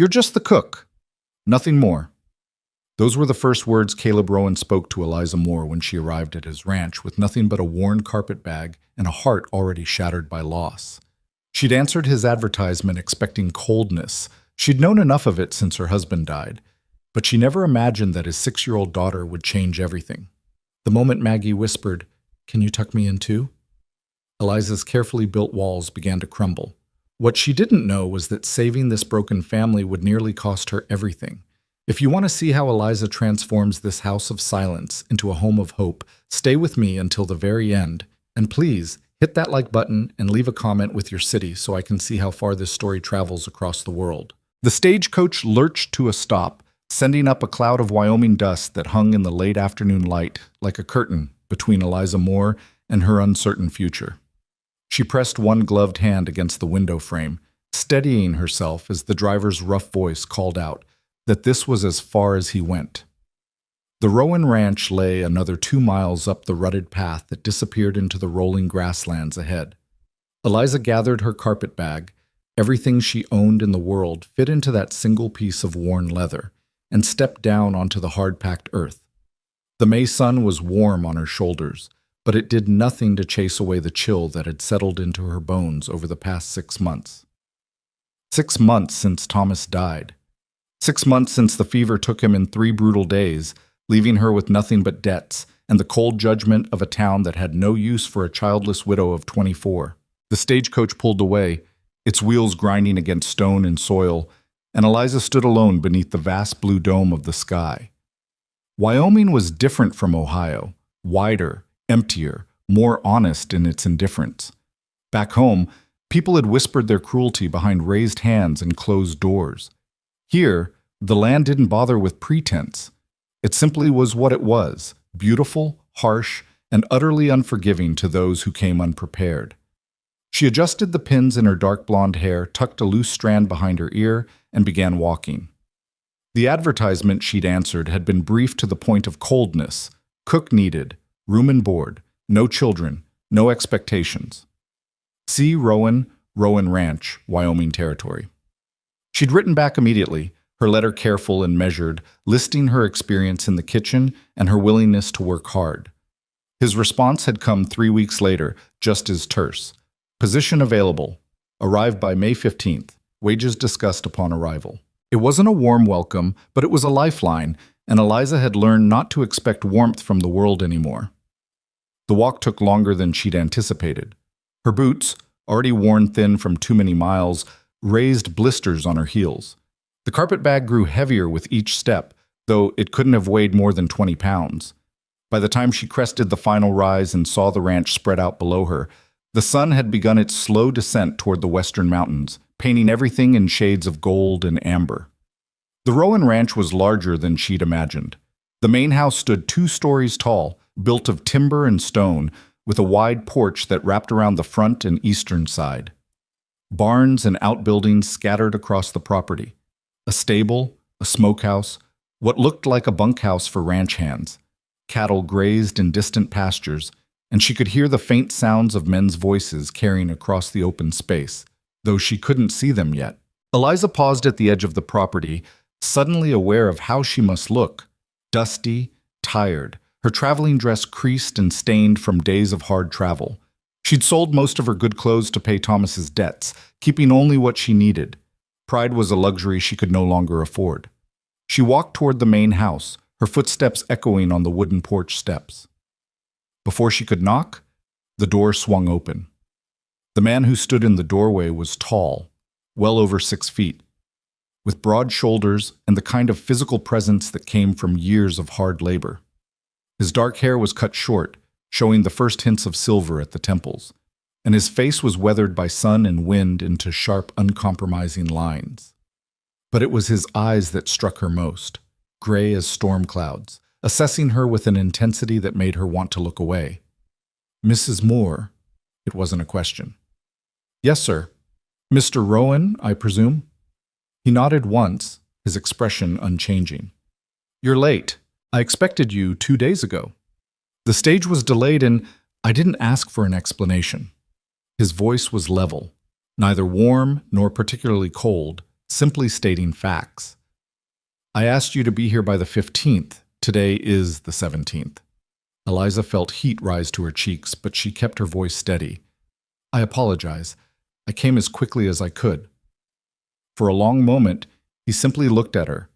You're just the cook. Nothing more. Those were the first words Caleb Rowan spoke to Eliza Moore when she arrived at his ranch with nothing but a worn carpet bag and a heart already shattered by loss. She'd answered his advertisement expecting coldness. She'd known enough of it since her husband died, but she never imagined that his 6-year-old daughter would change everything. The moment Maggie whispered, "Can you tuck me in too?" Eliza's carefully built walls began to crumble. What she didn't know was that saving this broken family would nearly cost her everything. If you want to see how Eliza transforms this house of silence into a home of hope, stay with me until the very end. And please, hit that like button and leave a comment with your city so I can see how far this story travels across the world. The stagecoach lurched to a stop, sending up a cloud of Wyoming dust that hung in the late afternoon light like a curtain between Eliza Moore and her uncertain future. She pressed one gloved hand against the window frame, steadying herself as the driver's rough voice called out that this was as far as he went. The Rowan Ranch lay another 2 miles up the rutted path that disappeared into the rolling grasslands ahead. Eliza gathered her carpet bag. Everything she owned in the world fit into that single piece of worn leather, and stepped down onto the hard-packed earth. The May sun was warm on her shoulders, but it did nothing to chase away the chill that had settled into her bones over the past 6 months. 6 months since Thomas died. 6 months since the fever took him in 3 brutal days, leaving her with nothing but debts and the cold judgment of a town that had no use for a childless widow of 24. The stagecoach pulled away, its wheels grinding against stone and soil, and Eliza stood alone beneath the vast blue dome of the sky. Wyoming was different from Ohio, wider, emptier, more honest in its indifference. Back home, people had whispered their cruelty behind raised hands and closed doors. Here, the land didn't bother with pretense. It simply was what it was, beautiful, harsh, and utterly unforgiving to those who came unprepared. She adjusted the pins in her dark blonde hair, tucked a loose strand behind her ear, and began walking. The advertisement she'd answered had been brief to the point of coldness. Cook needed, room and board, no children, no expectations. See Rowan Ranch, Wyoming Territory. She'd written back immediately, her letter careful and measured, listing her experience in the kitchen and her willingness to work hard. His response had come 3 weeks later, just as terse. Position available. Arrived by May 15th. Wages discussed upon arrival. It wasn't a warm welcome, but it was a lifeline, and Eliza had learned not to expect warmth from the world anymore. The walk took longer than she'd anticipated. Her boots, already worn thin from too many miles, raised blisters on her heels. The carpet bag grew heavier with each step, though it couldn't have weighed more than 20 pounds. By the time she crested the final rise and saw the ranch spread out below her, the sun had begun its slow descent toward the western mountains, painting everything in shades of gold and amber. The Rowan Ranch was larger than she'd imagined. The main house stood 2 stories tall, built of timber and stone, with a wide porch that wrapped around the front and eastern side. Barns and outbuildings scattered across the property. A stable, a smokehouse, what looked like a bunkhouse for ranch hands. Cattle grazed in distant pastures, and she could hear the faint sounds of men's voices carrying across the open space, though she couldn't see them yet. Eliza paused at the edge of the property, suddenly aware of how she must look. Dusty, tired, her traveling dress creased and stained from days of hard travel. She'd sold most of her good clothes to pay Thomas's debts, keeping only what she needed. Pride was a luxury she could no longer afford. She walked toward the main house, her footsteps echoing on the wooden porch steps. Before she could knock, the door swung open. The man who stood in the doorway was tall, well over 6 feet, with broad shoulders and the kind of physical presence that came from years of hard labor. His dark hair was cut short, showing the first hints of silver at the temples, and his face was weathered by sun and wind into sharp, uncompromising lines. But it was his eyes that struck her most, gray as storm clouds, assessing her with an intensity that made her want to look away. "Mrs. Moore?" It wasn't a question. "Yes, sir. Mr. Rowan, I presume?" He nodded once, his expression unchanging. "You're late. I expected you 2 days ago. The stage was delayed and I didn't ask for an explanation." His voice was level, neither warm nor particularly cold, simply stating facts. I asked you to be here by the 15th. Today is the 17th. Eliza felt heat rise to her cheeks, but she kept her voice steady. I apologize. I came as quickly as I could. For a long moment, he simply looked at her,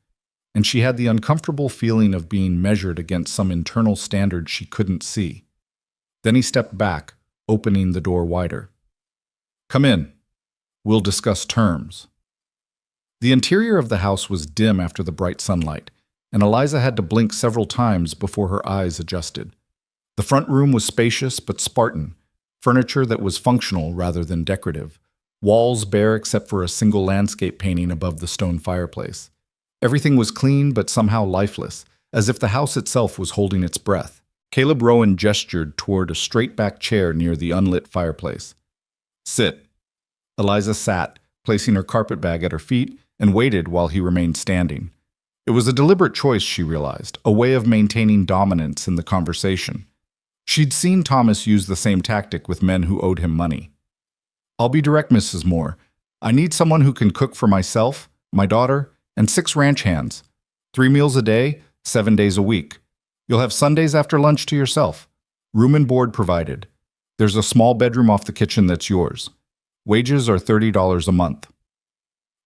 and she had the uncomfortable feeling of being measured against some internal standard she couldn't see. Then he stepped back, opening the door wider. Come in. We'll discuss terms. The interior of the house was dim after the bright sunlight, and Eliza had to blink several times before her eyes adjusted. The front room was spacious but Spartan, furniture that was functional rather than decorative, walls bare except for a single landscape painting above the stone fireplace. Everything was clean but somehow lifeless, as if the house itself was holding its breath. Caleb Rowan gestured toward a straight-back chair near the unlit fireplace. Sit. Eliza sat, placing her carpet bag at her feet, and waited while he remained standing. It was a deliberate choice, she realized, a way of maintaining dominance in the conversation. She'd seen Thomas use the same tactic with men who owed him money. I'll be direct, Mrs. Moore. I need someone who can cook for myself, my daughter, and 6 ranch hands. 3 meals a day, 7 days a week. You'll have Sundays after lunch to yourself. Room and board provided. There's a small bedroom off the kitchen that's yours. Wages are $30 a month.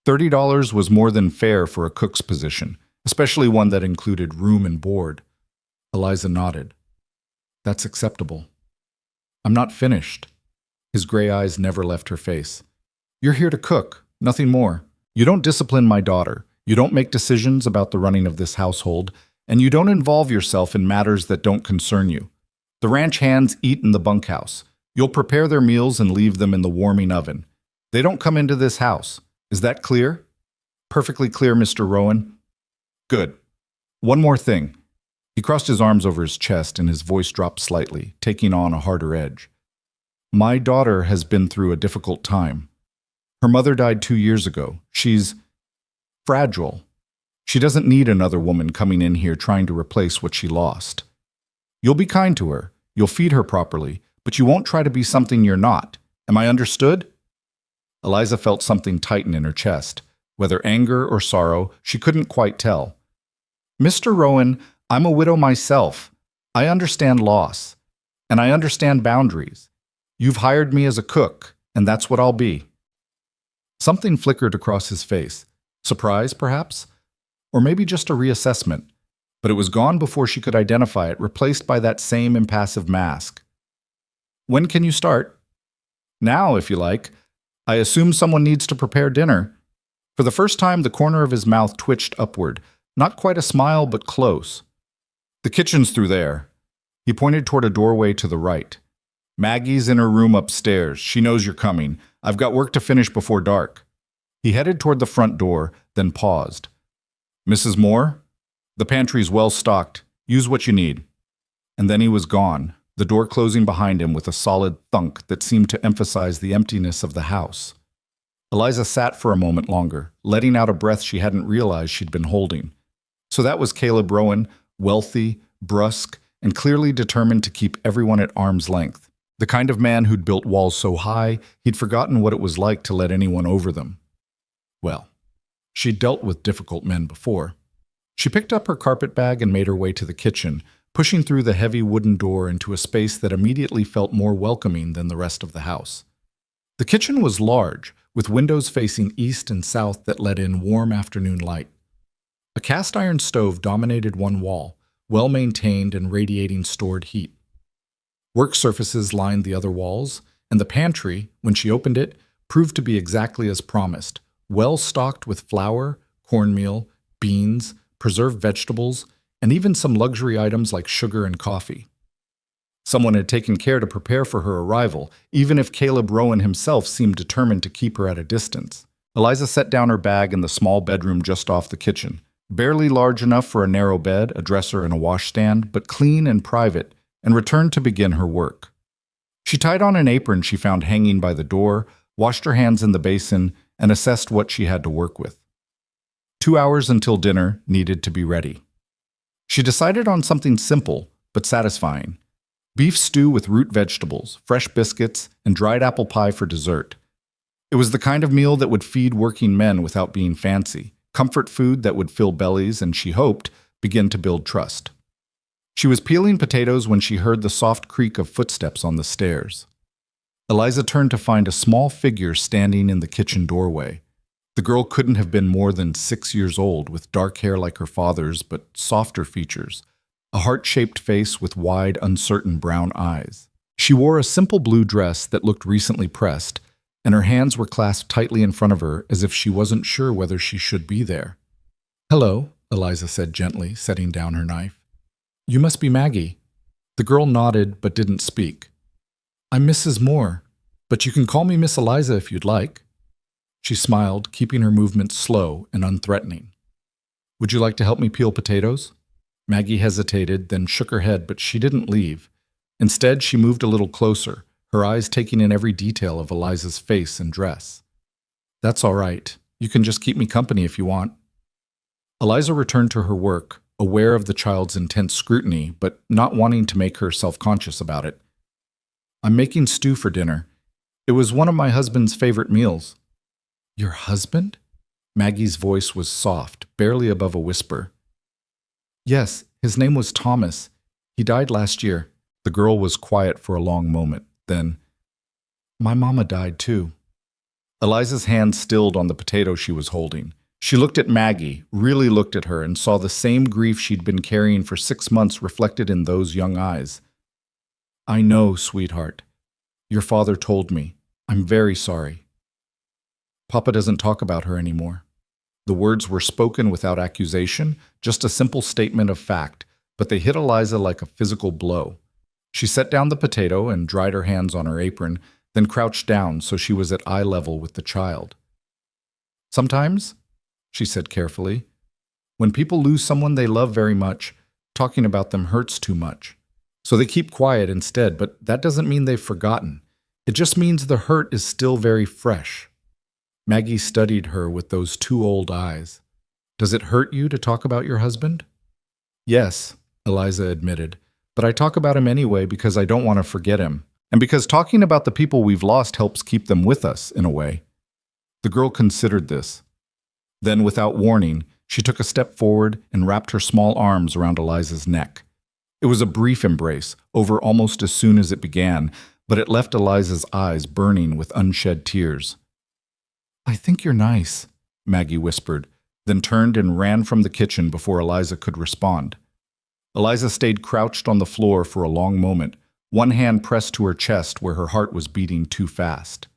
$30 was more than fair for a cook's position, especially one that included room and board. Eliza nodded. That's acceptable. I'm not finished. His gray eyes never left her face. You're here to cook, nothing more. You don't discipline my daughter. You don't make decisions about the running of this household, and you don't involve yourself in matters that don't concern you. The ranch hands eat in the bunkhouse. You'll prepare their meals and leave them in the warming oven. They don't come into this house. Is that clear? Perfectly clear, Mr. Rowan. Good. One more thing. He crossed his arms over his chest and his voice dropped slightly, taking on a harder edge. My daughter has been through a difficult time. Her mother died 2 years ago. She's fragile. She doesn't need another woman coming in here trying to replace what she lost. You'll be kind to her. You'll feed her properly, but you won't try to be something you're not. Am I understood? Eliza felt something tighten in her chest. Whether anger or sorrow, she couldn't quite tell. Mr. Rowan, I'm a widow myself. I understand loss, and I understand boundaries. You've hired me as a cook, and that's what I'll be. Something flickered across his face. Surprise, perhaps? Or maybe just a reassessment. But it was gone before she could identify it, replaced by that same impassive mask. When can you start? Now, if you like. I assume someone needs to prepare dinner. For the first time, the corner of his mouth twitched upward. Not quite a smile, but close. The kitchen's through there. He pointed toward a doorway to the right. Maggie's in her room upstairs. She knows you're coming. I've got work to finish before dark. He headed toward the front door, then paused. Mrs. Moore? The pantry's well stocked. Use what you need. And then he was gone, the door closing behind him with a solid thunk that seemed to emphasize the emptiness of the house. Eliza sat for a moment longer, letting out a breath she hadn't realized she'd been holding. So that was Caleb Rowan, wealthy, brusque, and clearly determined to keep everyone at arm's length. The kind of man who'd built walls so high, he'd forgotten what it was like to let anyone over them. Well, she'd dealt with difficult men before. She picked up her carpet bag and made her way to the kitchen, pushing through the heavy wooden door into a space that immediately felt more welcoming than the rest of the house. The kitchen was large, with windows facing east and south that let in warm afternoon light. A cast-iron stove dominated one wall, well-maintained and radiating stored heat. Work surfaces lined the other walls, and the pantry, when she opened it, proved to be exactly as promised, well-stocked with flour, cornmeal, beans, preserved vegetables, and even some luxury items like sugar and coffee. Someone had taken care to prepare for her arrival, even if Caleb Rowan himself seemed determined to keep her at a distance. Eliza set down her bag in the small bedroom just off the kitchen, barely large enough for a narrow bed, a dresser, and a washstand, but clean and private, and returned to begin her work. She tied on an apron she found hanging by the door, washed her hands in the basin, and assessed what she had to work with. 2 hours until dinner needed to be ready. She decided on something simple but satisfying. Beef stew with root vegetables, fresh biscuits, and dried apple pie for dessert. It was the kind of meal that would feed working men without being fancy, comfort food that would fill bellies and, she hoped, begin to build trust. She was peeling potatoes when she heard the soft creak of footsteps on the stairs. Eliza turned to find a small figure standing in the kitchen doorway. The girl couldn't have been more than 6 years old, with dark hair like her father's, but softer features, a heart-shaped face with wide, uncertain brown eyes. She wore a simple blue dress that looked recently pressed, and her hands were clasped tightly in front of her as if she wasn't sure whether she should be there. "Hello," Eliza said gently, setting down her knife. "You must be Maggie." The girl nodded but didn't speak. "I'm Mrs. Moore, but you can call me Miss Eliza if you'd like." She smiled, keeping her movements slow and unthreatening. "Would you like to help me peel potatoes?" Maggie hesitated, then shook her head, but she didn't leave. Instead, she moved a little closer, her eyes taking in every detail of Eliza's face and dress. "That's all right. You can just keep me company if you want." Eliza returned to her work, aware of the child's intense scrutiny, but not wanting to make her self-conscious about it. "I'm making stew for dinner. It was one of my husband's favorite meals." "Your husband?" Maggie's voice was soft, barely above a whisper. "Yes, his name was Thomas. He died last year." The girl was quiet for a long moment. Then, "My mama died too." Eliza's hand stilled on the potato she was holding. She looked at Maggie, really looked at her, and saw the same grief she'd been carrying for 6 months reflected in those young eyes. "I know, sweetheart. Your father told me. I'm very sorry." Papa doesn't talk about her anymore. The words were spoken without accusation, just a simple statement of fact, but they hit Eliza like a physical blow. She set down the potato and dried her hands on her apron, then crouched down so she was at eye level with the child. "Sometimes," she said carefully, "when people lose someone they love very much, talking about them hurts too much. So they keep quiet instead, but that doesn't mean they've forgotten. It just means the hurt is still very fresh." Maggie studied her with those 2 old eyes. "Does it hurt you to talk about your husband?" "Yes," Eliza admitted, "but I talk about him anyway because I don't want to forget him, and because talking about the people we've lost helps keep them with us, in a way." The girl considered this. Then, without warning, she took a step forward and wrapped her small arms around Eliza's neck. It was a brief embrace, over almost as soon as it began, but it left Eliza's eyes burning with unshed tears. "I think you're nice," Maggie whispered, then turned and ran from the kitchen before Eliza could respond. Eliza stayed crouched on the floor for a long moment, one hand pressed to her chest where her heart was beating too fast.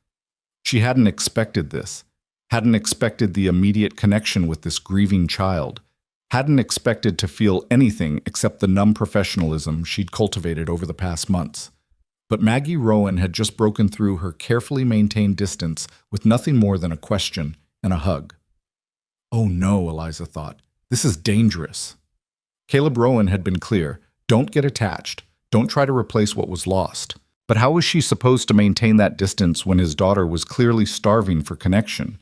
She hadn't expected this, hadn't expected the immediate connection with this grieving child, hadn't expected to feel anything except the numb professionalism she'd cultivated over the past months. But Maggie Rowan had just broken through her carefully maintained distance with nothing more than a question and a hug. "Oh no," Eliza thought. "This is dangerous." Caleb Rowan had been clear. Don't get attached. Don't try to replace what was lost. But how was she supposed to maintain that distance when his daughter was clearly starving for connection?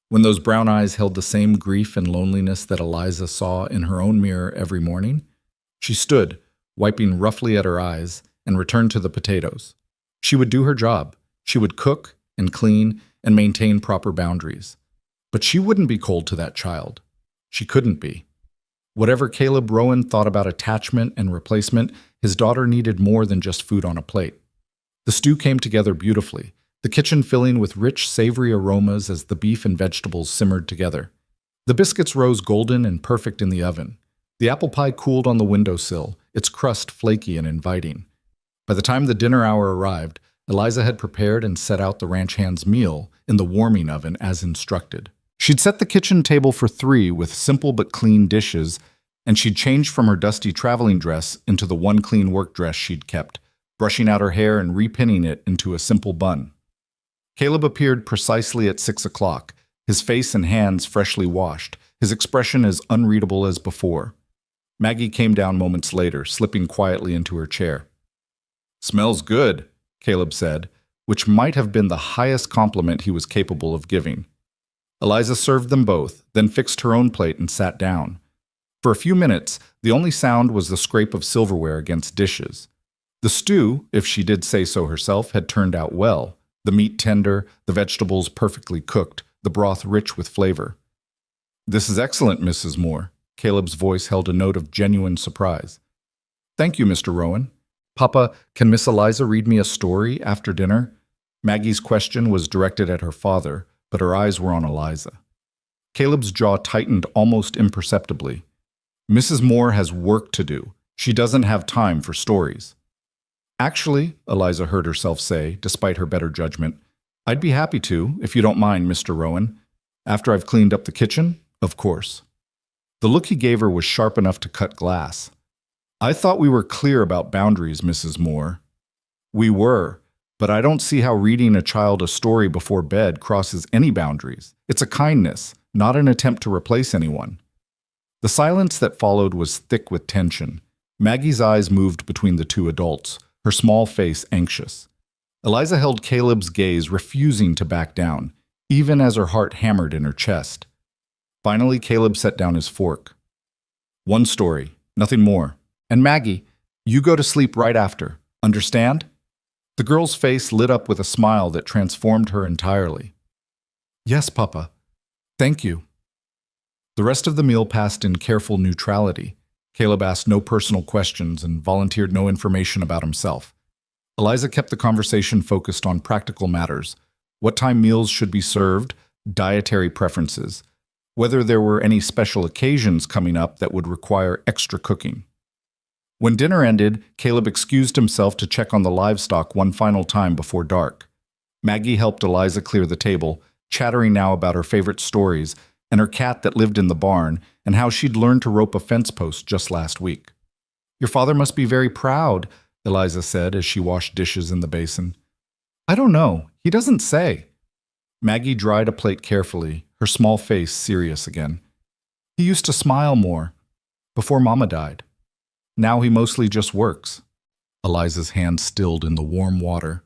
When those brown eyes held the same grief and loneliness that Eliza saw in her own mirror every morning? She stood, wiping roughly at her eyes, and returned to the potatoes. She would do her job. She would cook and clean and maintain proper boundaries. But she wouldn't be cold to that child. She couldn't be. Whatever Caleb Rowan thought about attachment and replacement, his daughter needed more than just food on a plate. The stew came together beautifully, the kitchen filling with rich, savory aromas as the beef and vegetables simmered together. The biscuits rose golden and perfect in the oven. The apple pie cooled on the windowsill, its crust flaky and inviting. By the time the dinner hour arrived, Eliza had prepared and set out the ranch hand's meal in the warming oven as instructed. She'd set the kitchen table for 3 with simple but clean dishes, and she'd changed from her dusty traveling dress into the one clean work dress she'd kept, brushing out her hair and repinning it into a simple bun. Caleb appeared precisely at 6 o'clock, his face and hands freshly washed, his expression as unreadable as before. Maggie came down moments later, slipping quietly into her chair. "Smells good," Caleb said, which might have been the highest compliment he was capable of giving. Eliza served them both, then fixed her own plate and sat down. For a few minutes, the only sound was the scrape of silverware against dishes. The stew, if she did say so herself, had turned out well, The meat tender, the vegetables perfectly cooked, the broth rich with flavor. "This is excellent, Mrs. Moore." Caleb's voice held a note of genuine surprise. "Thank you, Mr. Rowan. Papa, can Miss Eliza read me a story after dinner?" Maggie's question was directed at her father, but her eyes were on Eliza. Caleb's jaw tightened almost imperceptibly. "Mrs. Moore has work to do. She doesn't have time for stories." "Actually," Eliza heard herself say, despite her better judgment, "I'd be happy to, if you don't mind, Mr. Rowan. After I've cleaned up the kitchen, of course." The look he gave her was sharp enough to cut glass. "I thought we were clear about boundaries, Mrs. Moore." "We were, but I don't see how reading a child a story before bed crosses any boundaries. It's a kindness, not an attempt to replace anyone." The silence that followed was thick with tension. Maggie's eyes moved between the two adults, her small face anxious. Eliza held Caleb's gaze, refusing to back down, even as her heart hammered in her chest. Finally, Caleb set down his fork. "One story, nothing more. And Maggie, you go to sleep right after. Understand?" The girl's face lit up with a smile that transformed her entirely. "Yes, Papa. Thank you." The rest of the meal passed in careful neutrality. Caleb asked no personal questions and volunteered no information about himself. Eliza kept the conversation focused on practical matters: what time meals should be served, dietary preferences, whether there were any special occasions coming up that would require extra cooking. When dinner ended, Caleb excused himself to check on the livestock one final time before dark. Maggie helped Eliza clear the table, chattering now about her favorite stories and her cat that lived in the barn and how she'd learned to rope a fence post just last week. "Your father must be very proud," Eliza said as she washed dishes in the basin. "I don't know. He doesn't say." Maggie dried a plate carefully, her small face serious again. "He used to smile more before Mama died. Now he mostly just works." Eliza's hand stilled in the warm water.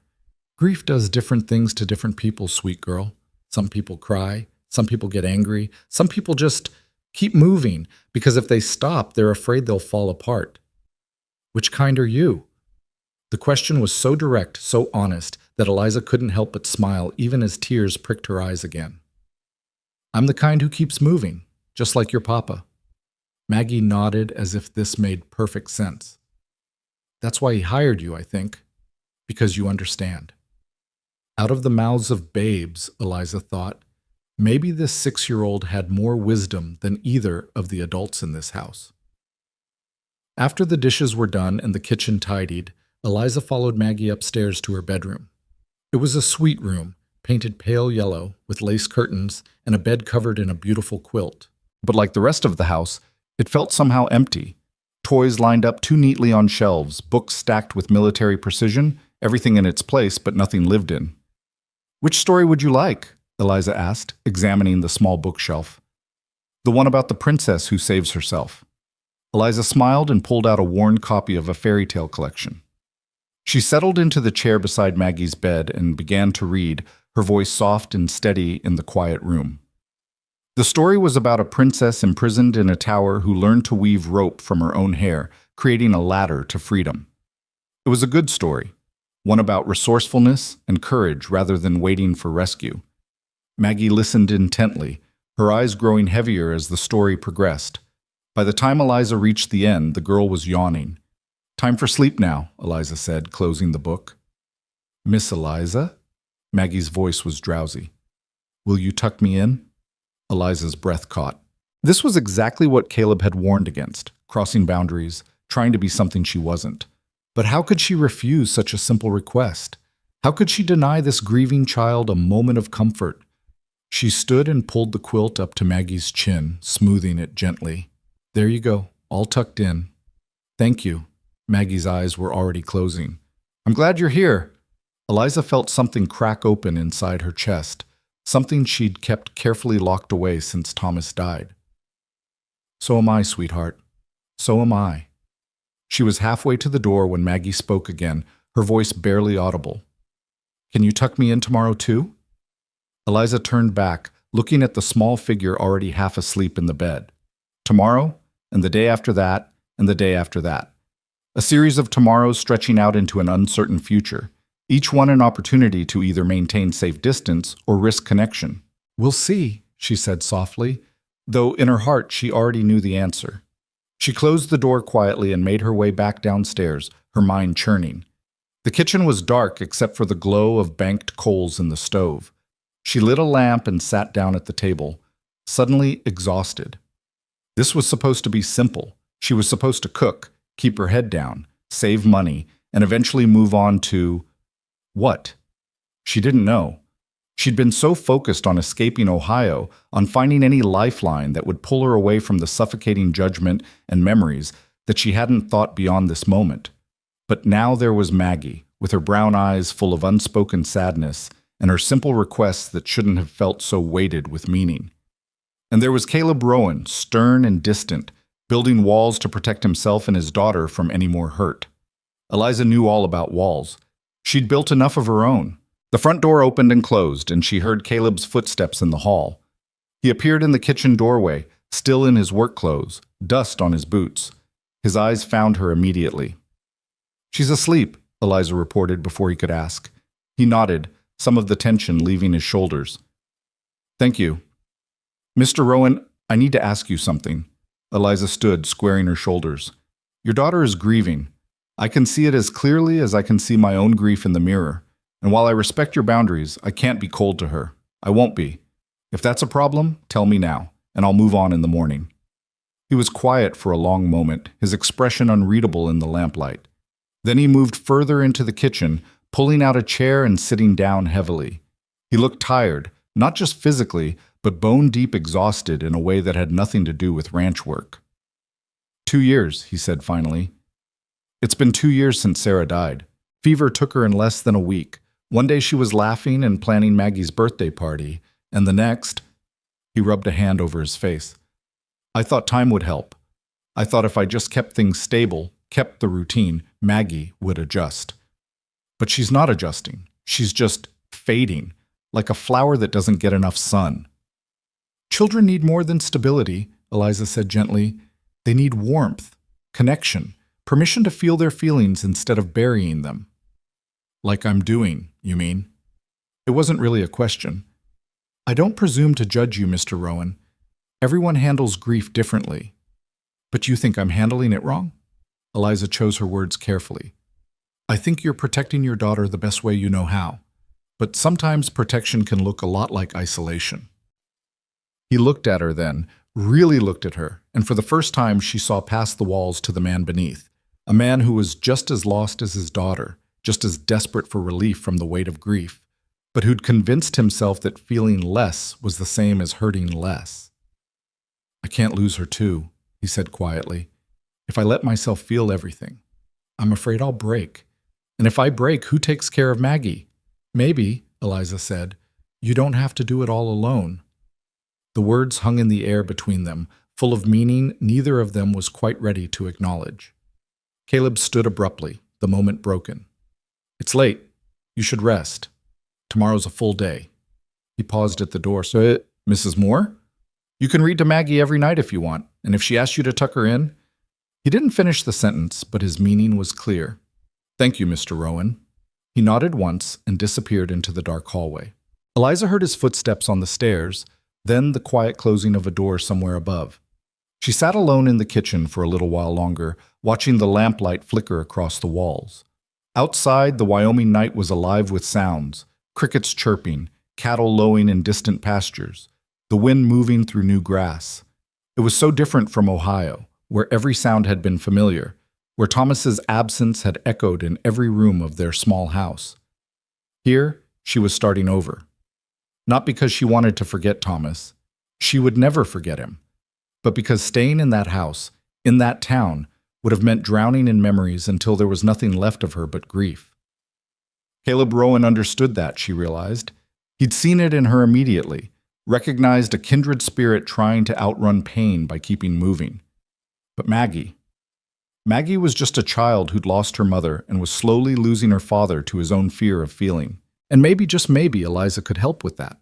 "Grief does different things to different people, sweet girl. Some people cry, some people get angry, some people just keep moving, because if they stop, they're afraid they'll fall apart. Which kind are you?" The question was so direct, so honest, that Eliza couldn't help but smile even as tears pricked her eyes again. "I'm the kind who keeps moving, just like your papa." Maggie nodded as if this made perfect sense. "That's why he hired you, I think, because you understand." Out of the mouths of babes, Eliza thought, maybe this 6-year-old had more wisdom than either of the adults in this house. After the dishes were done and the kitchen tidied, Eliza followed Maggie upstairs to her bedroom. It was a sweet room, painted pale yellow, with lace curtains and a bed covered in a beautiful quilt. But like the rest of the house, it felt somehow empty. Toys lined up too neatly on shelves, books stacked with military precision, everything in its place but nothing lived in. "Which story would you like?" Eliza asked, examining the small bookshelf. "The one about the princess who saves herself." Eliza smiled and pulled out a worn copy of a fairy tale collection. She settled into the chair beside Maggie's bed and began to read, her voice soft and steady in the quiet room. The story was about a princess imprisoned in a tower who learned to weave rope from her own hair, creating a ladder to freedom. It was a good story, one about resourcefulness and courage rather than waiting for rescue. Maggie listened intently, her eyes growing heavier as the story progressed. By the time Eliza reached the end, the girl was yawning. "Time for sleep now," Eliza said, closing the book. "Miss Eliza?" Maggie's voice was drowsy. "Will you tuck me in?" Eliza's breath caught. This was exactly what Caleb had warned against, crossing boundaries, trying to be something she wasn't. But how could she refuse such a simple request? How could she deny this grieving child a moment of comfort? She stood and pulled the quilt up to Maggie's chin, smoothing it gently. "There you go, all tucked in." "Thank you." Maggie's eyes were already closing. "I'm glad you're here." Eliza felt something crack open inside her chest, something she'd kept carefully locked away since Thomas died. "So am I, sweetheart. So am I." She was halfway to the door when Maggie spoke again, her voice barely audible. "Can you tuck me in tomorrow too?" Eliza turned back, looking at the small figure already half asleep in the bed. Tomorrow, and the day after that, and the day after that. A series of tomorrows stretching out into an uncertain future. each one an opportunity to either maintain safe distance or risk connection. "We'll see," she said softly, though in her heart she already knew the answer. She closed the door quietly and made her way back downstairs, her mind churning. The kitchen was dark except for the glow of banked coals in the stove. She lit a lamp and sat down at the table, suddenly exhausted. This was supposed to be simple. She was supposed to cook, keep her head down, save money, and eventually move on to what? She didn't know. She'd been so focused on escaping Ohio, on finding any lifeline that would pull her away from the suffocating judgment and memories, that she hadn't thought beyond this moment. But now there was Maggie, with her brown eyes full of unspoken sadness, and her simple requests that shouldn't have felt so weighted with meaning. And there was Caleb Rowan, stern and distant, building walls to protect himself and his daughter from any more hurt. Eliza knew all about walls. She'd built enough of her own. The front door opened and closed, and she heard Caleb's footsteps in the hall. He appeared in the kitchen doorway, still in his work clothes, dust on his boots. His eyes found her immediately. "She's asleep," Eliza reported before he could ask. He nodded, some of the tension leaving his shoulders. "Thank you." "Mr. Rowan, I need to ask you something." Eliza stood, squaring her shoulders. "Your daughter is grieving. I can see it as clearly as I can see my own grief in the mirror. And while I respect your boundaries, I can't be cold to her. I won't be. If that's a problem, tell me now, and I'll move on in the morning." He was quiet for a long moment, his expression unreadable in the lamplight. Then he moved further into the kitchen, pulling out a chair and sitting down heavily. He looked tired, not just physically, but bone-deep exhausted in a way that had nothing to do with ranch work. 2 years, he said finally. "It's been 2 years since Sarah died. Fever took her in less than a week. One day she was laughing and planning Maggie's birthday party, and the next—" He rubbed a hand over his face. "I thought time would help. I thought if I just kept things stable, kept the routine, Maggie would adjust. But she's not adjusting. She's just fading, like a flower that doesn't get enough sun." "Children need more than stability," Eliza said gently. "They need warmth, connection, permission to feel their feelings instead of burying them." "Like I'm doing, you mean?" It wasn't really a question. "I don't presume to judge you, Mr. Rowan. Everyone handles grief differently. But you think I'm handling it wrong?" Eliza chose her words carefully. "I think you're protecting your daughter the best way you know how. But sometimes protection can look a lot like isolation." He looked at her then, really looked at her, and for the first time she saw past the walls to the man beneath, a man who was just as lost as his daughter, just as desperate for relief from the weight of grief, but who'd convinced himself that feeling less was the same as hurting less. "I can't lose her too," he said quietly. "If I let myself feel everything, I'm afraid I'll break. And if I break, who takes care of Maggie?" "Maybe," Eliza said, "you don't have to do it all alone." The words hung in the air between them, full of meaning neither of them was quite ready to acknowledge. Caleb stood abruptly, the moment broken. "It's late. You should rest. Tomorrow's a full day." He paused at the door. "So, Mrs. Moore? You can read to Maggie every night if you want, and if she asks you to tuck her in—" He didn't finish the sentence, but his meaning was clear. "Thank you, Mr. Rowan." He nodded once and disappeared into the dark hallway. Eliza heard his footsteps on the stairs, then the quiet closing of a door somewhere above. She sat alone in the kitchen for a little while longer, watching the lamplight flicker across the walls. Outside, the Wyoming night was alive with sounds, crickets chirping, cattle lowing in distant pastures, the wind moving through new grass. It was so different from Ohio, where every sound had been familiar, where Thomas's absence had echoed in every room of their small house. Here, she was starting over. Not because she wanted to forget Thomas. She would never forget him. But because staying in that house, in that town, would have meant drowning in memories until there was nothing left of her but grief. Caleb Rowan understood that, she realized. He'd seen it in her immediately, recognized a kindred spirit trying to outrun pain by keeping moving. But Maggie was just a child who'd lost her mother and was slowly losing her father to his own fear of feeling. And maybe, just maybe, Eliza could help with that.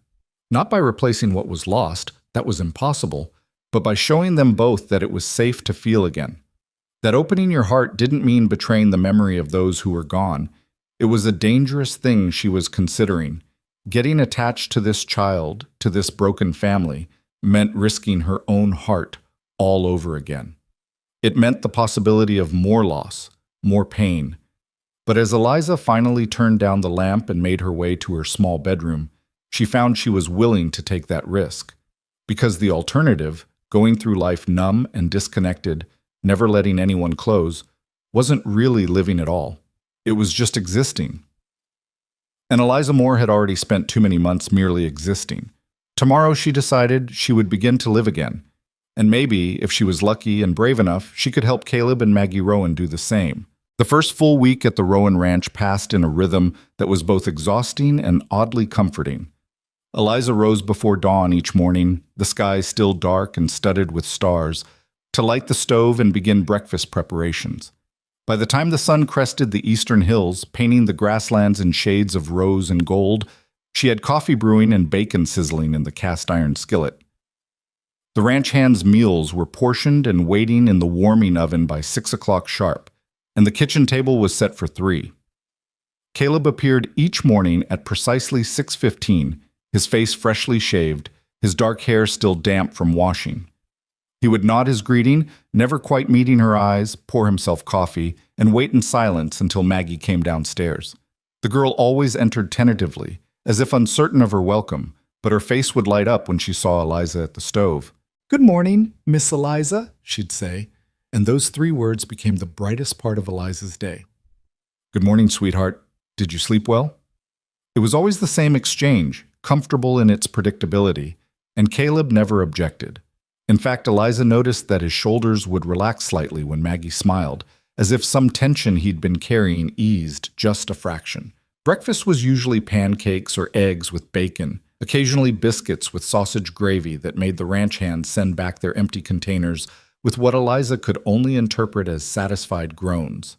Not by replacing what was lost, that was impossible, but by showing them both that it was safe to feel again. That opening your heart didn't mean betraying the memory of those who were gone. It was a dangerous thing she was considering. Getting attached to this child, to this broken family, meant risking her own heart all over again. It meant the possibility of more loss, more pain. But as Eliza finally turned down the lamp and made her way to her small bedroom, she found she was willing to take that risk. Because the alternative, going through life numb and disconnected, never letting anyone close, wasn't really living at all. It was just existing. And Eliza Moore had already spent too many months merely existing. Tomorrow, she decided, she would begin to live again. And maybe, if she was lucky and brave enough, she could help Caleb and Maggie Rowan do the same. The first full week at the Rowan Ranch passed in a rhythm that was both exhausting and oddly comforting. Eliza rose before dawn each morning, the sky still dark and studded with stars, to light the stove and begin breakfast preparations. By the time the sun crested the eastern hills, painting the grasslands in shades of rose and gold, she had coffee brewing and bacon sizzling in the cast-iron skillet. The ranch hands' meals were portioned and waiting in the warming oven by 6 o'clock sharp, and the kitchen table was set for 3. Caleb appeared each morning at precisely 6:15, his face freshly shaved, his dark hair still damp from washing. He would nod his greeting, never quite meeting her eyes, pour himself coffee, and wait in silence until Maggie came downstairs. The girl always entered tentatively, as if uncertain of her welcome, but her face would light up when she saw Eliza at the stove. "Good morning, Miss Eliza," she'd say, and those 3 words became the brightest part of Eliza's day. "Good morning, sweetheart. Did you sleep well?" It was always the same exchange, comfortable in its predictability, and Caleb never objected. In fact, Eliza noticed that his shoulders would relax slightly when Maggie smiled, as if some tension he'd been carrying eased just a fraction. Breakfast was usually pancakes or eggs with bacon, occasionally biscuits with sausage gravy that made the ranch hands send back their empty containers with what Eliza could only interpret as satisfied groans.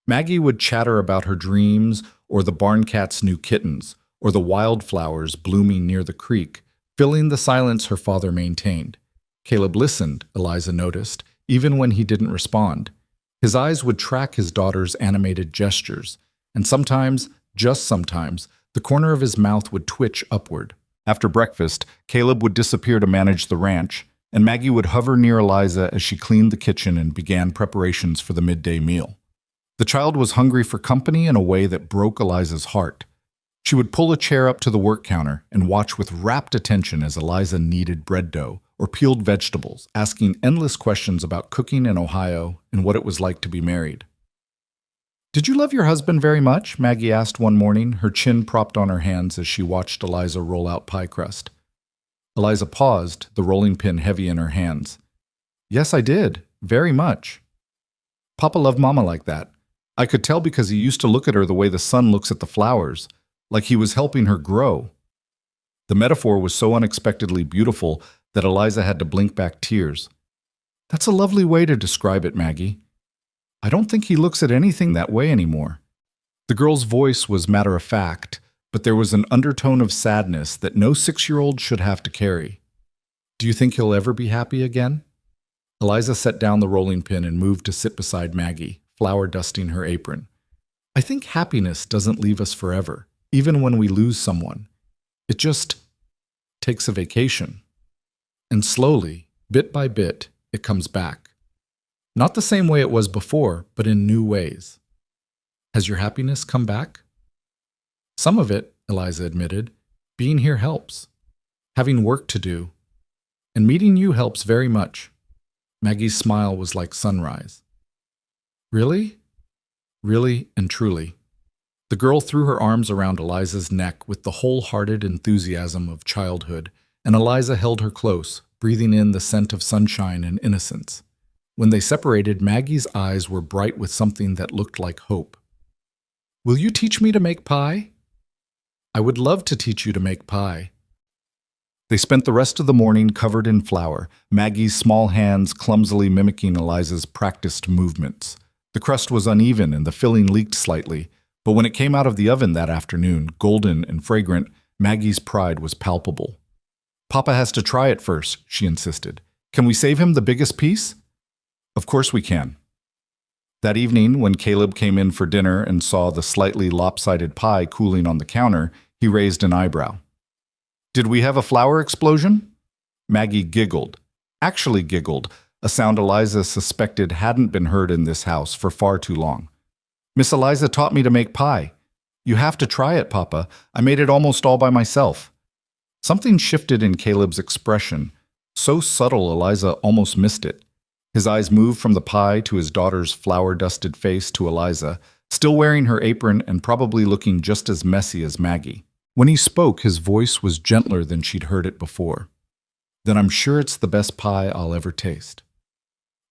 Maggie would chatter about her dreams, or the barn cat's new kittens, or the wildflowers blooming near the creek, filling the silence her father maintained. Caleb listened, Eliza noticed, even when he didn't respond. His eyes would track his daughter's animated gestures, and sometimes, just sometimes, the corner of his mouth would twitch upward. After breakfast, Caleb would disappear to manage the ranch, and Maggie would hover near Eliza as she cleaned the kitchen and began preparations for the midday meal. The child was hungry for company in a way that broke Eliza's heart. She would pull a chair up to the work counter and watch with rapt attention as Eliza kneaded bread dough or peeled vegetables, asking endless questions about cooking in Ohio and what it was like to be married. "Did you love your husband very much?" Maggie asked one morning, her chin propped on her hands as she watched Eliza roll out pie crust. Eliza paused, the rolling pin heavy in her hands. "Yes, I did. Very much. Papa loved Mama like that. I could tell because he used to look at her the way the sun looks at the flowers, like he was helping her grow." The metaphor was so unexpectedly beautiful that Eliza had to blink back tears. "That's a lovely way to describe it, Maggie. I don't think he looks at anything that way anymore." The girl's voice was matter-of-fact, but there was an undertone of sadness that no 6-year-old should have to carry. "Do you think he'll ever be happy again?" Eliza set down the rolling pin and moved to sit beside Maggie, flour dusting her apron. "I think happiness doesn't leave us forever, even when we lose someone. It just takes a vacation. And slowly, bit by bit, it comes back. Not the same way it was before, but in new ways." "Has your happiness come back?" "Some of it," Eliza admitted. "Being here helps. Having work to do. And meeting you helps very much." Maggie's smile was like sunrise. "Really?" "Really and truly." The girl threw her arms around Eliza's neck with the wholehearted enthusiasm of childhood, and Eliza held her close, breathing in the scent of sunshine and innocence. When they separated, Maggie's eyes were bright with something that looked like hope. "Will you teach me to make pie?" "I would love to teach you to make pie." They spent the rest of the morning covered in flour, Maggie's small hands clumsily mimicking Eliza's practiced movements. The crust was uneven and the filling leaked slightly, but when it came out of the oven that afternoon, golden and fragrant, Maggie's pride was palpable. "Papa has to try it first," she insisted. "Can we save him the biggest piece?" "Of course we can." That evening, when Caleb came in for dinner and saw the slightly lopsided pie cooling on the counter, he raised an eyebrow. "Did we have a flour explosion?" Maggie giggled. Actually giggled, a sound Eliza suspected hadn't been heard in this house for far too long. "Miss Eliza taught me to make pie. You have to try it, Papa. I made it almost all by myself." Something shifted in Caleb's expression, so subtle Eliza almost missed it. His eyes moved from the pie to his daughter's flour-dusted face to Eliza, still wearing her apron and probably looking just as messy as Maggie. When he spoke, his voice was gentler than she'd heard it before. "Then I'm sure it's the best pie I'll ever taste."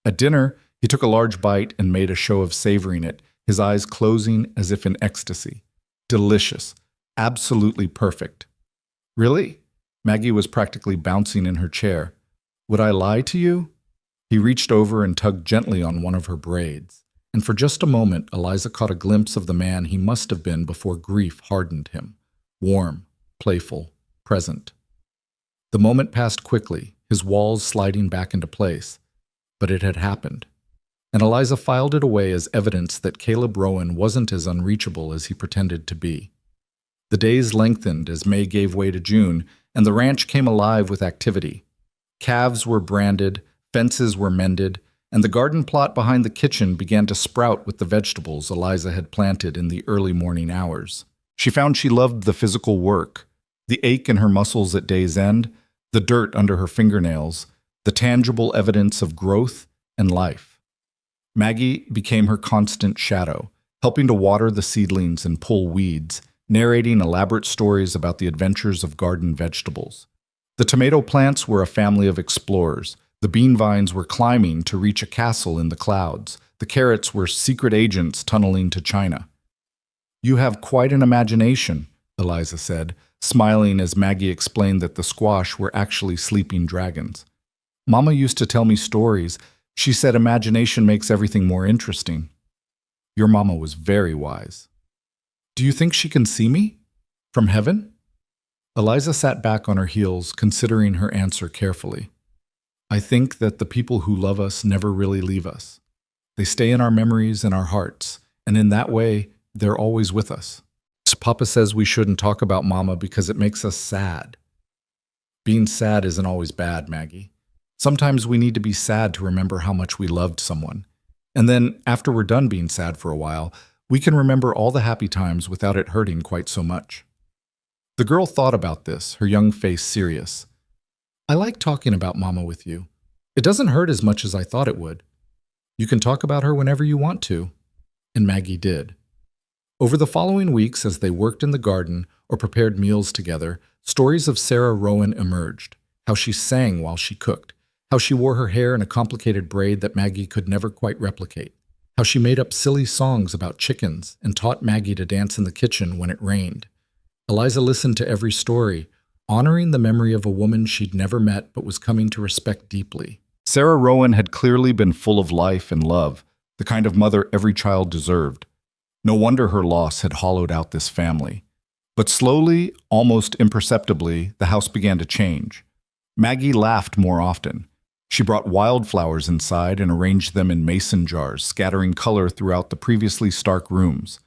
At dinner, he took a large bite and made a show of savoring it, his eyes closing as if in ecstasy. Delicious. Absolutely perfect. "Really?" Maggie was practically bouncing in her chair. "Would I lie to you?" He reached over and tugged gently on one of her braids, and for just a moment Eliza caught a glimpse of the man he must have been before grief hardened him. Warm, playful, present. The moment passed quickly, his walls sliding back into place, but it had happened, and Eliza filed it away as evidence that Caleb Rowan wasn't as unreachable as he pretended to be. The days lengthened as May gave way to June, and the ranch came alive with activity. Calves were branded, fences were mended, and the garden plot behind the kitchen began to sprout with the vegetables Eliza had planted in the early morning hours. She found she loved the physical work, the ache in her muscles at day's end, the dirt under her fingernails, the tangible evidence of growth and life. Maggie became her constant shadow, helping to water the seedlings and pull weeds, narrating elaborate stories about the adventures of garden vegetables. The tomato plants were a family of explorers. The bean vines were climbing to reach a castle in the clouds. The carrots were secret agents tunneling to China. "You have quite an imagination," Eliza said, smiling as Maggie explained that the squash were actually sleeping dragons. "Mama used to tell me stories. She said imagination makes everything more interesting." "Your mama was very wise." "Do you think she can see me? From heaven?" Eliza sat back on her heels, considering her answer carefully. "I think that the people who love us never really leave us. They stay in our memories and our hearts, and in that way, they're always with us. Papa says we shouldn't talk about Mama because it makes us sad." "Being sad isn't always bad, Maggie. Sometimes we need to be sad to remember how much we loved someone. And then, after we're done being sad for a while, we can remember all the happy times without it hurting quite so much." The girl thought about this, her young face serious. "I like talking about Mama with you. It doesn't hurt as much as I thought it would. You can talk about her whenever you want to." And Maggie did. Over the following weeks, as they worked in the garden or prepared meals together, stories of Sarah Rowan emerged. How she sang while she cooked. How she wore her hair in a complicated braid that Maggie could never quite replicate. How she made up silly songs about chickens and taught Maggie to dance in the kitchen when it rained. Eliza listened to every story, honoring the memory of a woman she'd never met but was coming to respect deeply. Sarah Rowan had clearly been full of life and love, the kind of mother every child deserved. No wonder her loss had hollowed out this family. But slowly, almost imperceptibly, the house began to change. Maggie laughed more often. She brought wildflowers inside and arranged them in mason jars, scattering color throughout the previously stark rooms.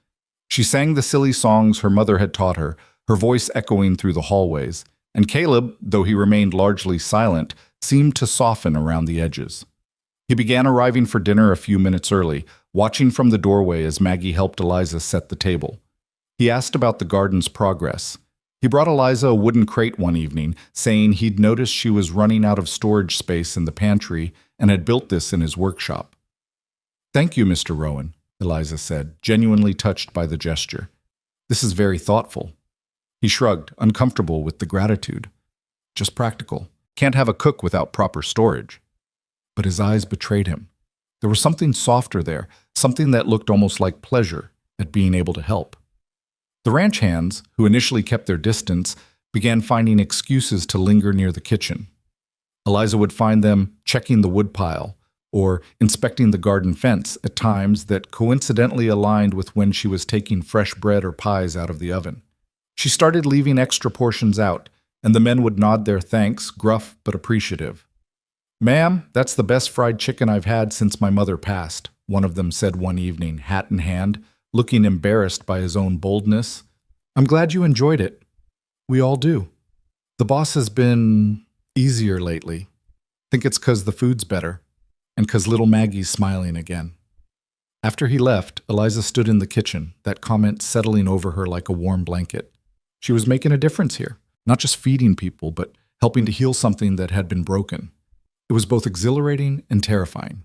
She sang the silly songs her mother had taught her, her voice echoing through the hallways, and Caleb, though he remained largely silent, seemed to soften around the edges. He began arriving for dinner a few minutes early, watching from the doorway as Maggie helped Eliza set the table. He asked about the garden's progress. He brought Eliza a wooden crate one evening, saying he'd noticed she was running out of storage space in the pantry and had built this in his workshop. "Thank you, Mr. Rowan," Eliza said, genuinely touched by the gesture. "This is very thoughtful." He shrugged, uncomfortable with the gratitude. "Just practical. Can't have a cook without proper storage." But his eyes betrayed him. There was something softer there, something that looked almost like pleasure at being able to help. The ranch hands, who initially kept their distance, began finding excuses to linger near the kitchen. Eliza would find them checking the woodpile or inspecting the garden fence at times that coincidentally aligned with when she was taking fresh bread or pies out of the oven. She started leaving extra portions out, and the men would nod their thanks, gruff but appreciative. "Ma'am, that's the best fried chicken I've had since my mother passed," one of them said one evening, hat in hand, looking embarrassed by his own boldness. I'm glad you enjoyed it. We all do. The boss has been easier lately. Think it's 'cause the food's better, and 'cause little Maggie's smiling again. After he left, Eliza stood in the kitchen, that comment settling over her like a warm blanket. She was making a difference here, not just feeding people, but helping to heal something that had been broken. It was both exhilarating and terrifying.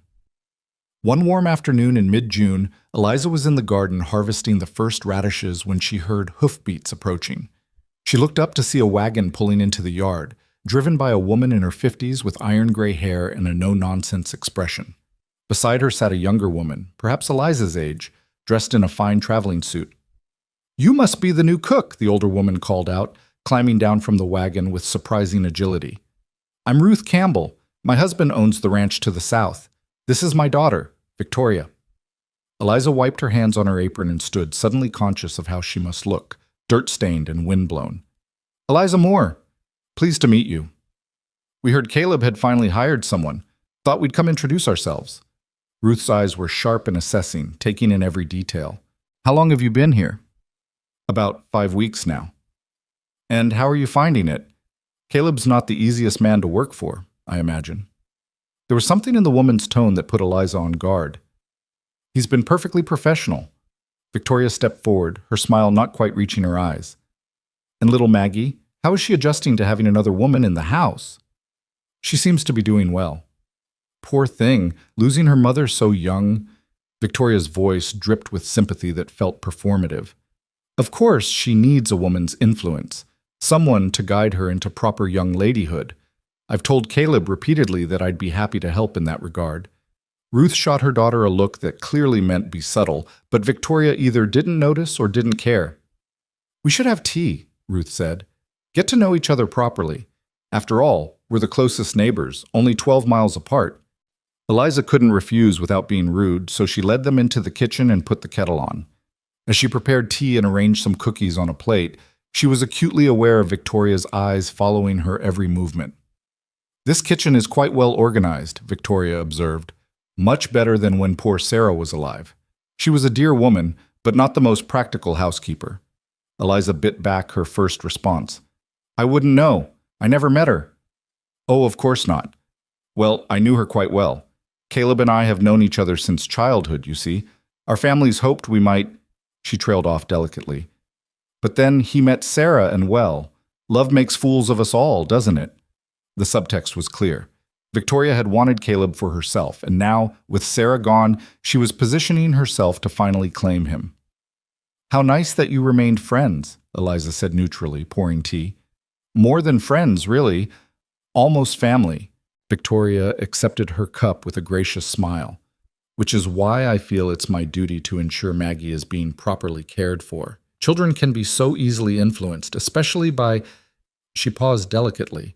One warm afternoon in mid-June, Eliza was in the garden harvesting the first radishes when she heard hoofbeats approaching. She looked up to see a wagon pulling into the yard, driven by a woman in her 50s with iron-gray hair and a no-nonsense expression. Beside her sat a younger woman, perhaps Eliza's age, dressed in a fine traveling suit. "You must be the new cook," the older woman called out, climbing down from the wagon with surprising agility. "I'm Ruth Campbell. My husband owns the ranch to the south. This is my daughter, Victoria." Eliza wiped her hands on her apron and stood, suddenly conscious of how she must look, dirt-stained and wind-blown. "Eliza Moore. Pleased to meet you. We heard Caleb had finally hired someone. Thought we'd come introduce ourselves." Ruth's eyes were sharp and assessing, taking in every detail. "How long have you been here?" "About 5 weeks now." "And how are you finding it? Caleb's not the easiest man to work for, I imagine." There was something in the woman's tone that put Eliza on guard. "He's been perfectly professional." Victoria stepped forward, her smile not quite reaching her eyes. "And little Maggie, how is she adjusting to having another woman in the house?" "She seems to be doing well." "Poor thing, losing her mother so young." Victoria's voice dripped with sympathy that felt performative. "Of course, she needs a woman's influence, someone to guide her into proper young ladyhood. I've told Caleb repeatedly that I'd be happy to help in that regard." Ruth shot her daughter a look that clearly meant be subtle, but Victoria either didn't notice or didn't care. "We should have tea," Ruth said. "Get to know each other properly. After all, we're the closest neighbors, only 12 miles apart." Eliza couldn't refuse without being rude, so she led them into the kitchen and put the kettle on. As she prepared tea and arranged some cookies on a plate, she was acutely aware of Victoria's eyes following her every movement. "This kitchen is quite well organized," Victoria observed. "Much better than when poor Sarah was alive. She was a dear woman, but not the most practical housekeeper." Eliza bit back her first response. "I wouldn't know. I never met her." "Oh, of course not. Well, I knew her quite well. Caleb and I have known each other since childhood, you see. Our families hoped we might—" She trailed off delicately. "But then he met Sarah and well, love makes fools of us all, doesn't it?" The subtext was clear. Victoria had wanted Caleb for herself, and now, with Sarah gone, she was positioning herself to finally claim him. "How nice that you remained friends," Eliza said neutrally, pouring tea. "More than friends, really. Almost family." Victoria accepted her cup with a gracious smile. "Which is why I feel it's my duty to ensure Maggie is being properly cared for. Children can be so easily influenced, especially by—" She paused delicately.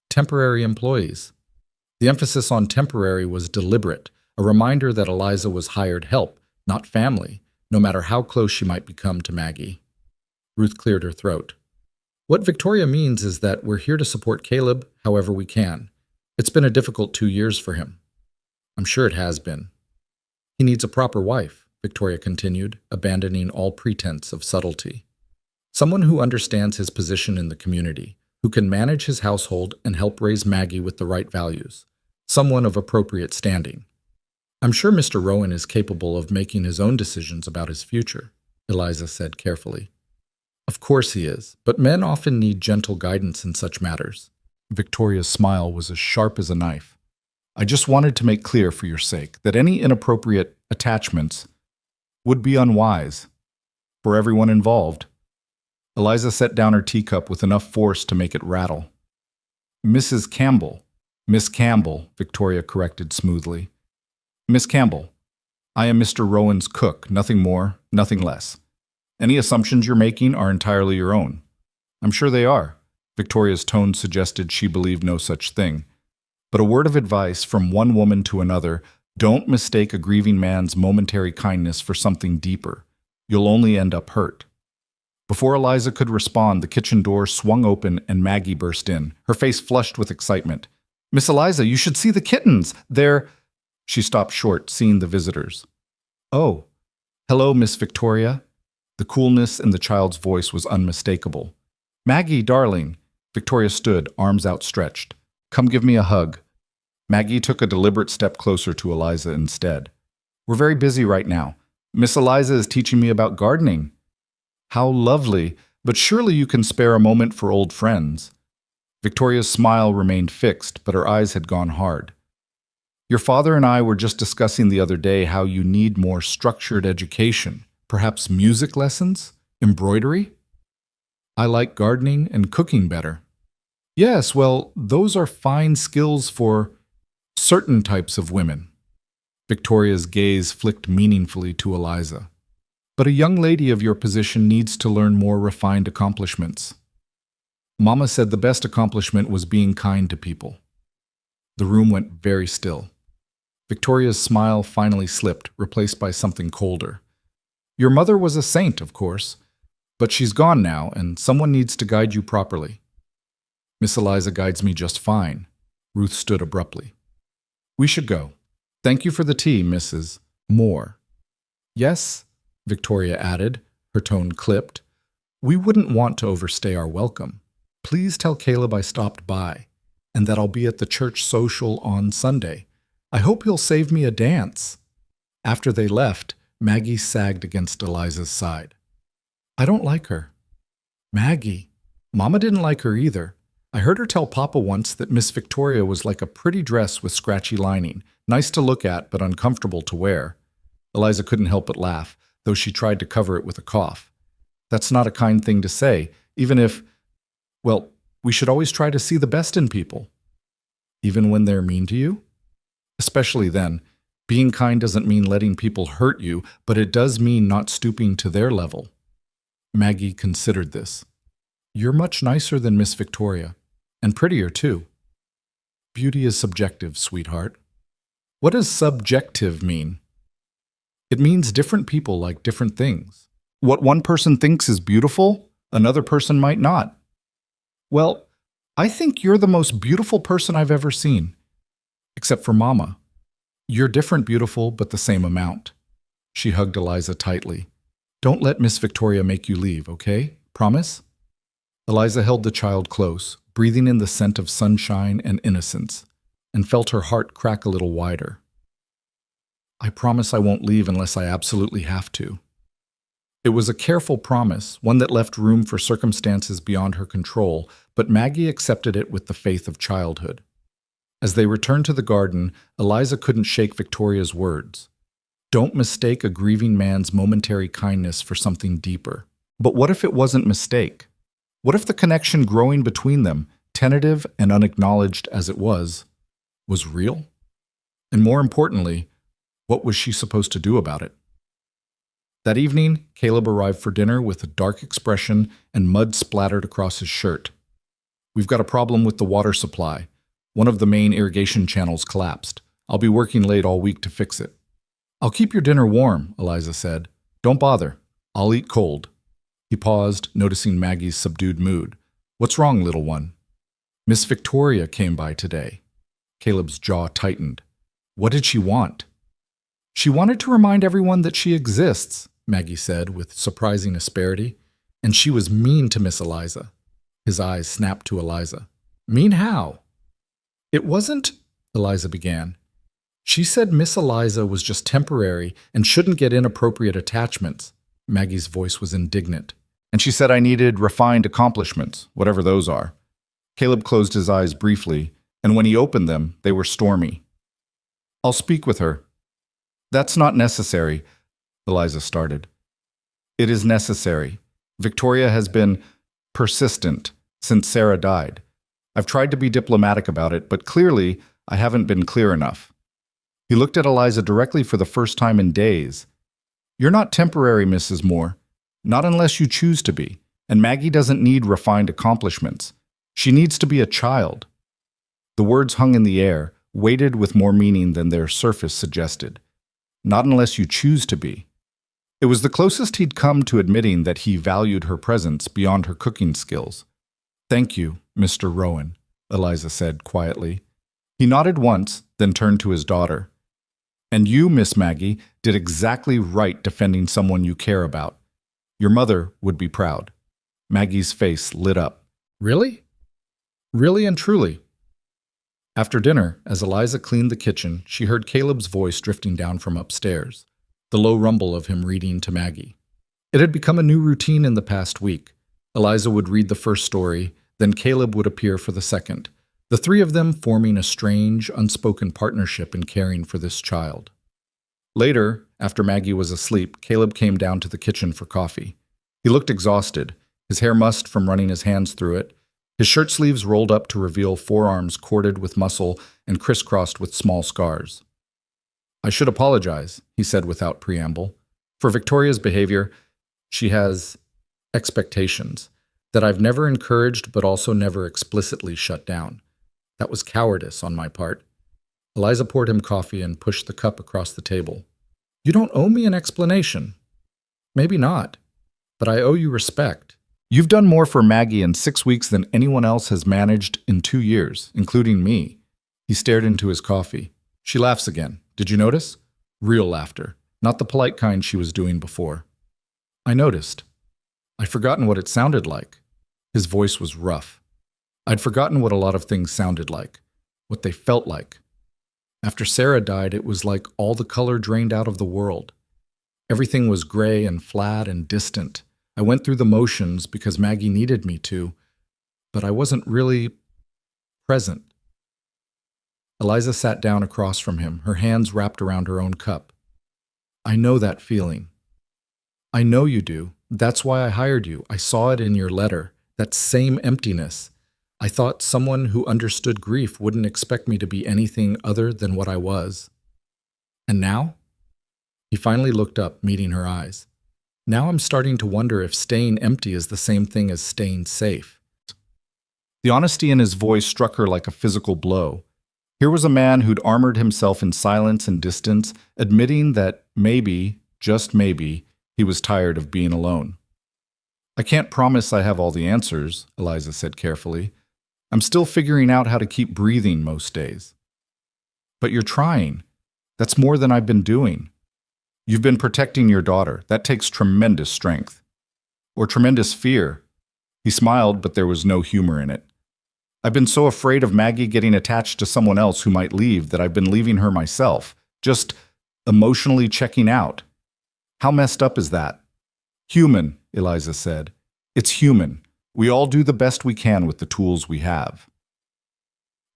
"Temporary employees." The emphasis on temporary was deliberate, a reminder that Eliza was hired help, not family, no matter how close she might become to Maggie. Ruth cleared her throat. "What Victoria means is that we're here to support Caleb however we can. It's been a difficult 2 years for him." "I'm sure it has been." "He needs a proper wife," Victoria continued, abandoning all pretense of subtlety. "Someone who understands his position in the community, who can manage his household and help raise Maggie with the right values. Someone of appropriate standing. I'm sure Mr. Rowan is capable of making his own decisions about his future," Eliza said carefully. "Of course he is, but men often need gentle guidance in such matters." Victoria's smile was as sharp as a knife. "I just wanted to make clear for your sake that any inappropriate attachments would be unwise for everyone involved." Eliza set down her teacup with enough force to make it rattle. "Mrs. Campbell." "Miss Campbell," Victoria corrected smoothly. "Miss Campbell, I am Mr. Rowan's cook, nothing more, nothing less. Any assumptions you're making are entirely your own." "I'm sure they are." Victoria's tone suggested she believed no such thing. But a word of advice from one woman to another: don't mistake a grieving man's momentary kindness for something deeper. You'll only end up hurt. Before Eliza could respond, the kitchen door swung open and Maggie burst in, her face flushed with excitement. "Miss Eliza, you should see the kittens! They're—" She stopped short, seeing the visitors. "Oh, hello, Miss Victoria." The coolness in the child's voice was unmistakable. "Maggie, darling." Victoria stood, arms outstretched. "Come give me a hug." Maggie took a deliberate step closer to Eliza instead. "We're very busy right now. Miss Eliza is teaching me about gardening." "How lovely, but surely you can spare a moment for old friends." Victoria's smile remained fixed, but her eyes had gone hard. "Your father and I were just discussing the other day how you need more structured education, perhaps music lessons, embroidery?" "I like gardening and cooking better." "Yes, well, those are fine skills for certain types of women." Victoria's gaze flicked meaningfully to Eliza. "But a young lady of your position needs to learn more refined accomplishments." Mama said the best accomplishment was being kind to people. The room went very still. Victoria's smile finally slipped, replaced by something colder. "Your mother was a saint, of course, but she's gone now, and someone needs to guide you properly." "Miss Eliza guides me just fine." Ruth stood abruptly. "We should go. Thank you for the tea, Mrs. Moore." "Yes," Victoria added, her tone clipped. "We wouldn't want to overstay our welcome. Please tell Caleb I stopped by, and that I'll be at the church social on Sunday. I hope he'll save me a dance." After they left, Maggie sagged against Eliza's side. "I don't like her." "Maggie, Mama didn't like her either. I heard her tell Papa once that Miss Victoria was like a pretty dress with scratchy lining, nice to look at but uncomfortable to wear." Eliza couldn't help but laugh, though she tried to cover it with a cough. "That's not a kind thing to say, even if, well, we should always try to see the best in people." "Even when they're mean to you?" "Especially then. Being kind doesn't mean letting people hurt you, but it does mean not stooping to their level." Maggie considered this. "You're much nicer than Miss Victoria, and prettier too." "Beauty is subjective, sweetheart." "What does subjective mean?" "It means different people like different things. What one person thinks is beautiful, another person might not." "Well, I think you're the most beautiful person I've ever seen. Except for Mama. You're different beautiful, but the same amount." She hugged Eliza tightly. "Don't let Miss Victoria make you leave, okay? Promise?" Eliza held the child close, breathing in the scent of sunshine and innocence, and felt her heart crack a little wider. "I promise I won't leave unless I absolutely have to." It was a careful promise, one that left room for circumstances beyond her control, but Maggie accepted it with the faith of childhood. As they returned to the garden, Eliza couldn't shake Victoria's words. Don't mistake a grieving man's momentary kindness for something deeper. But what if it wasn't mistake? What if the connection growing between them, tentative and unacknowledged as it was real? And more importantly, what was she supposed to do about it? That evening, Caleb arrived for dinner with a dark expression and mud splattered across his shirt. "We've got a problem with the water supply. One of the main irrigation channels collapsed. I'll be working late all week to fix it." "I'll keep your dinner warm," Eliza said. "Don't bother. I'll eat cold." He paused, noticing Maggie's subdued mood. "What's wrong, little one?" "Miss Victoria came by today." Caleb's jaw tightened. "What did she want?" "She wanted to remind everyone that she exists," Maggie said with surprising asperity. "And she was mean to Miss Eliza." His eyes snapped to Eliza. "Mean how?" "It wasn't," Eliza began. "She said Miss Eliza was just temporary and shouldn't get inappropriate attachments." Maggie's voice was indignant. "And she said I needed refined accomplishments, whatever those are." Caleb closed his eyes briefly, and when he opened them, they were stormy. "I'll speak with her." "That's not necessary," Eliza started. "It is necessary. Victoria has been persistent since Sarah died. I've tried to be diplomatic about it, but clearly I haven't been clear enough." He looked at Eliza directly for the first time in days. "You're not temporary, Mrs. Moore. Not unless you choose to be. And Maggie doesn't need refined accomplishments. She needs to be a child." The words hung in the air, weighted with more meaning than their surface suggested. Not unless you choose to be. It was the closest he'd come to admitting that he valued her presence beyond her cooking skills. "Thank you, Mr. Rowan," Eliza said quietly. He nodded once, then turned to his daughter. And you, Miss Maggie, did exactly right defending someone you care about. Your mother would be proud. Maggie's face lit up. Really? Really and truly. After dinner, as Eliza cleaned the kitchen, she heard Caleb's voice drifting down from upstairs, the low rumble of him reading to Maggie. It had become a new routine in the past week. Eliza would read the first story, then Caleb would appear for the second, the three of them forming a strange, unspoken partnership in caring for this child. Later, after Maggie was asleep, Caleb came down to the kitchen for coffee. He looked exhausted, his hair mussed from running his hands through it, his shirt sleeves rolled up to reveal forearms corded with muscle and crisscrossed with small scars. I should apologize, he said without preamble. For Victoria's behavior, she has expectations that I've never encouraged but also never explicitly shut down. That was cowardice on my part. Eliza poured him coffee and pushed the cup across the table. You don't owe me an explanation. Maybe not, but I owe you respect. You've done more for Maggie in 6 weeks than anyone else has managed in 2 years, including me. He stared into his coffee. She laughs again. Did you notice? Real laughter, not the polite kind she was doing before. I noticed. I'd forgotten what it sounded like. His voice was rough. I'd forgotten what a lot of things sounded like, what they felt like. After Sarah died, it was like all the color drained out of the world. Everything was gray and flat and distant. I went through the motions because Maggie needed me to, but I wasn't really present. Eliza sat down across from him, her hands wrapped around her own cup. I know that feeling. I know you do. That's why I hired you. I saw it in your letter, that same emptiness. I thought someone who understood grief wouldn't expect me to be anything other than what I was. And now? He finally looked up, meeting her eyes. Now I'm starting to wonder if staying empty is the same thing as staying safe. The honesty in his voice struck her like a physical blow. Here was a man who'd armored himself in silence and distance, admitting that maybe, just maybe, he was tired of being alone. I can't promise I have all the answers, Eliza said carefully. I'm still figuring out how to keep breathing most days. But you're trying. That's more than I've been doing. You've been protecting your daughter. That takes tremendous strength. Or tremendous fear. He smiled, but there was no humor in it. I've been so afraid of Maggie getting attached to someone else who might leave that I've been leaving her myself, just emotionally checking out. How messed up is that? Human, Eliza said. It's human. We all do the best we can with the tools we have.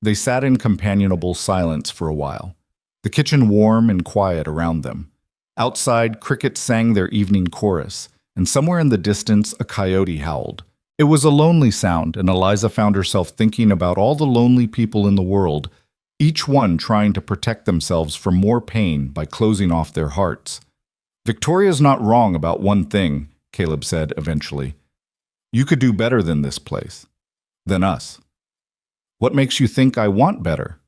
They sat in companionable silence for a while, the kitchen warm and quiet around them. Outside, crickets sang their evening chorus, and somewhere in the distance a coyote howled. It was a lonely sound, and Eliza found herself thinking about all the lonely people in the world, each one trying to protect themselves from more pain by closing off their hearts. Victoria's not wrong about one thing, Caleb said eventually. You could do better than this place, than us. What makes you think I want better?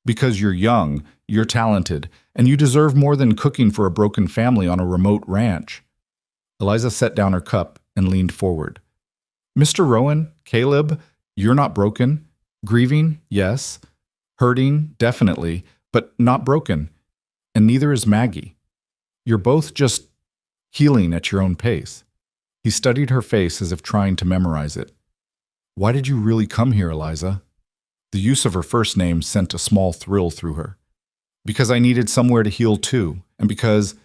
Because you're young, you're talented, and you deserve more than cooking for a broken family on a remote ranch. Eliza set down her cup and leaned forward. Mr. Rowan, Caleb, you're not broken. Grieving, yes. Hurting, definitely, but not broken. And neither is Maggie. You're both just healing at your own pace. He studied her face as if trying to memorize it. Why did you really come here, Eliza? The use of her first name sent a small thrill through her. Because I needed somewhere to heal too, and because...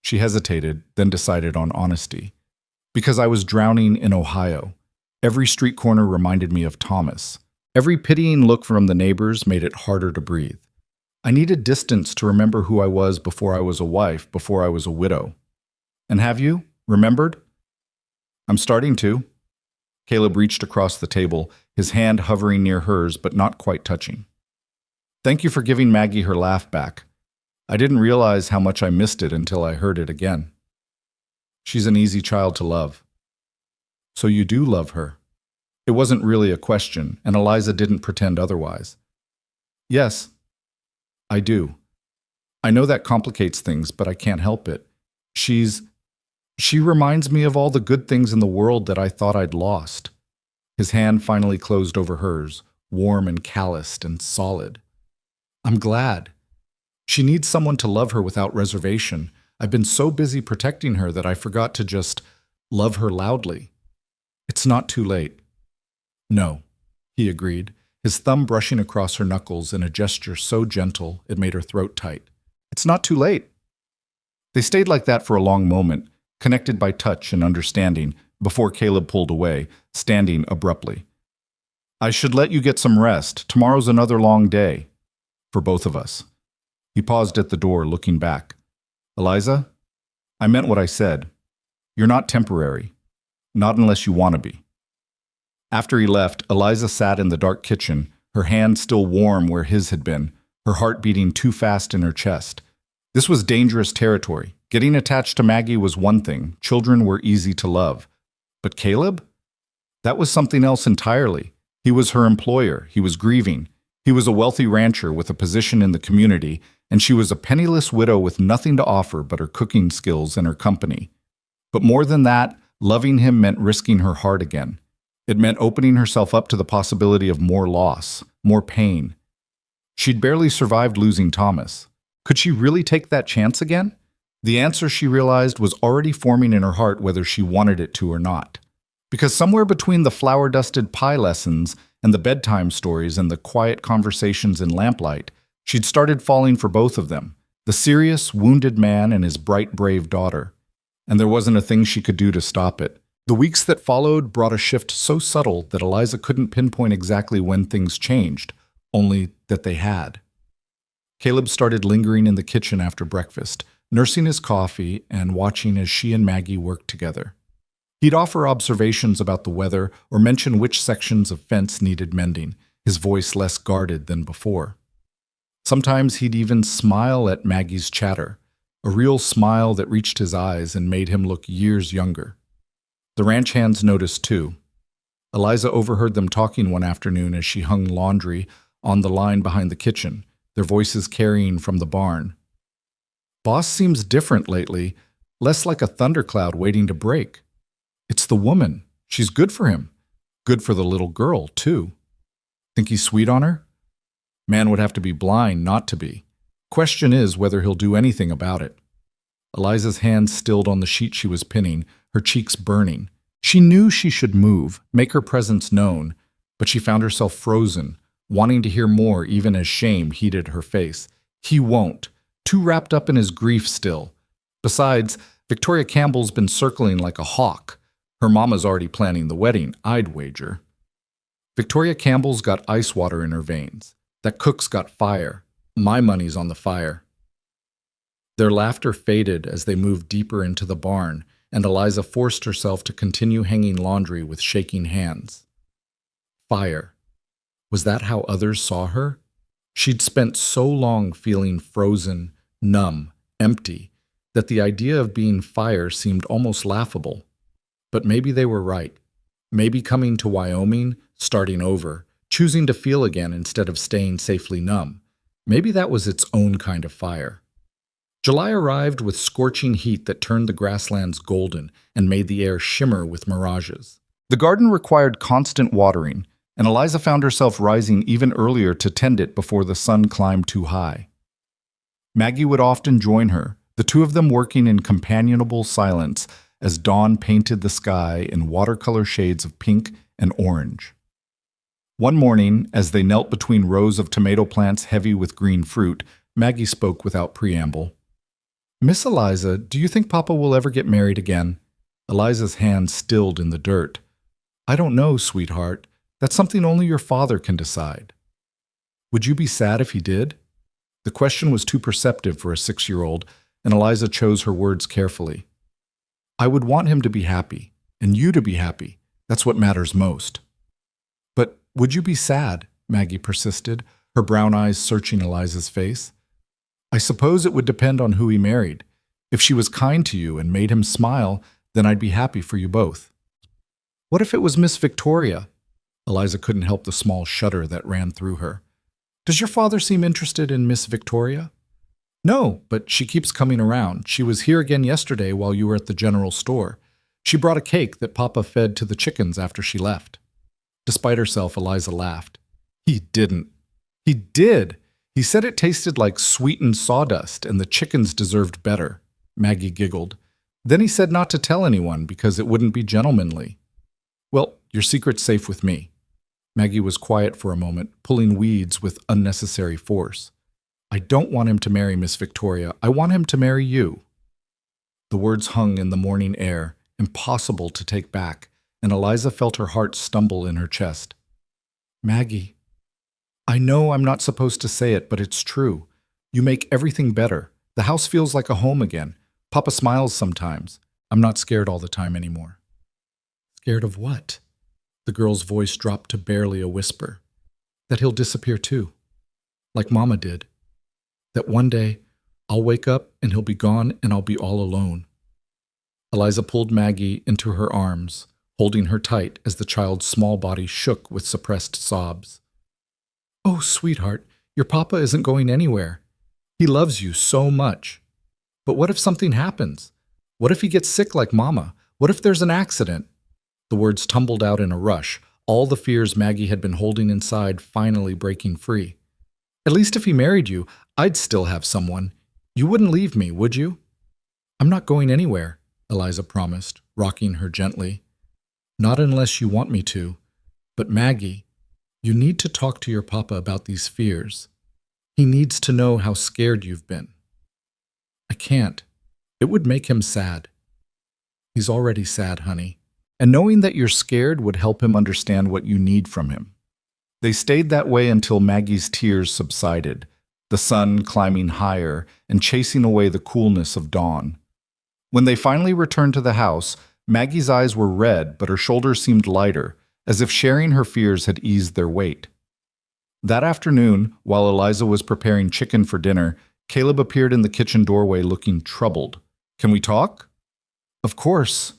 She hesitated, then decided on honesty. Because I was drowning in Ohio. Every street corner reminded me of Thomas. Every pitying look from the neighbors made it harder to breathe. I needed distance to remember who I was before I was a wife, before I was a widow. And have you remembered? I'm starting to. Caleb reached across the table, his hand hovering near hers but not quite touching. Thank you for giving Maggie her laugh back. I didn't realize how much I missed it until I heard it again. She's an easy child to love. So you do love her. It wasn't really a question, and Eliza didn't pretend otherwise. Yes, I do. I know that complicates things, but I can't help it. She reminds me of all the good things in the world that I thought I'd lost. His hand finally closed over hers, warm and calloused and solid. I'm glad. She needs someone to love her without reservation. I've been so busy protecting her that I forgot to just love her loudly. It's not too late. No, he agreed, his thumb brushing across her knuckles in a gesture so gentle it made her throat tight. It's not too late. They stayed like that for a long moment, connected by touch and understanding, before Caleb pulled away, standing abruptly. I should let you get some rest. Tomorrow's another long day. For both of us. He paused at the door, looking back. Eliza, I meant what I said. You're not temporary. Not unless you want to be. After he left, Eliza sat in the dark kitchen, her hand still warm where his had been, her heart beating too fast in her chest. This was dangerous territory. Getting attached to Maggie was one thing. Children were easy to love. But Caleb? That was something else entirely. He was her employer. He was grieving. He was a wealthy rancher with a position in the community, and she was a penniless widow with nothing to offer but her cooking skills and her company. But more than that, loving him meant risking her heart again. It meant opening herself up to the possibility of more loss, more pain. She'd barely survived losing Thomas. Could she really take that chance again? The answer, she realized, was already forming in her heart whether she wanted it to or not. Because somewhere between the flour-dusted pie lessons and the bedtime stories and the quiet conversations in lamplight, she'd started falling for both of them, the serious, wounded man and his bright, brave daughter. And there wasn't a thing she could do to stop it. The weeks that followed brought a shift so subtle that Eliza couldn't pinpoint exactly when things changed, only that they had. Caleb started lingering in the kitchen after breakfast, nursing his coffee and watching as she and Maggie worked together. He'd offer observations about the weather or mention which sections of fence needed mending, his voice less guarded than before. Sometimes he'd even smile at Maggie's chatter, a real smile that reached his eyes and made him look years younger. The ranch hands noticed too. Eliza overheard them talking one afternoon as she hung laundry on the line behind the kitchen, their voices carrying from the barn. Boss seems different lately, less like a thundercloud waiting to break. It's the woman. She's good for him. Good for the little girl, too. Think he's sweet on her? Man would have to be blind not to be. Question is whether he'll do anything about it. Eliza's hand stilled on the sheet she was pinning, her cheeks burning. She knew she should move, make her presence known, but she found herself frozen, wanting to hear more even as shame heated her face. He won't. Too wrapped up in his grief still. Besides, Victoria Campbell's been circling like a hawk. Her mama's already planning the wedding, I'd wager. Victoria Campbell's got ice water in her veins. That cook's got fire. My money's on the fire. Their laughter faded as they moved deeper into the barn, and Eliza forced herself to continue hanging laundry with shaking hands. Fire. Was that how others saw her? She'd spent so long feeling frozen, numb, empty, that the idea of being fire seemed almost laughable. But maybe they were right. Maybe coming to Wyoming, starting over, choosing to feel again instead of staying safely numb, maybe that was its own kind of fire. July arrived with scorching heat that turned the grasslands golden and made the air shimmer with mirages. The garden required constant watering, and Eliza found herself rising even earlier to tend it before the sun climbed too high. Maggie would often join her, the two of them working in companionable silence as dawn painted the sky in watercolor shades of pink and orange. One morning, as they knelt between rows of tomato plants heavy with green fruit, Maggie spoke without preamble. "Miss Eliza, do you think Papa will ever get married again?" Eliza's hand stilled in the dirt. "I don't know, sweetheart. That's something only your father can decide." "Would you be sad if he did?" The question was too perceptive for a 6-year-old, and Eliza chose her words carefully. "I would want him to be happy, and you to be happy. That's what matters most." "But would you be sad?" Maggie persisted, her brown eyes searching Eliza's face. "I suppose it would depend on who he married. If she was kind to you and made him smile, then I'd be happy for you both." "What if it was Miss Victoria?" Eliza couldn't help the small shudder that ran through her. "Does your father seem interested in Miss Victoria?" "No, but she keeps coming around. She was here again yesterday while you were at the general store. She brought a cake that Papa fed to the chickens after she left." Despite herself, Eliza laughed. "He didn't." "He did. He said it tasted like sweetened sawdust and the chickens deserved better, Maggie giggled. Then he said not to tell anyone because it wouldn't be gentlemanly. Well, your secret's safe with me. Maggie was quiet for a moment, pulling weeds with unnecessary force. I don't want him to marry Miss Victoria. I want him to marry you. The words hung in the morning air, impossible to take back, and Eliza felt her heart stumble in her chest. Maggie, I know I'm not supposed to say it, but it's true. You make everything better. The house feels like a home again. Papa smiles sometimes. I'm not scared all the time anymore. Scared of what? The girl's voice dropped to barely a whisper. That he'll disappear too, like Mama did. That one day I'll wake up and he'll be gone and I'll be all alone. Eliza pulled Maggie into her arms, holding her tight as the child's small body shook with suppressed sobs. Oh, sweetheart, your papa isn't going anywhere. He loves you so much. But what if something happens? What if he gets sick like Mama? What if there's an accident? The words tumbled out in a rush, all the fears Maggie had been holding inside finally breaking free. At least if he married you, I'd still have someone. You wouldn't leave me, would you? I'm not going anywhere, Eliza promised, rocking her gently. Not unless you want me to. But Maggie, you need to talk to your papa about these fears. He needs to know how scared you've been. I can't. It would make him sad. He's already sad, honey. And knowing that you're scared would help him understand what you need from him. They stayed that way until Maggie's tears subsided, the sun climbing higher and chasing away the coolness of dawn. When they finally returned to the house, Maggie's eyes were red, but her shoulders seemed lighter, as if sharing her fears had eased their weight. That afternoon, while Eliza was preparing chicken for dinner, Caleb appeared in the kitchen doorway looking troubled. Can we talk? Of course.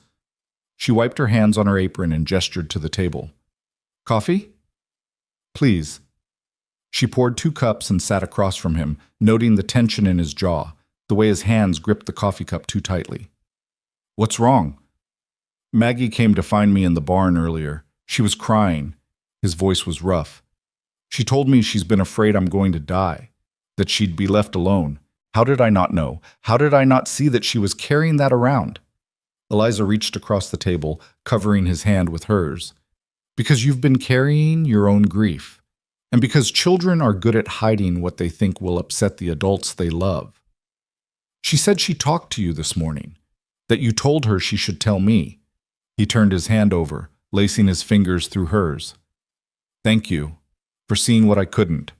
She wiped her hands on her apron and gestured to the table. Coffee? Please. She poured 2 cups and sat across from him, noting the tension in his jaw, the way his hands gripped the coffee cup too tightly. What's wrong? Maggie came to find me in the barn earlier. She was crying. His voice was rough. She told me she's been afraid I'm going to die, that she'd be left alone. How did I not know? How did I not see that she was carrying that around? Eliza reached across the table, covering his hand with hers. Because you've been carrying your own grief, and because children are good at hiding what they think will upset the adults they love. She said she talked to you this morning, that you told her she should tell me. He turned his hand over, lacing his fingers through hers. Thank you for seeing what I couldn't,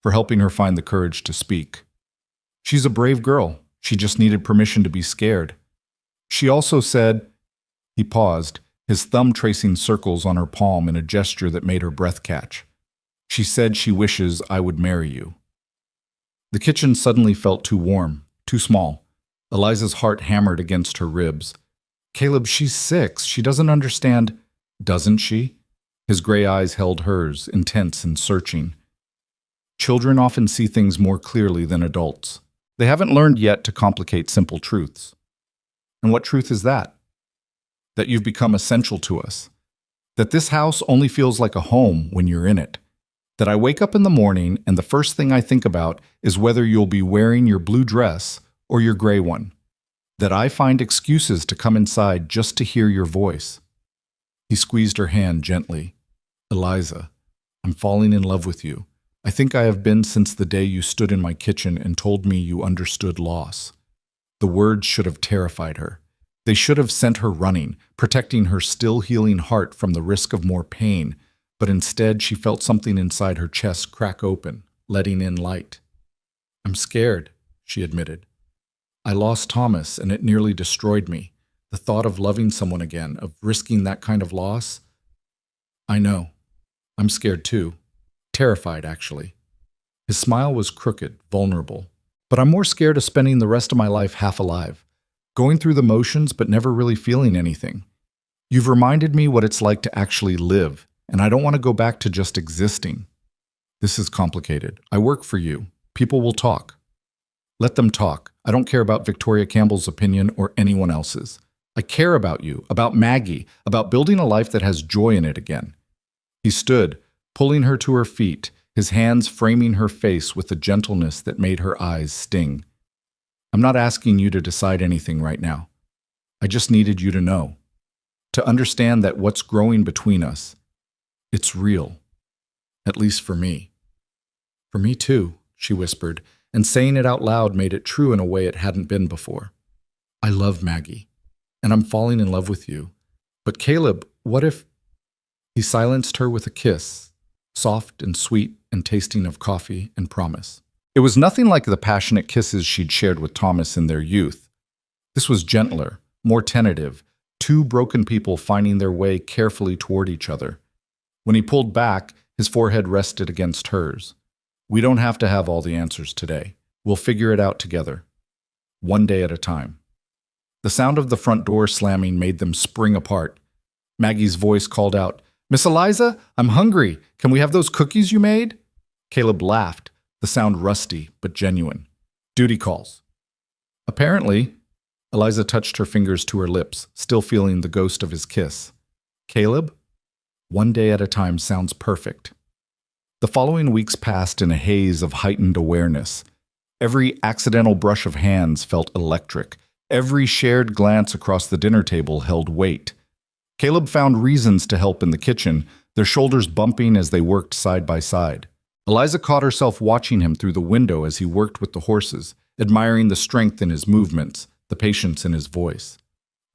for helping her find the courage to speak. She's a brave girl. She just needed permission to be scared. She also said, he paused, his thumb tracing circles on her palm in a gesture that made her breath catch. She said she wishes I would marry you. The kitchen suddenly felt too warm, too small. Eliza's heart hammered against her ribs. Caleb, she's 6. She doesn't understand. Doesn't she? His gray eyes held hers, intense and searching. Children often see things more clearly than adults. They haven't learned yet to complicate simple truths. And what truth is that? That you've become essential to us. That this house only feels like a home when you're in it. That I wake up in the morning and the first thing I think about is whether you'll be wearing your blue dress or your gray one. That I find excuses to come inside just to hear your voice. He squeezed her hand gently. Eliza, I'm falling in love with you. I think I have been since the day you stood in my kitchen and told me you understood loss. The words should have terrified her. They should have sent her running, protecting her still healing heart from the risk of more pain, but instead she felt something inside her chest crack open, letting in light. I'm scared, she admitted. I lost Thomas and it nearly destroyed me. The thought of loving someone again, of risking that kind of loss. I know. I'm scared too. Terrified, actually. His smile was crooked, vulnerable. But I'm more scared of spending the rest of my life half alive, going through the motions but never really feeling anything. You've reminded me what it's like to actually live, and I don't want to go back to just existing. This is complicated. I work for you. People will talk. Let them talk. I don't care about Victoria Campbell's opinion or anyone else's. I care about you, about Maggie, about building a life that has joy in it again. He stood, pulling her to her feet, his hands framing her face with a gentleness that made her eyes sting. I'm not asking you to decide anything right now. I just needed you to know, to understand that what's growing between us, it's real, at least for me. For me too, she whispered, and saying it out loud made it true in a way it hadn't been before. I love Maggie, and I'm falling in love with you. But Caleb, what if... He silenced her with a kiss, soft and sweet and tasting of coffee and promise. It was nothing like the passionate kisses she'd shared with Thomas in their youth. This was gentler, more tentative, two broken people finding their way carefully toward each other. When he pulled back, his forehead rested against hers. We don't have to have all the answers today. We'll figure it out together, one day at a time. The sound of the front door slamming made them spring apart. Maggie's voice called out, Miss Eliza, I'm hungry. Can we have those cookies you made? Caleb laughed, the sound rusty but genuine. Duty calls. Apparently, Eliza touched her fingers to her lips, still feeling the ghost of his kiss. Caleb, one day at a time sounds perfect. The following weeks passed in a haze of heightened awareness. Every accidental brush of hands felt electric. Every shared glance across the dinner table held weight. Caleb found reasons to help in the kitchen, their shoulders bumping as they worked side by side. Eliza caught herself watching him through the window as he worked with the horses, admiring the strength in his movements, the patience in his voice.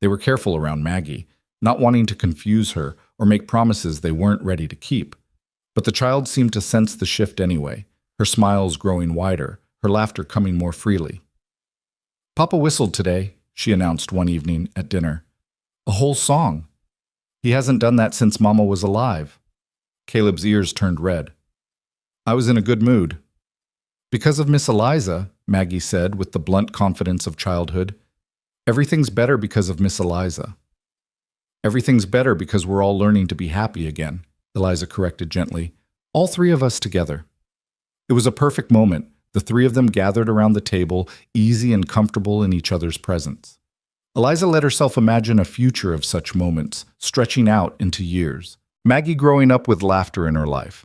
They were careful around Maggie, not wanting to confuse her or make promises they weren't ready to keep. But the child seemed to sense the shift anyway, her smiles growing wider, her laughter coming more freely. Papa whistled today, she announced one evening at dinner. A whole song. He hasn't done that since Mama was alive. Caleb's ears turned red. I was in a good mood. Because of Miss Eliza, Maggie said with the blunt confidence of childhood. Everything's better because of Miss Eliza. Everything's better because we're all learning to be happy again, Eliza corrected gently. All three of us together. It was a perfect moment, the three of them gathered around the table, easy and comfortable in each other's presence. Eliza let herself imagine a future of such moments, stretching out into years. Maggie growing up with laughter in her life.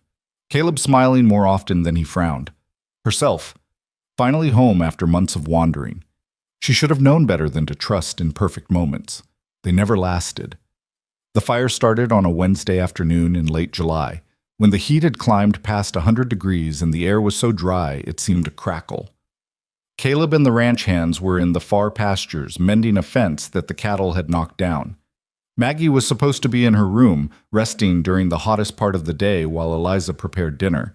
Caleb smiling more often than he frowned. Herself, finally home after months of wandering. She should have known better than to trust in perfect moments. They never lasted. The fire started on a Wednesday afternoon in late July, when the heat had climbed past 100 degrees and the air was so dry it seemed to crackle. Caleb and the ranch hands were in the far pastures, mending a fence that the cattle had knocked down. Maggie was supposed to be in her room, resting during the hottest part of the day while Eliza prepared dinner.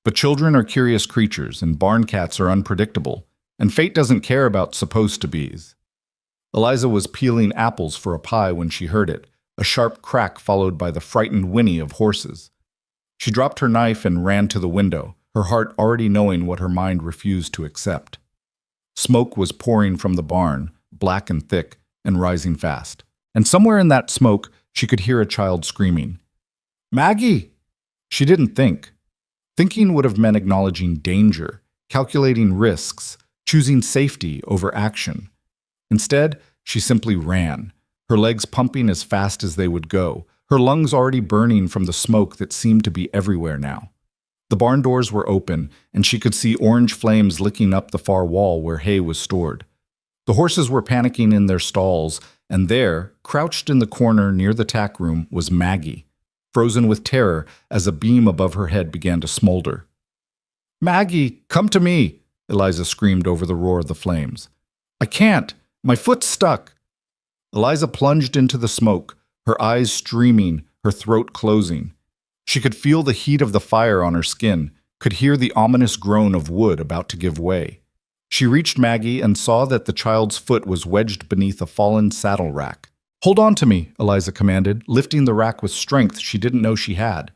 But children are curious creatures, and barn cats are unpredictable, and fate doesn't care about supposed-to-bes. Eliza was peeling apples for a pie when she heard it, a sharp crack followed by the frightened whinny of horses. She dropped her knife and ran to the window, her heart already knowing what her mind refused to accept. Smoke was pouring from the barn, black and thick, and rising fast. And somewhere in that smoke, she could hear a child screaming. Maggie! She didn't think. Thinking would have meant acknowledging danger, calculating risks, choosing safety over action. Instead, she simply ran, her legs pumping as fast as they would go, her lungs already burning from the smoke that seemed to be everywhere now. The barn doors were open, and she could see orange flames licking up the far wall where hay was stored. The horses were panicking in their stalls, and there, crouched in the corner near the tack room, was Maggie, frozen with terror as a beam above her head began to smolder. Maggie, come to me, Eliza screamed over the roar of the flames. I can't. My foot's stuck. Eliza plunged into the smoke, her eyes streaming, her throat closing. She could feel the heat of the fire on her skin, could hear the ominous groan of wood about to give way. She reached Maggie and saw that the child's foot was wedged beneath a fallen saddle rack. Hold on to me, Eliza commanded, lifting the rack with strength she didn't know she had.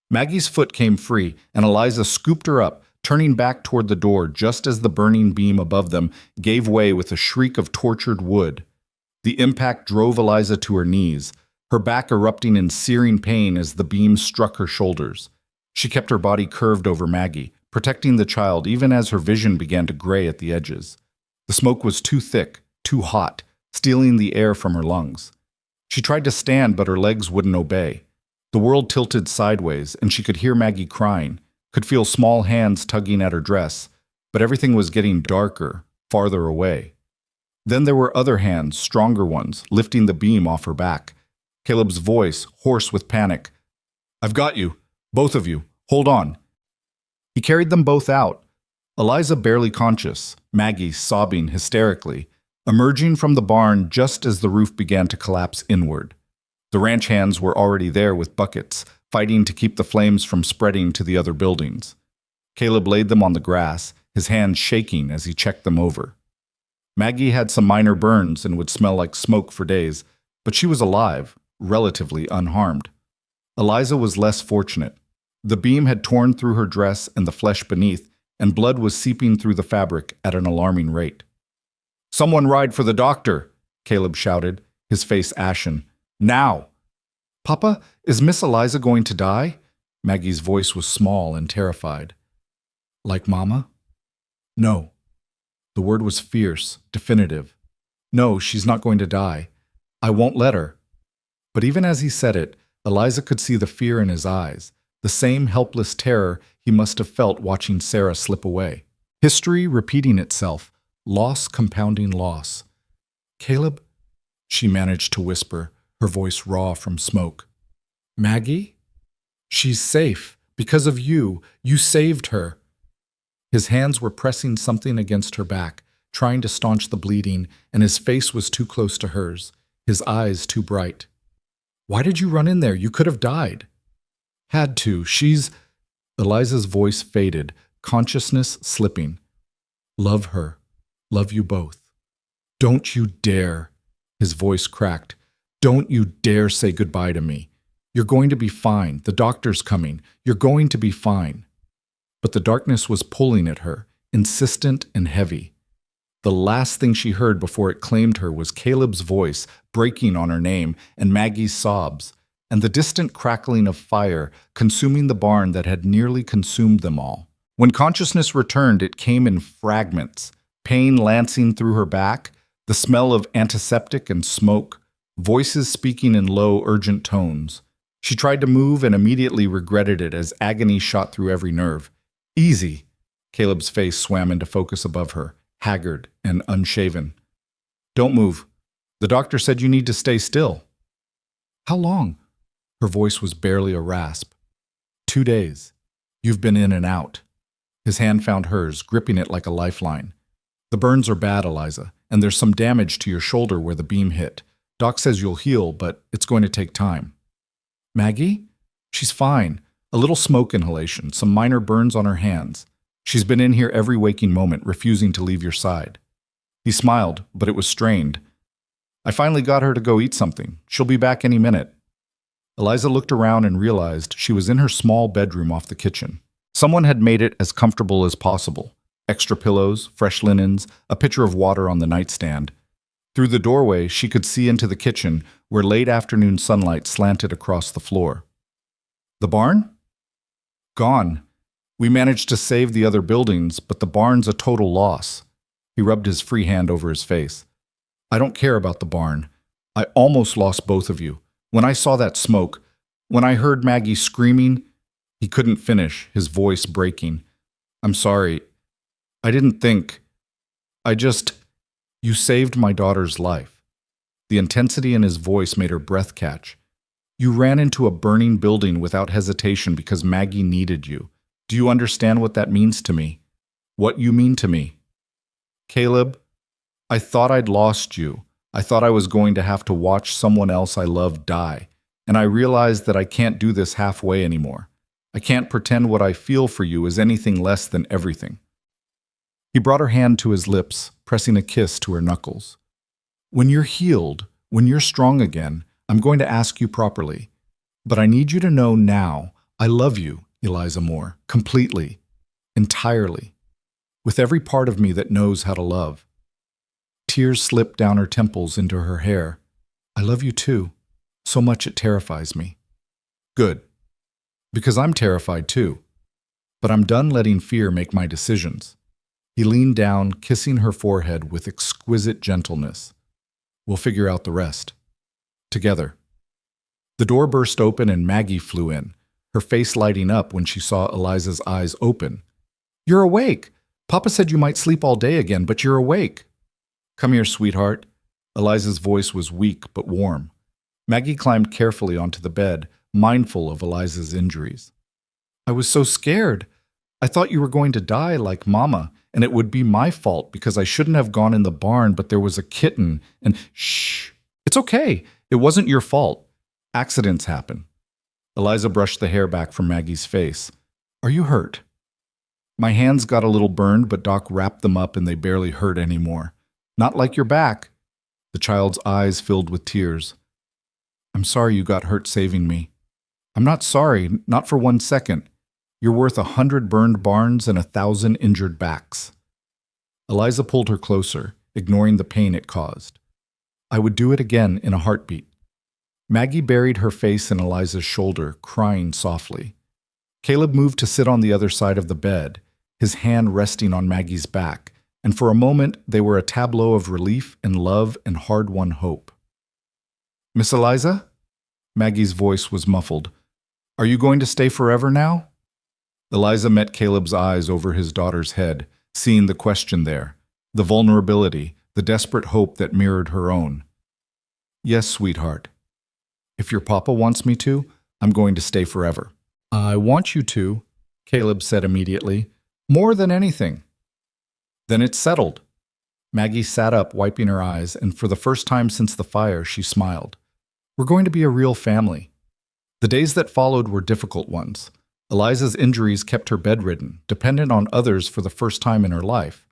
Maggie's foot came free, and Eliza scooped her up, turning back toward the door just as the burning beam above them gave way with a shriek of tortured wood. The impact drove Eliza to her knees, her back erupting in searing pain as the beam struck her shoulders. She kept her body curved over Maggie, protecting the child even as her vision began to gray at the edges. The smoke was too thick, too hot, stealing the air from her lungs. She tried to stand, but her legs wouldn't obey. The world tilted sideways, and she could hear Maggie crying, could feel small hands tugging at her dress, but everything was getting darker, farther away. Then there were other hands, stronger ones, lifting the beam off her back. Caleb's voice, hoarse with panic. "I've got you. Both of you. Hold on." He carried them both out. Eliza barely conscious, Maggie sobbing hysterically, emerging from the barn just as the roof began to collapse inward. The ranch hands were already there with buckets, fighting to keep the flames from spreading to the other buildings. Caleb laid them on the grass, his hands shaking as he checked them over. Maggie had some minor burns and would smell like smoke for days, but she was alive, relatively unharmed. Eliza was less fortunate. The beam had torn through her dress and the flesh beneath, and blood was seeping through the fabric at an alarming rate. "Someone ride for the doctor," Caleb shouted, his face ashen. "Now!" "Papa, is Miss Eliza going to die?" Maggie's voice was small and terrified. "Like Mama?" "No." The word was fierce, definitive. "No, she's not going to die. I won't let her." But even as he said it, Eliza could see the fear in his eyes, the same helpless terror he must have felt watching Sarah slip away. History repeating itself, loss compounding loss. "Caleb?" she managed to whisper, her voice raw from smoke. "Maggie? She's safe. Because of you. You saved her." His hands were pressing something against her back, trying to staunch the bleeding, and his face was too close to hers, his eyes too bright. "Why did you run in there? You could have died." "Had to. She's—" Eliza's voice faded, consciousness slipping. "Love her. Love you both. Don't you dare." His voice cracked. "Don't you dare say goodbye to me. You're going to be fine. The doctor's coming. You're going to be fine." But the darkness was pulling at her, insistent and heavy. The last thing she heard before it claimed her was Caleb's voice breaking on her name and Maggie's sobs, and the distant crackling of fire consuming the barn that had nearly consumed them all. When consciousness returned, it came in fragments, pain lancing through her back, the smell of antiseptic and smoke, voices speaking in low, urgent tones. She tried to move and immediately regretted it as agony shot through every nerve. "Easy." Caleb's face swam into focus above her, haggard and unshaven. "Don't move. The doctor said you need to stay still." "How long?" Her voice was barely a rasp. 2 days. You've been in and out." His hand found hers, gripping it like a lifeline. "The burns are bad, Eliza, and there's some damage to your shoulder where the beam hit. Doc says you'll heal, but it's going to take time." "Maggie?" "She's fine. A little smoke inhalation, some minor burns on her hands. She's been in here every waking moment, refusing to leave your side." He smiled, but it was strained. "I finally got her to go eat something. She'll be back any minute." Eliza looked around and realized she was in her small bedroom off the kitchen. Someone had made it as comfortable as possible. Extra pillows, fresh linens, a pitcher of water on the nightstand. Through the doorway, she could see into the kitchen, where late afternoon sunlight slanted across the floor. "The barn?" "Gone. We managed to save the other buildings, but the barn's a total loss." He rubbed his free hand over his face. "I don't care about the barn. I almost lost both of you. When I saw that smoke, when I heard Maggie screaming—" He couldn't finish, his voice breaking. "I'm sorry. I didn't think. You saved my daughter's life." The intensity in his voice made her breath catch. "You ran into a burning building without hesitation because Maggie needed you. Do you understand what that means to me? What you mean to me?" "Caleb, I thought I'd lost you. I thought I was going to have to watch someone else I loved die. And I realized that I can't do this halfway anymore. I can't pretend what I feel for you is anything less than everything." He brought her hand to his lips, pressing a kiss to her knuckles. "When you're healed, when you're strong again, I'm going to ask you properly. But I need you to know now, I love you, Eliza Moore, completely, entirely, with every part of me that knows how to love." Tears slipped down her temples into her hair. "I love you too, so much it terrifies me." "Good. Because I'm terrified too. But I'm done letting fear make my decisions." He leaned down, kissing her forehead with exquisite gentleness. "We'll figure out the rest. Together." The door burst open and Maggie flew in. her face lighting up when she saw Eliza's eyes open. "You're awake! Papa said you might sleep all day again, but you're awake." "Come here, sweetheart." Eliza's voice was weak but warm. Maggie climbed carefully onto the bed, mindful of Eliza's injuries. "I was so scared. I thought you were going to die like Mama, and it would be my fault because I shouldn't have gone in the barn, but there was a kitten, and shh. It's okay. It wasn't your fault. Accidents happen." Eliza brushed the hair back from Maggie's face. "Are you hurt?" "My hands got a little burned, but Doc wrapped them up and they barely hurt anymore. Not like your back." The child's eyes filled with tears. "I'm sorry you got hurt saving me." "I'm not sorry, not for 1 second. You're worth 100 burned barns and 1,000 injured backs." Eliza pulled her closer, ignoring the pain it caused. "I would do it again in a heartbeat." Maggie buried her face in Eliza's shoulder, crying softly. Caleb moved to sit on the other side of the bed, his hand resting on Maggie's back, and for a moment they were a tableau of relief and love and hard-won hope. "Miss Eliza?" Maggie's voice was muffled. "Are you going to stay forever now?" Eliza met Caleb's eyes over his daughter's head, seeing the question there, the vulnerability, the desperate hope that mirrored her own. "Yes, sweetheart. If your papa wants me to, I'm going to stay forever." "I want you to," Caleb said immediately, "more than anything." "Then it's settled." Maggie sat up, wiping her eyes, and for the first time since the fire, she smiled. "We're going to be a real family." The days that followed were difficult ones. Eliza's injuries kept her bedridden, dependent on others for the first time in her life.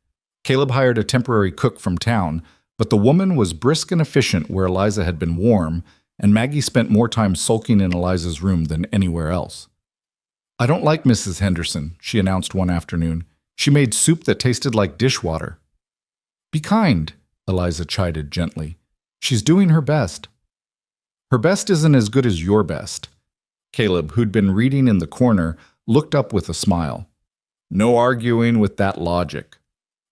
Caleb hired a temporary cook from town, but the woman was brisk and efficient where Eliza had been warm, and Maggie spent more time sulking in Eliza's room than anywhere else. "I don't like Mrs. Henderson," she announced one afternoon. "She made soup that tasted like dishwater." "Be kind," Eliza chided gently. "She's doing her best." "Her best isn't as good as your best." Caleb, who'd been reading in the corner, looked up with a smile. "No arguing with that logic."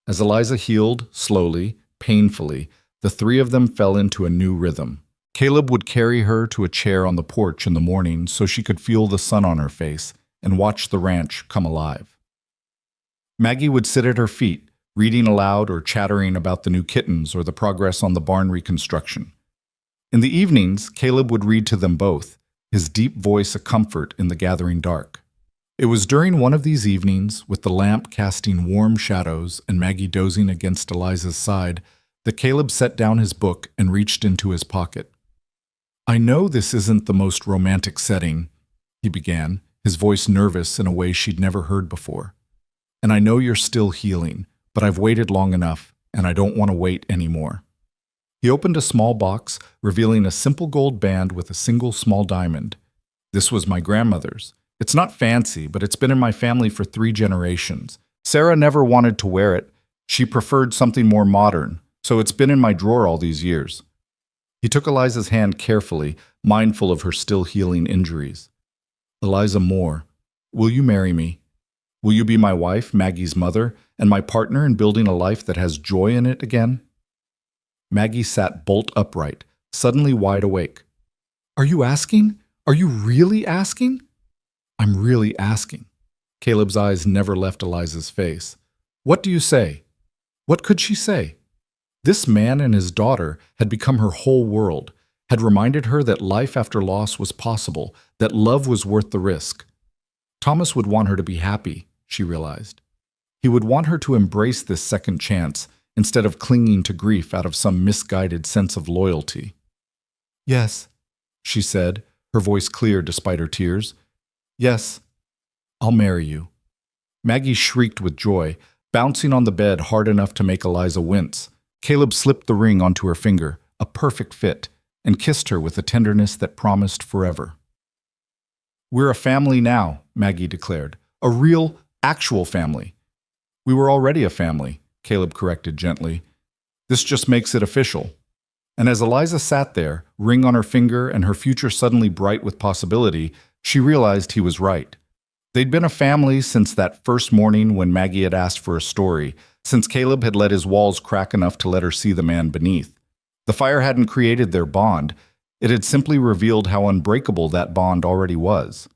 As Eliza healed, slowly, painfully, the three of them fell into a new rhythm. Caleb would carry her to a chair on the porch in the morning so she could feel the sun on her face and watch the ranch come alive. Maggie would sit at her feet, reading aloud or chattering about the new kittens or the progress on the barn reconstruction. In the evenings, Caleb would read to them both, his deep voice a comfort in the gathering dark. It was during one of these evenings, with the lamp casting warm shadows and Maggie dozing against Eliza's side, that Caleb set down his book and reached into his pocket. "I know this isn't the most romantic setting," he began, his voice nervous in a way she'd never heard before. "And I know you're still healing, but I've waited long enough, and I don't want to wait anymore." He opened a small box, revealing a simple gold band with a single small diamond. "This was my grandmother's. It's not fancy, but it's been in my family for 3 generations. Sarah never wanted to wear it. She preferred something more modern, so it's been in my drawer all these years." He took Eliza's hand carefully, mindful of her still healing injuries. "Eliza Moore, will you marry me? Will you be my wife, Maggie's mother, and my partner in building a life that has joy in it again?" Maggie sat bolt upright, suddenly wide awake. "Are you asking? Are you really asking?" "I'm really asking." Caleb's eyes never left Eliza's face. "What do you say?" What could she say? This man and his daughter had become her whole world, had reminded her that life after loss was possible, that love was worth the risk. Thomas would want her to be happy, she realized. He would want her to embrace this second chance, instead of clinging to grief out of some misguided sense of loyalty. "Yes," she said, her voice clear despite her tears. "Yes, I'll marry you." Maggie shrieked with joy, bouncing on the bed hard enough to make Eliza wince. Caleb slipped the ring onto her finger, a perfect fit, and kissed her with a tenderness that promised forever. "We're a family now," Maggie declared. "A real, actual family." "We were already a family," Caleb corrected gently. "This just makes it official." And as Eliza sat there, ring on her finger and her future suddenly bright with possibility, she realized he was right. They'd been a family since that first morning when Maggie had asked for a story, since Caleb had let his walls crack enough to let her see the man beneath. The fire hadn't created their bond. It had simply revealed how unbreakable that bond already was.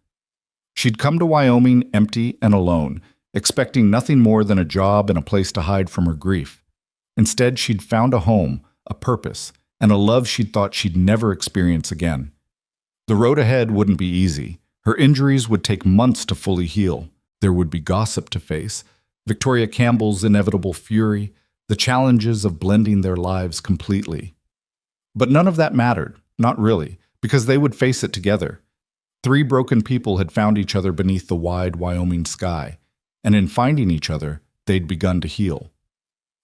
She'd come to Wyoming empty and alone, expecting nothing more than a job and a place to hide from her grief. Instead, she'd found a home, a purpose, and a love she'd thought she'd never experience again. The road ahead wouldn't be easy. Her injuries would take months to fully heal. There would be gossip to face, Victoria Campbell's inevitable fury, the challenges of blending their lives completely. But none of that mattered, not really, because they would face it together. 3 broken people had found each other beneath the wide Wyoming sky, and in finding each other, they'd begun to heal.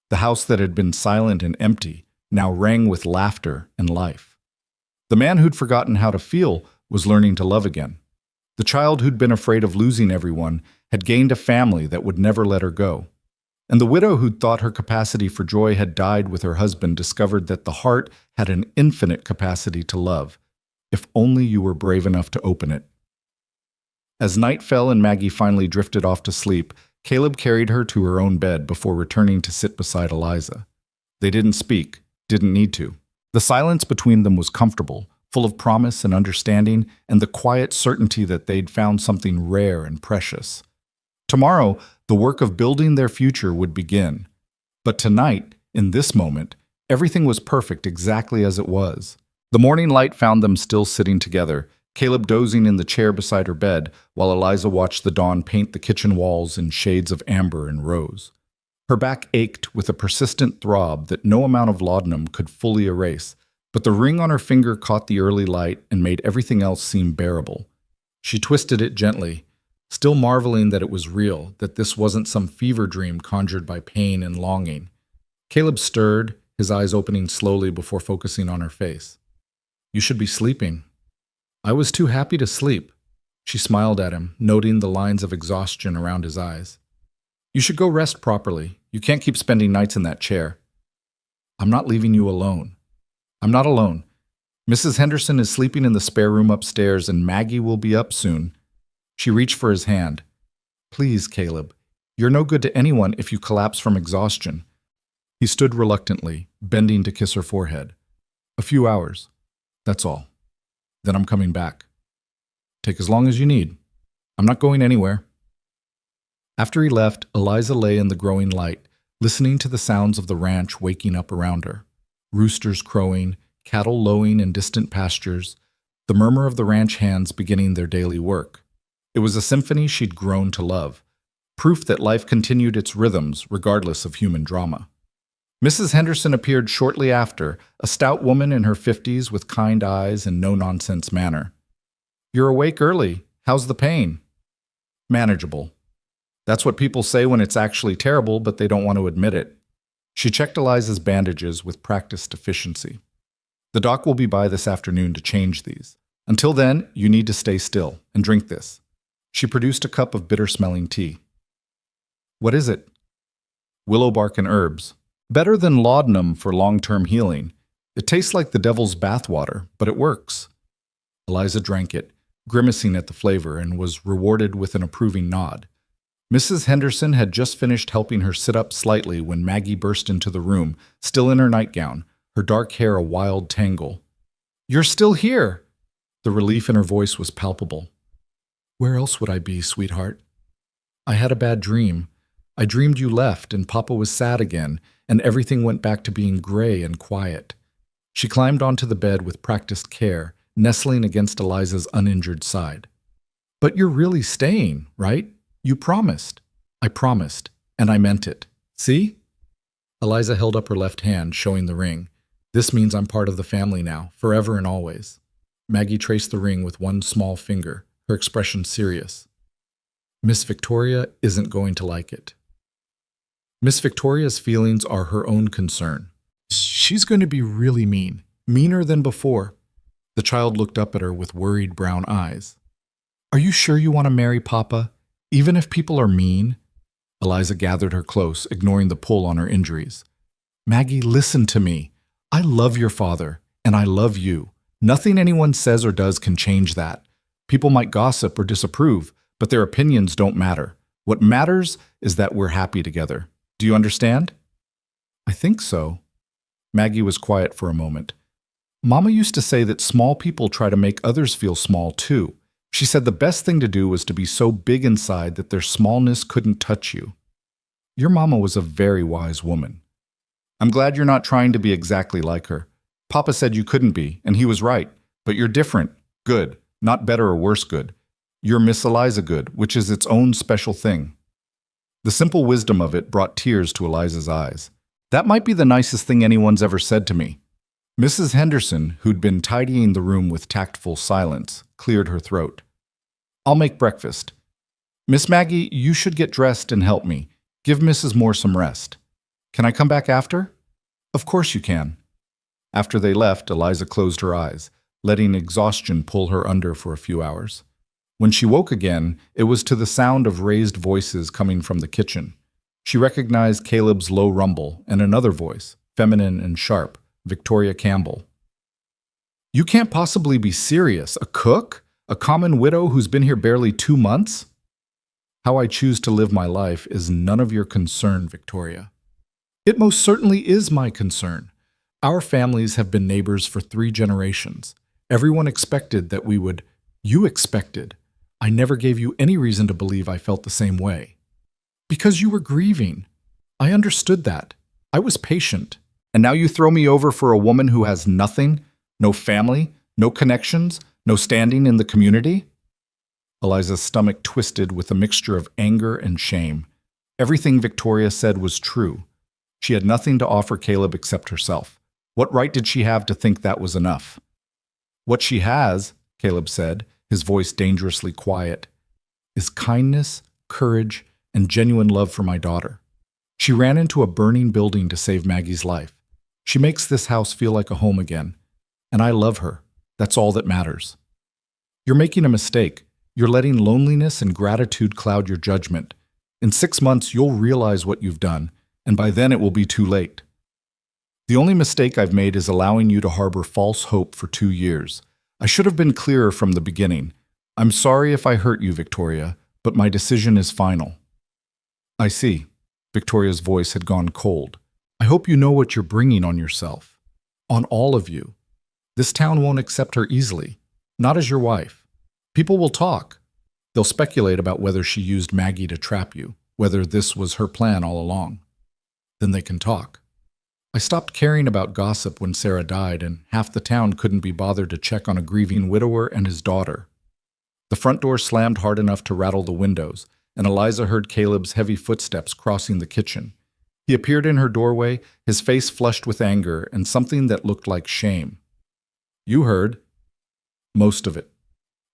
The house that had been silent and empty now rang with laughter and life. The man who'd forgotten how to feel was learning to love again. The child who'd been afraid of losing everyone had gained a family that would never let her go. And the widow who'd thought her capacity for joy had died with her husband discovered that the heart had an infinite capacity to love, if only you were brave enough to open it. As night fell and Maggie finally drifted off to sleep, Caleb carried her to her own bed before returning to sit beside Eliza. They didn't speak, didn't need to. The silence between them was comfortable, full of promise and understanding, and the quiet certainty that they'd found something rare and precious. Tomorrow, the work of building their future would begin. But tonight, in this moment, everything was perfect exactly as it was. The morning light found them still sitting together, Caleb dozing in the chair beside her bed, while Eliza watched the dawn paint the kitchen walls in shades of amber and rose. Her back ached with a persistent throb that no amount of laudanum could fully erase, but the ring on her finger caught the early light and made everything else seem bearable. She twisted it gently, still marveling that it was real, that this wasn't some fever dream conjured by pain and longing. Caleb stirred, his eyes opening slowly before focusing on her face. "You should be sleeping." "I was too happy to sleep." She smiled at him, noting the lines of exhaustion around his eyes. "You should go rest properly. You can't keep spending nights in that chair." "I'm not leaving you alone." "I'm not alone. Mrs. Henderson is sleeping in the spare room upstairs, and Maggie will be up soon." She reached for his hand. "Please, Caleb. You're no good to anyone if you collapse from exhaustion." He stood reluctantly, bending to kiss her forehead. "A few hours. That's all. Then I'm coming back. Take as long as you need. I'm not going anywhere." After he left, Eliza lay in the growing light, listening to the sounds of the ranch waking up around her. Roosters crowing, cattle lowing in distant pastures, the murmur of the ranch hands beginning their daily work. It was a symphony she'd grown to love, proof that life continued its rhythms regardless of human drama. Mrs. Henderson appeared shortly after, a stout woman in her 50s with kind eyes and no-nonsense manner. "You're awake early. How's the pain?" "Manageable." That's what people say when it's actually terrible, but they don't want to admit it. She checked Eliza's bandages with practiced efficiency. "The doc will be by this afternoon to change these. Until then, you need to stay still and drink this." She produced a cup of bitter-smelling tea. "What is it?" "Willow bark and herbs. Better than laudanum for long-term healing. It tastes like the devil's bathwater, but it works." Eliza drank it, grimacing at the flavor, and was rewarded with an approving nod. Mrs. Henderson had just finished helping her sit up slightly when Maggie burst into the room, still in her nightgown, her dark hair a wild tangle. "You're still here!" The relief in her voice was palpable. "Where else would I be, sweetheart? I had a bad dream. I dreamed you left and Papa was sad again, and everything went back to being gray and quiet." She climbed onto the bed with practiced care, nestling against Eliza's uninjured side. "But you're really staying, right? You promised." "I promised, and I meant it. See?" Eliza held up her left hand, showing the ring. "This means I'm part of the family now, forever and always." Maggie traced the ring with one small finger, her expression serious. "Miss Victoria isn't going to like it." Miss Victoria's feelings are her own concern. "She's going to be really mean, meaner than before." The child looked up at her with worried brown eyes. "Are you sure you want to marry Papa, even if people are mean?" Eliza gathered her close, ignoring the pull on her injuries. "Maggie, listen to me. I love your father, and I love you. Nothing anyone says or does can change that. People might gossip or disapprove, but their opinions don't matter. What matters is that we're happy together. Do you understand?" "I think so." Maggie was quiet for a moment. "Mama used to say that small people try to make others feel small too." She said the best thing to do was to be so big inside that their smallness couldn't touch you. Your mama was a very wise woman. I'm glad you're not trying to be exactly like her. Papa said you couldn't be, and he was right. But you're different. Good. Not better or worse good. You're Miss Eliza Good, which is its own special thing. The simple wisdom of it brought tears to Eliza's eyes. That might be the nicest thing anyone's ever said to me. Mrs. Henderson, who'd been tidying the room with tactful silence, cleared her throat. I'll make breakfast. Miss Maggie, you should get dressed and help me. Give Mrs. Moore some rest. Can I come back after? Of course you can. After they left, Eliza closed her eyes, letting exhaustion pull her under for a few hours. When she woke again, it was to the sound of raised voices coming from the kitchen. She recognized Caleb's low rumble and another voice, feminine and sharp, Victoria Campbell. You can't possibly be serious. A cook? A common widow who's been here barely 2 months? How I choose to live my life is none of your concern, Victoria. It most certainly is my concern. Our families have been neighbors for 3 generations. Everyone expected that we would. You expected. I never gave you any reason to believe I felt the same way. Because you were grieving. I understood that. I was patient. And now you throw me over for a woman who has nothing, no family, no connections, no standing in the community? Eliza's stomach twisted with a mixture of anger and shame. Everything Victoria said was true. She had nothing to offer Caleb except herself. What right did she have to think that was enough? What she has, Caleb said, his voice dangerously quiet, is kindness, courage, and genuine love for my daughter. She ran into a burning building to save Maggie's life. She makes this house feel like a home again. And I love her. That's all that matters. You're making a mistake. You're letting loneliness and gratitude cloud your judgment. In 6 months, you'll realize what you've done, and by then it will be too late. The only mistake I've made is allowing you to harbor false hope for 2 years. I should have been clearer from the beginning. I'm sorry if I hurt you, Victoria, but my decision is final. I see. Victoria's voice had gone cold. I hope you know what you're bringing on yourself. On all of you. This town won't accept her easily. Not as your wife. People will talk. They'll speculate about whether she used Maggie to trap you, whether this was her plan all along. Then they can talk. I stopped caring about gossip when Sarah died, and half the town couldn't be bothered to check on a grieving widower and his daughter. The front door slammed hard enough to rattle the windows, and Eliza heard Caleb's heavy footsteps crossing the kitchen. He appeared in her doorway, his face flushed with anger and something that looked like shame. You heard. Most of it.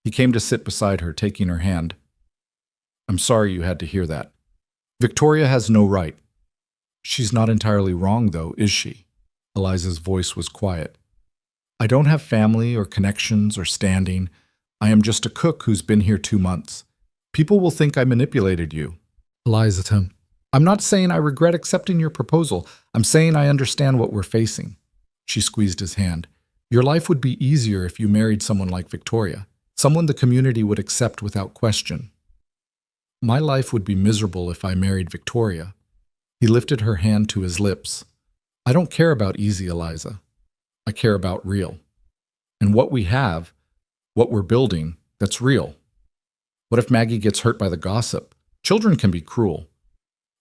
He came to sit beside her, taking her hand. I'm sorry you had to hear that. Victoria has no right. She's not entirely wrong, though, is she? Eliza's voice was quiet. I don't have family or connections or standing. I am just a cook who's been here 2 months. People will think I manipulated you. Eliza, Tim. I'm not saying I regret accepting your proposal. I'm saying I understand what we're facing. She squeezed his hand. Your life would be easier if you married someone like Victoria, someone the community would accept without question. My life would be miserable if I married Victoria. He lifted her hand to his lips. I don't care about easy, Eliza. I care about real. And what we have, what we're building, that's real. What if Maggie gets hurt by the gossip? Children can be cruel.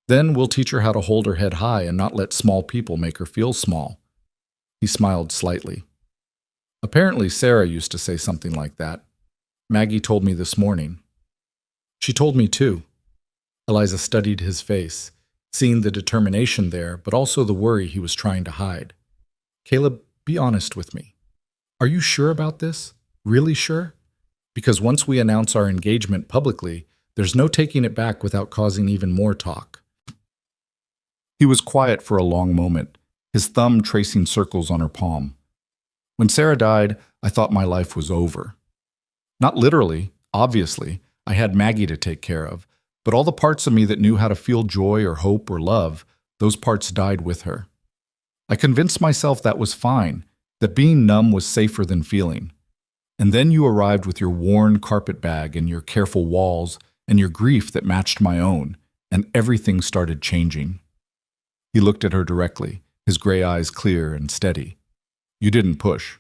Then we'll teach her how to hold her head high and not let small people make her feel small. He smiled slightly. Apparently Sarah used to say something like that. Maggie told me this morning. She told me too. Eliza studied his face, seeing the determination there, but also the worry he was trying to hide. Caleb, be honest with me. Are you sure about this? Really sure? Because once we announce our engagement publicly, there's no taking it back without causing even more talk. He was quiet for a long moment, his thumb tracing circles on her palm. When Sarah died, I thought my life was over. Not literally, obviously. I had Maggie to take care of, but all the parts of me that knew how to feel joy or hope or love, those parts died with her. I convinced myself that was fine, that being numb was safer than feeling. And then you arrived with your worn carpet bag and your careful walls and your grief that matched my own, and everything started changing. He looked at her directly, his gray eyes clear and steady. You didn't push.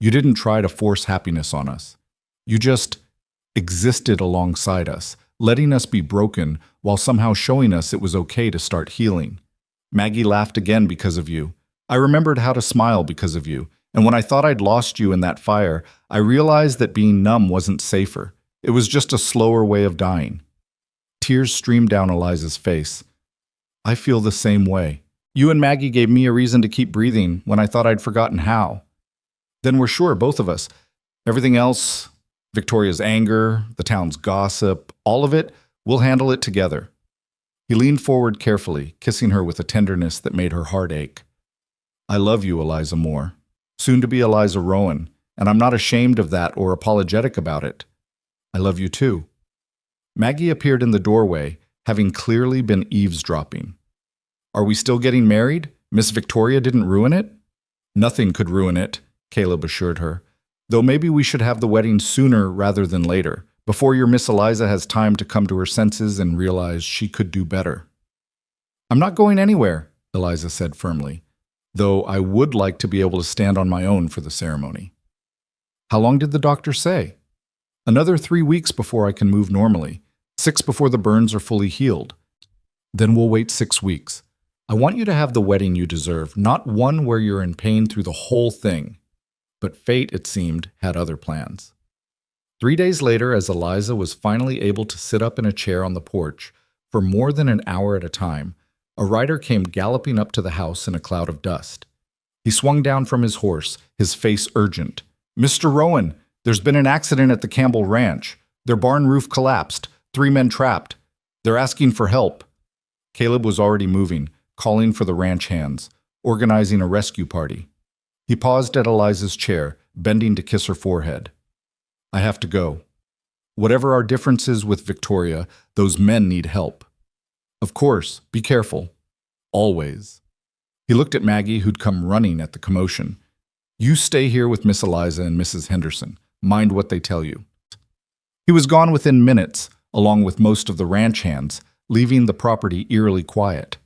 You didn't try to force happiness on us. You just existed alongside us, letting us be broken while somehow showing us it was okay to start healing. Maggie laughed again because of you. I remembered how to smile because of you, and when I thought I'd lost you in that fire, I realized that being numb wasn't safer. It was just a slower way of dying. Tears streamed down Eliza's face. I feel the same way. You and Maggie gave me a reason to keep breathing when I thought I'd forgotten how. Then we're sure, both of us. Everything else, Victoria's anger, the town's gossip, all of it, we'll handle it together. He leaned forward carefully, kissing her with a tenderness that made her heart ache. I love you, Eliza Moore. Soon to be Eliza Rowan, and I'm not ashamed of that or apologetic about it. I love you too. Maggie appeared in the doorway, having clearly been eavesdropping. Are we still getting married? Miss Victoria didn't ruin it? Nothing could ruin it, Caleb assured her. Though maybe we should have the wedding sooner rather than later, before your Miss Eliza has time to come to her senses and realize she could do better. I'm not going anywhere, Eliza said firmly, though I would like to be able to stand on my own for the ceremony. How long did the doctor say? Another 3 weeks before I can move normally, 6 before the burns are fully healed. Then we'll wait 6 weeks. I want you to have the wedding you deserve, not one where you're in pain through the whole thing. But fate, it seemed, had other plans. 3 days later, as Eliza was finally able to sit up in a chair on the porch for more than an hour at a time, a rider came galloping up to the house in a cloud of dust. He swung down from his horse, his face urgent. Mr. Rowan, there's been an accident at the Campbell Ranch. Their barn roof collapsed. 3 men trapped. They're asking for help. Caleb was already moving, calling for the ranch hands, organizing a rescue party. He paused at Eliza's chair, bending to kiss her forehead. I have to go. Whatever our differences with Victoria, those men need help. Of course, be careful. Always. He looked at Maggie, who'd come running at the commotion. You stay here with Miss Eliza and Mrs. Henderson. Mind what they tell you. He was gone within minutes, along with most of the ranch hands, leaving the property eerily quiet.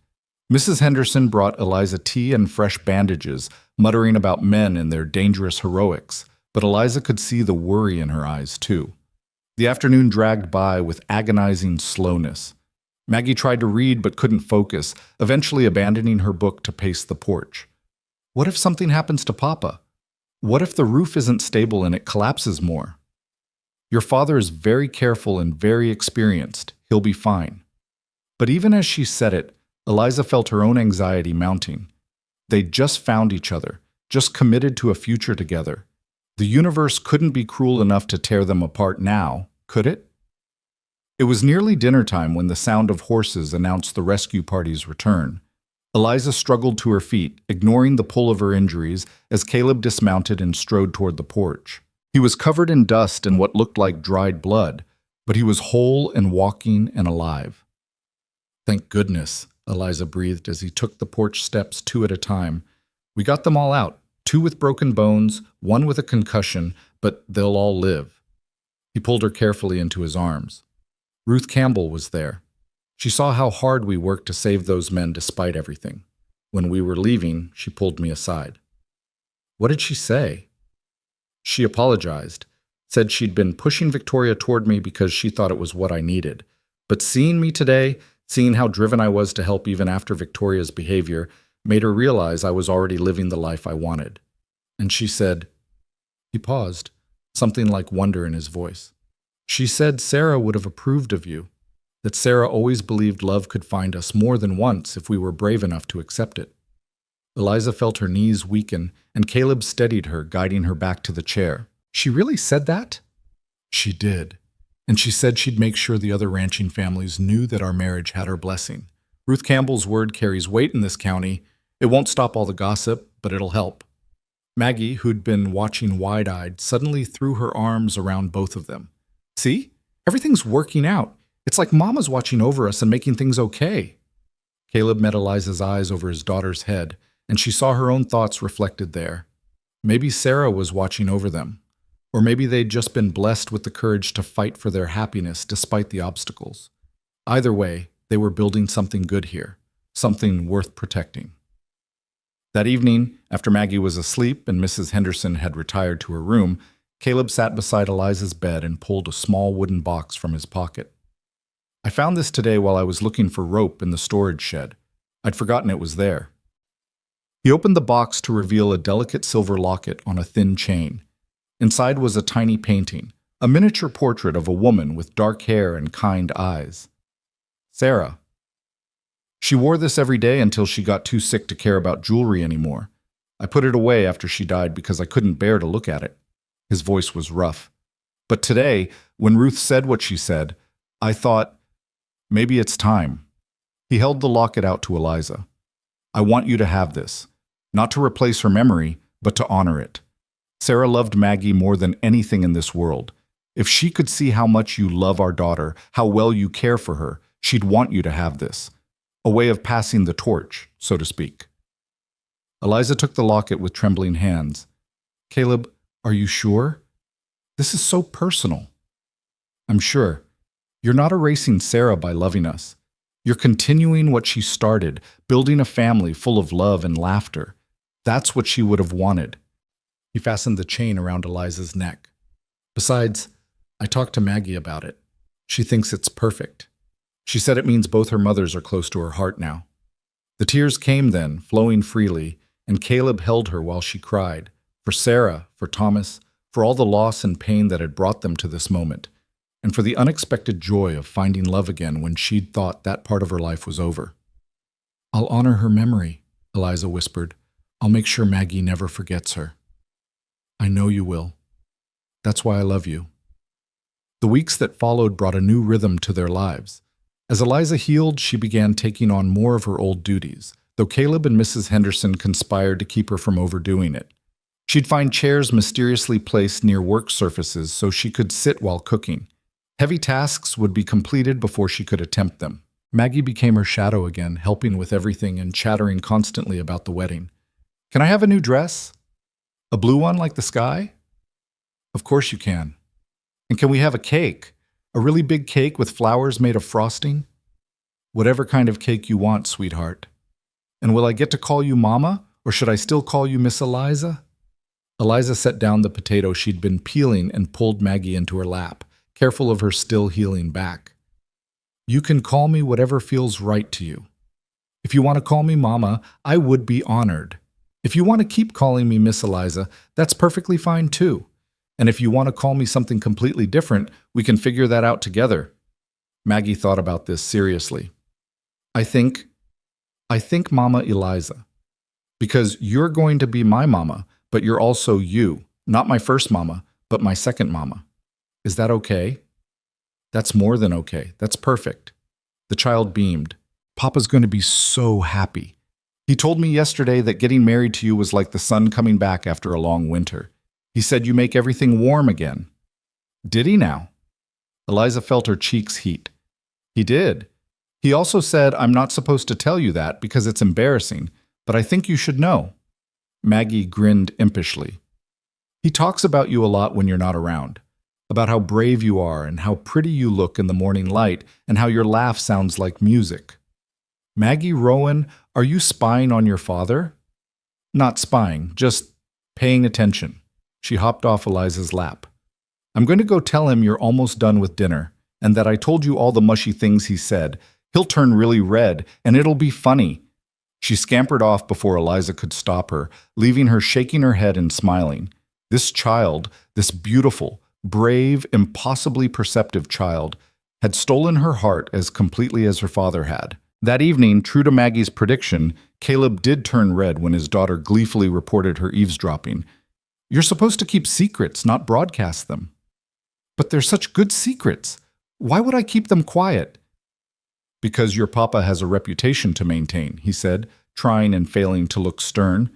Mrs. Henderson brought Eliza tea and fresh bandages, muttering about men and their dangerous heroics, but Eliza could see the worry in her eyes, too. The afternoon dragged by with agonizing slowness. Maggie tried to read but couldn't focus, eventually abandoning her book to pace the porch. What if something happens to Papa? What if the roof isn't stable and it collapses more? Your father is very careful and very experienced. He'll be fine. But even as she said it, Eliza felt her own anxiety mounting. They'd just found each other, just committed to a future together. The universe couldn't be cruel enough to tear them apart now, could it? It was nearly dinner time when the sound of horses announced the rescue party's return. Eliza struggled to her feet, ignoring the pull of her injuries as Caleb dismounted and strode toward the porch. He was covered in dust and what looked like dried blood, but he was whole and walking and alive. Thank goodness, Eliza breathed as he took the porch steps 2 at a time. We got them all out, 2 with broken bones, 1 with a concussion, but they'll all live. He pulled her carefully into his arms. Ruth Campbell was there. She saw how hard we worked to save those men despite everything. When we were leaving, she pulled me aside. What did she say? She apologized, said she'd been pushing Victoria toward me because she thought it was what I needed. But seeing me today, seeing how driven I was to help even after Victoria's behavior, made her realize I was already living the life I wanted. And she said, he paused, something like wonder in his voice. She said Sarah would have approved of you, that Sarah always believed love could find us more than once if we were brave enough to accept it. Eliza felt her knees weaken, and Caleb steadied her, guiding her back to the chair. She really said that? She did. And she said she'd make sure the other ranching families knew that our marriage had her blessing. Ruth Campbell's word carries weight in this county. It won't stop all the gossip, but it'll help. Maggie, who'd been watching wide-eyed, suddenly threw her arms around both of them. See? Everything's working out. It's like Mama's watching over us and making things okay. Caleb met Eliza's eyes over his daughter's head, and she saw her own thoughts reflected there. Maybe Sarah was watching over them. Or maybe they'd just been blessed with the courage to fight for their happiness despite the obstacles. Either way, they were building something good here, something worth protecting. That evening, after Maggie was asleep and Mrs. Henderson had retired to her room, Caleb sat beside Eliza's bed and pulled a small wooden box from his pocket. I found this today while I was looking for rope in the storage shed. I'd forgotten it was there. He opened the box to reveal a delicate silver locket on a thin chain. Inside was a tiny painting, a miniature portrait of a woman with dark hair and kind eyes. Sarah. She wore this every day until she got too sick to care about jewelry anymore. I put it away after she died because I couldn't bear to look at it. His voice was rough. But today, when Ruth said what she said, I thought, maybe it's time. He held the locket out to Eliza. I want you to have this. Not to replace her memory, but to honor it. Sarah loved Maggie more than anything in this world. If she could see how much you love our daughter, how well you care for her, she'd want you to have this. A way of passing the torch, so to speak. Eliza took the locket with trembling hands. Caleb, are you sure? This is so personal. I'm sure. You're not erasing Sarah by loving us. You're continuing what she started, building a family full of love and laughter. That's what she would have wanted. He fastened the chain around Eliza's neck. Besides, I talked to Maggie about it. She thinks it's perfect. She said it means both her mothers are close to her heart now. The tears came then, flowing freely, and Caleb held her while she cried, for Sarah, for Thomas, for all the loss and pain that had brought them to this moment, and for the unexpected joy of finding love again when she'd thought that part of her life was over. I'll honor her memory, Eliza whispered. I'll make sure Maggie never forgets her. I know you will. That's why I love you. The weeks that followed brought a new rhythm to their lives. As Eliza healed, she began taking on more of her old duties, though Caleb and Mrs. Henderson conspired to keep her from overdoing it. She'd find chairs mysteriously placed near work surfaces so she could sit while cooking. Heavy tasks would be completed before she could attempt them. Maggie became her shadow again, helping with everything and chattering constantly about the wedding. Can I have a new dress? A blue one like the sky? Of course you can. And can we have a cake? A really big cake with flowers made of frosting? Whatever kind of cake you want, sweetheart. And will I get to call you Mama, or should I still call you Miss Eliza? Eliza set down the potato she'd been peeling and pulled Maggie into her lap, careful of her still healing back. You can call me whatever feels right to you. If you want to call me Mama, I would be honored. If you want to keep calling me Miss Eliza, that's perfectly fine too. And if you want to call me something completely different, we can figure that out together. Maggie thought about this seriously. I think Mama Eliza. Because you're going to be my mama, but you're also you. Not my first mama, but my second mama. Is that okay? That's more than okay. That's perfect. The child beamed. Papa's going to be so happy. He told me yesterday that getting married to you was like the sun coming back after a long winter. He said you make everything warm again. Did he now? Eliza felt her cheeks heat. He did. He also said, I'm not supposed to tell you that because it's embarrassing, but I think you should know. Maggie grinned impishly. He talks about you a lot when you're not around, about how brave you are and how pretty you look in the morning light and how your laugh sounds like music. Maggie Rowan, are you spying on your father? Not spying, just paying attention. She hopped off Eliza's lap. I'm going to go tell him you're almost done with dinner, and that I told you all the mushy things he said. He'll turn really red, and it'll be funny. She scampered off before Eliza could stop her, leaving her shaking her head and smiling. This child, this beautiful, brave, impossibly perceptive child, had stolen her heart as completely as her father had. That evening, true to Maggie's prediction, Caleb did turn red when his daughter gleefully reported her eavesdropping. You're supposed to keep secrets, not broadcast them. But they're such good secrets. Why would I keep them quiet? Because your papa has a reputation to maintain, he said, trying and failing to look stern.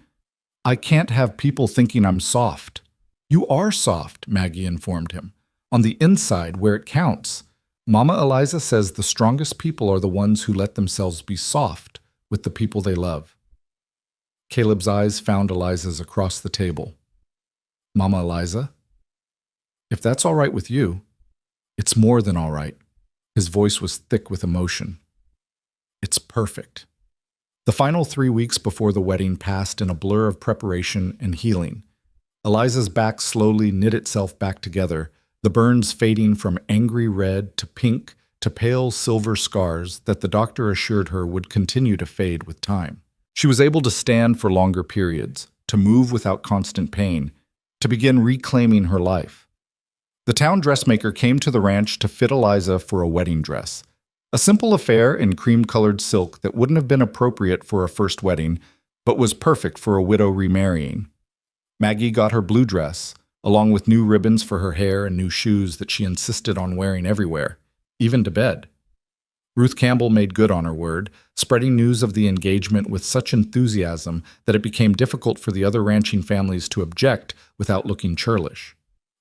I can't have people thinking I'm soft. You are soft, Maggie informed him. On the inside, where it counts. Mama Eliza says the strongest people are the ones who let themselves be soft with the people they love. Caleb's eyes found Eliza's across the table. Mama Eliza? If that's all right with you, it's more than all right. His voice was thick with emotion. It's perfect. The final 3 weeks before the wedding passed in a blur of preparation and healing. Eliza's back slowly knit itself back together, the burns fading from angry red to pink to pale silver scars that the doctor assured her would continue to fade with time. She was able to stand for longer periods, to move without constant pain, to begin reclaiming her life. The town dressmaker came to the ranch to fit Eliza for a wedding dress. A simple affair in cream-colored silk that wouldn't have been appropriate for a first wedding, but was perfect for a widow remarrying. Maggie got her blue dress, along with new ribbons for her hair and new shoes that she insisted on wearing everywhere, even to bed. Ruth Campbell made good on her word, spreading news of the engagement with such enthusiasm that it became difficult for the other ranching families to object without looking churlish.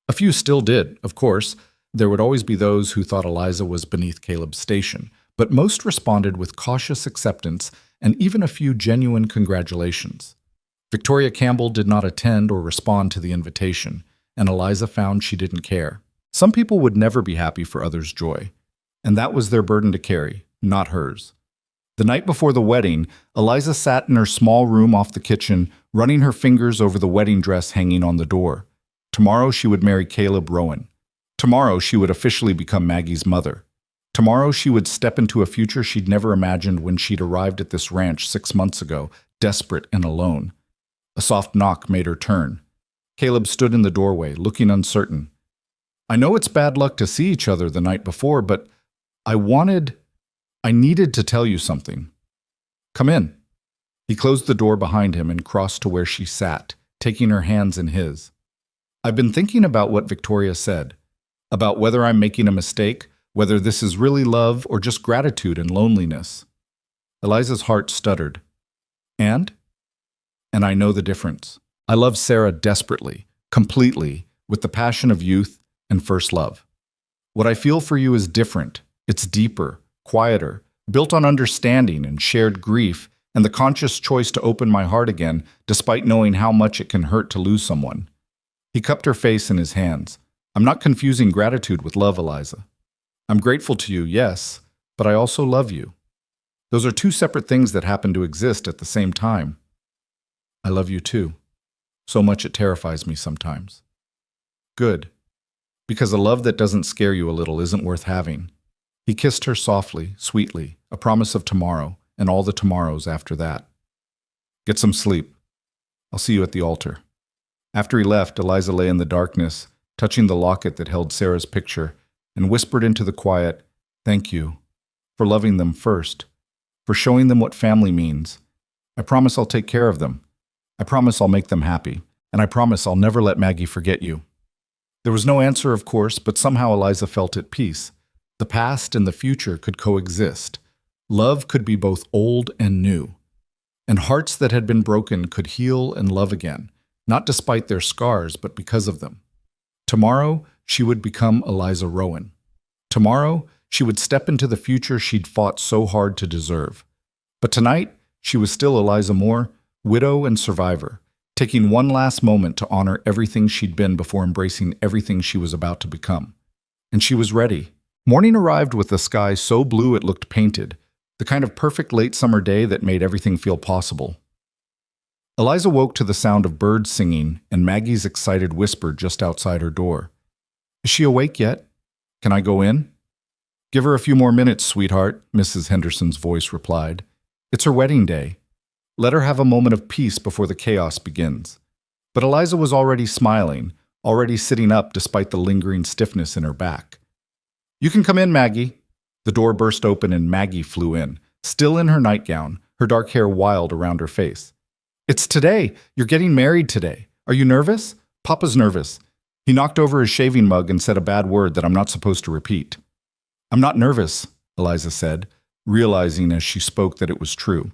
A few still did, of course. There would always be those who thought Eliza was beneath Caleb's station, but most responded with cautious acceptance and even a few genuine congratulations. Victoria Campbell did not attend or respond to the invitation, and Eliza found she didn't care. Some people would never be happy for others' joy, and that was their burden to carry, not hers. The night before the wedding, Eliza sat in her small room off the kitchen, running her fingers over the wedding dress hanging on the door. Tomorrow she would marry Caleb Rowan. Tomorrow she would officially become Maggie's mother. Tomorrow she would step into a future she'd never imagined when she'd arrived at this ranch 6 months ago, desperate and alone. A soft knock made her turn. Caleb stood in the doorway, looking uncertain. "I know it's bad luck to see each other the night before, but I needed to tell you something. Come in." He closed the door behind him and crossed to where she sat, taking her hands in his. "I've been thinking about what Victoria said, about whether I'm making a mistake, whether this is really love or just gratitude and loneliness." Eliza's heart stuttered. And I know the difference. I love Sarah desperately, completely, with the passion of youth and first love. What I feel for you is different. It's deeper, quieter, built on understanding and shared grief, and the conscious choice to open my heart again, despite knowing how much it can hurt to lose someone. He cupped her face in his hands. "I'm not confusing gratitude with love, Eliza. I'm grateful to you, yes, but I also love you. Those are two separate things that happen to exist at the same time. I love you too. So much it terrifies me sometimes." "Good. Because a love that doesn't scare you a little isn't worth having." He kissed her softly, sweetly, a promise of tomorrow and all the tomorrows after that. "Get some sleep. I'll see you at the altar." After he left, Eliza lay in the darkness, touching the locket that held Sarah's picture, and whispered into the quiet, "Thank you for loving them first, for showing them what family means. I promise I'll take care of them. I promise I'll make them happy, and I promise I'll never let Maggie forget you." There was no answer, of course, but somehow Eliza felt at peace. The past and the future could coexist. Love could be both old and new. And hearts that had been broken could heal and love again, not despite their scars, but because of them. Tomorrow, she would become Eliza Rowan. Tomorrow, she would step into the future she'd fought so hard to deserve. But tonight, she was still Eliza Moore, widow and survivor, taking one last moment to honor everything she'd been before embracing everything she was about to become. And she was ready. Morning arrived with the sky so blue it looked painted, the kind of perfect late summer day that made everything feel possible. Eliza woke to the sound of birds singing and Maggie's excited whisper just outside her door. "Is she awake yet? Can I go in?" "Give her a few more minutes, sweetheart," Mrs. Henderson's voice replied. "It's her wedding day. Let her have a moment of peace before the chaos begins." But Eliza was already smiling, already sitting up despite the lingering stiffness in her back. "You can come in, Maggie." The door burst open and Maggie flew in, still in her nightgown, her dark hair wild around her face. "It's today. You're getting married today. Are you nervous?" "Papa's nervous." He knocked over his shaving mug and said a bad word that I'm not supposed to repeat. "I'm not nervous," Eliza said, realizing as she spoke that it was true.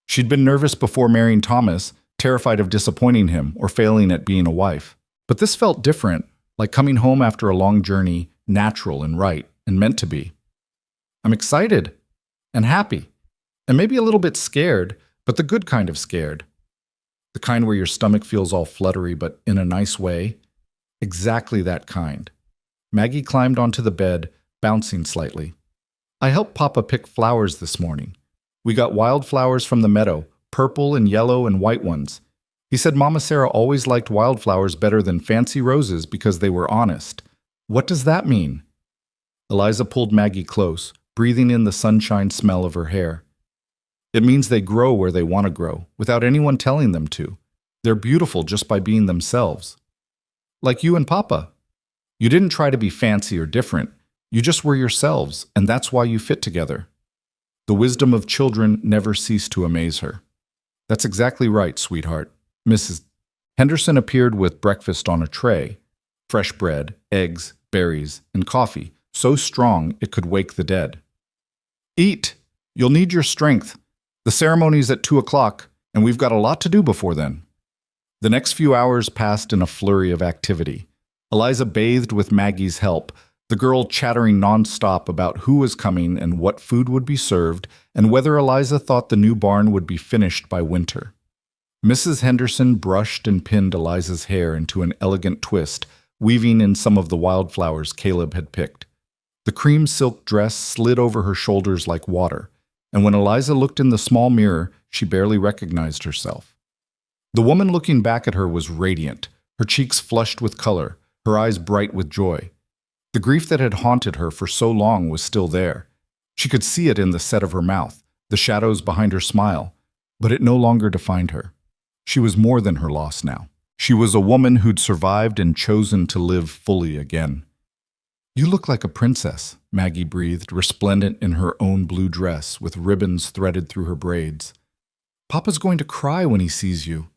She'd been nervous before marrying Thomas, terrified of disappointing him or failing at being a wife. But this felt different, like coming home after a long journey, natural and right, and meant to be. "I'm excited and happy, and maybe a little bit scared, but the good kind of scared. The kind where your stomach feels all fluttery, but in a nice way. Exactly that kind." Maggie climbed onto the bed, bouncing slightly. "I helped Papa pick flowers this morning. We got wildflowers from the meadow, purple and yellow and white ones. He said Mama Sarah always liked wildflowers better than fancy roses because they were honest. What does that mean? Eliza pulled Maggie close, breathing in the sunshine smell of her hair. It means they grow where they want to grow, without anyone telling them to. They're beautiful just by being themselves. Like you and Papa. You didn't try to be fancy or different. You just were yourselves, and that's why you fit together. The wisdom of children never ceased to amaze her. That's exactly right, sweetheart. Mrs. Henderson appeared with breakfast on a tray. Fresh bread, eggs, berries, and coffee, so strong it could wake the dead. Eat! You'll need your strength. The ceremony's at 2 o'clock, and we've got a lot to do before then. The next few hours passed in a flurry of activity. Eliza bathed with Maggie's help, the girl chattering nonstop about who was coming and what food would be served, and whether Eliza thought the new barn would be finished by winter. Mrs. Henderson brushed and pinned Eliza's hair into an elegant twist, weaving in some of the wildflowers Caleb had picked. The cream silk dress slid over her shoulders like water, and when Eliza looked in the small mirror, she barely recognized herself. The woman looking back at her was radiant, her cheeks flushed with color, her eyes bright with joy. The grief that had haunted her for so long was still there. She could see it in the set of her mouth, the shadows behind her smile, but it no longer defined her. She was more than her loss now. She was a woman who'd survived and chosen to live fully again. You look like a princess, Maggie breathed, resplendent in her own blue dress with ribbons threaded through her braids. Papa's going to cry when he sees you.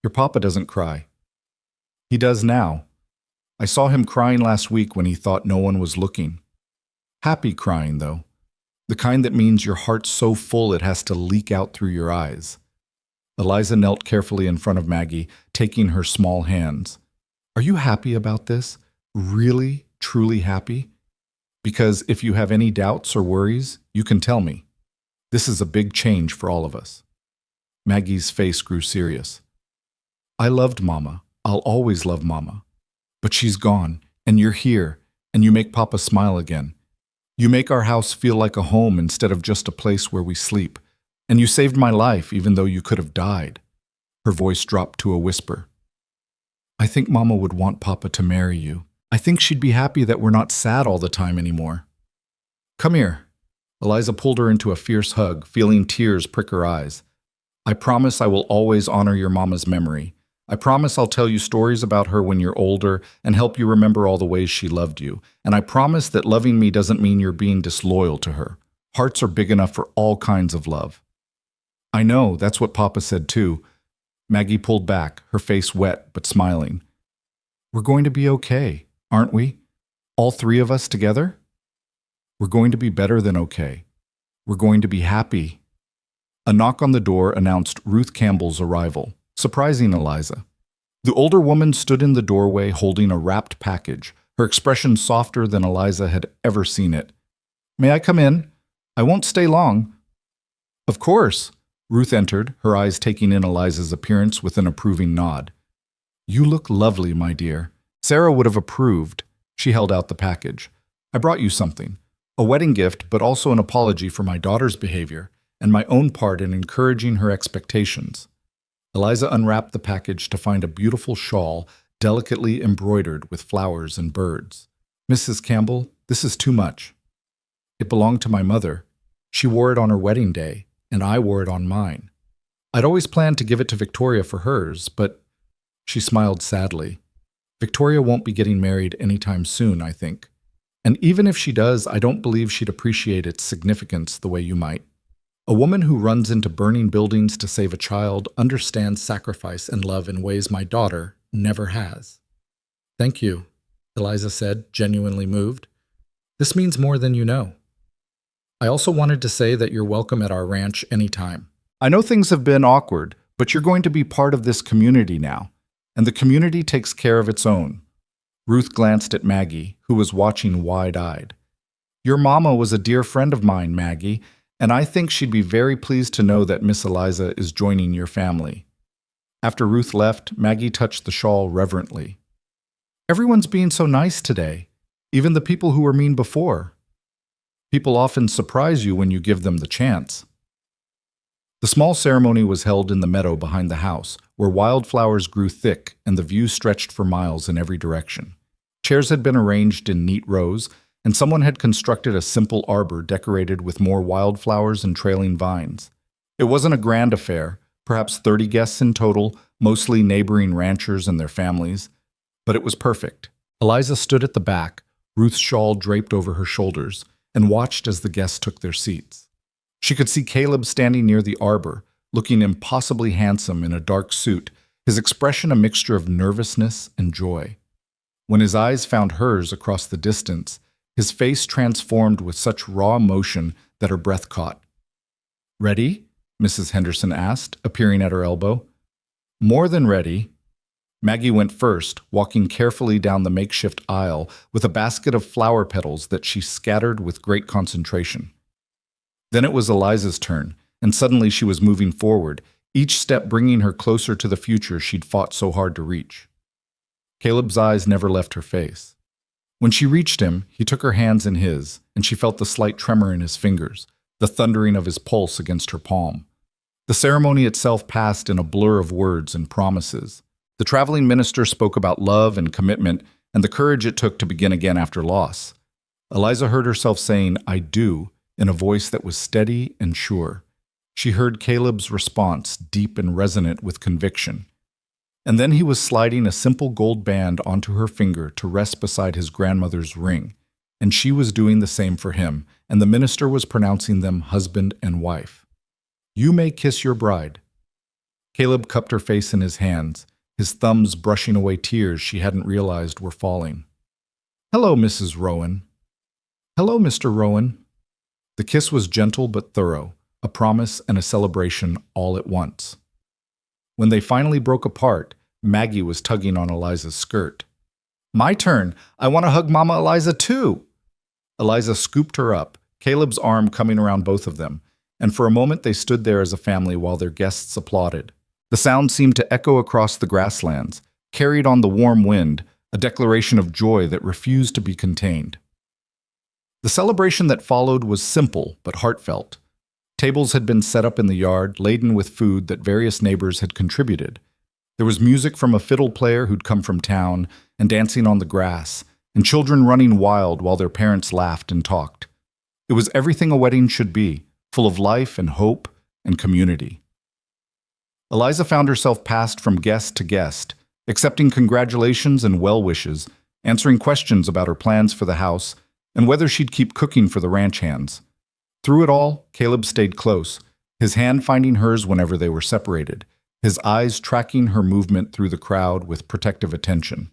Your papa doesn't cry. He does now. I saw him crying last week when he thought no one was looking. Happy crying, though. The kind that means your heart's so full it has to leak out through your eyes. Eliza knelt carefully in front of Maggie, taking her small hands. Are you happy about this? Really, truly happy? Because if you have any doubts or worries, you can tell me. This is a big change for all of us. Maggie's face grew serious. I loved Mama. I'll always love Mama. But she's gone, and you're here, and you make Papa smile again. You make our house feel like a home instead of just a place where we sleep. And you saved my life even though you could have died. Her voice dropped to a whisper. I think Mama would want Papa to marry you. I think she'd be happy that we're not sad all the time anymore. Come here. Eliza pulled her into a fierce hug, feeling tears prick her eyes. I promise I will always honor your Mama's memory. I promise I'll tell you stories about her when you're older and help you remember all the ways she loved you. And I promise that loving me doesn't mean you're being disloyal to her. Hearts are big enough for all kinds of love. I know, that's what Papa said too. Maggie pulled back, her face wet but smiling. We're going to be okay, aren't we? All three of us together? We're going to be better than okay. We're going to be happy. A knock on the door announced Ruth Campbell's arrival, surprising Eliza. The older woman stood in the doorway holding a wrapped package, her expression softer than Eliza had ever seen it. May I come in? I won't stay long. Of course. Ruth entered, her eyes taking in Eliza's appearance with an approving nod. You look lovely, my dear. Sarah would have approved. She held out the package. I brought you something. A wedding gift, but also an apology for my daughter's behavior and my own part in encouraging her expectations. Eliza unwrapped the package to find a beautiful shawl delicately embroidered with flowers and birds. Mrs. Campbell, this is too much. It belonged to my mother. She wore it on her wedding day, and I wore it on mine. I'd always planned to give it to Victoria for hers, but she smiled sadly. Victoria won't be getting married anytime soon, I think. And even if she does, I don't believe she'd appreciate its significance the way you might. A woman who runs into burning buildings to save a child understands sacrifice and love in ways my daughter never has. Thank you, Eliza said, genuinely moved. This means more than you know. I also wanted to say that you're welcome at our ranch anytime. I know things have been awkward, but you're going to be part of this community now, and the community takes care of its own. Ruth glanced at Maggie, who was watching wide-eyed. Your mama was a dear friend of mine, Maggie, and I think she'd be very pleased to know that Miss Eliza is joining your family. After Ruth left, Maggie touched the shawl reverently. Everyone's being so nice today, even the people who were mean before. People often surprise you when you give them the chance. The small ceremony was held in the meadow behind the house, where wildflowers grew thick and the view stretched for miles in every direction. Chairs had been arranged in neat rows, and someone had constructed a simple arbor decorated with more wildflowers and trailing vines. It wasn't a grand affair, perhaps 30 guests in total, mostly neighboring ranchers and their families, but it was perfect. Eliza stood at the back, Ruth's shawl draped over her shoulders, and watched as the guests took their seats. She could see Caleb standing near the arbor, looking impossibly handsome in a dark suit, his expression a mixture of nervousness and joy. When his eyes found hers across the distance, his face transformed with such raw emotion that her breath caught. "Ready?" Mrs. Henderson asked, appearing at her elbow. "More than ready." Maggie went first, walking carefully down the makeshift aisle with a basket of flower petals that she scattered with great concentration. Then it was Eliza's turn, and suddenly she was moving forward, each step bringing her closer to the future she'd fought so hard to reach. Caleb's eyes never left her face. When she reached him, he took her hands in his, and she felt the slight tremor in his fingers, the thundering of his pulse against her palm. The ceremony itself passed in a blur of words and promises. The traveling minister spoke about love and commitment and the courage it took to begin again after loss. Eliza heard herself saying, "I do," in a voice that was steady and sure. She heard Caleb's response, deep and resonant with conviction. And then he was sliding a simple gold band onto her finger to rest beside his grandmother's ring, and she was doing the same for him, and the minister was pronouncing them husband and wife. "You may kiss your bride." Caleb cupped her face in his hands, his thumbs brushing away tears she hadn't realized were falling. "Hello, Mrs. Rowan." "Hello, Mr. Rowan." The kiss was gentle but thorough, a promise and a celebration all at once. When they finally broke apart, Maggie was tugging on Eliza's skirt. "My turn! I want to hug Mama Eliza too!" Eliza scooped her up, Caleb's arm coming around both of them, and for a moment they stood there as a family while their guests applauded. The sound seemed to echo across the grasslands, carried on the warm wind, a declaration of joy that refused to be contained. The celebration that followed was simple but heartfelt. Tables had been set up in the yard, laden with food that various neighbors had contributed. There was music from a fiddle player who'd come from town, and dancing on the grass, and children running wild while their parents laughed and talked. It was everything a wedding should be, full of life and hope and community. Eliza found herself passed from guest to guest, accepting congratulations and well wishes, answering questions about her plans for the house, and whether she'd keep cooking for the ranch hands. Through it all, Caleb stayed close, his hand finding hers whenever they were separated, his eyes tracking her movement through the crowd with protective attention.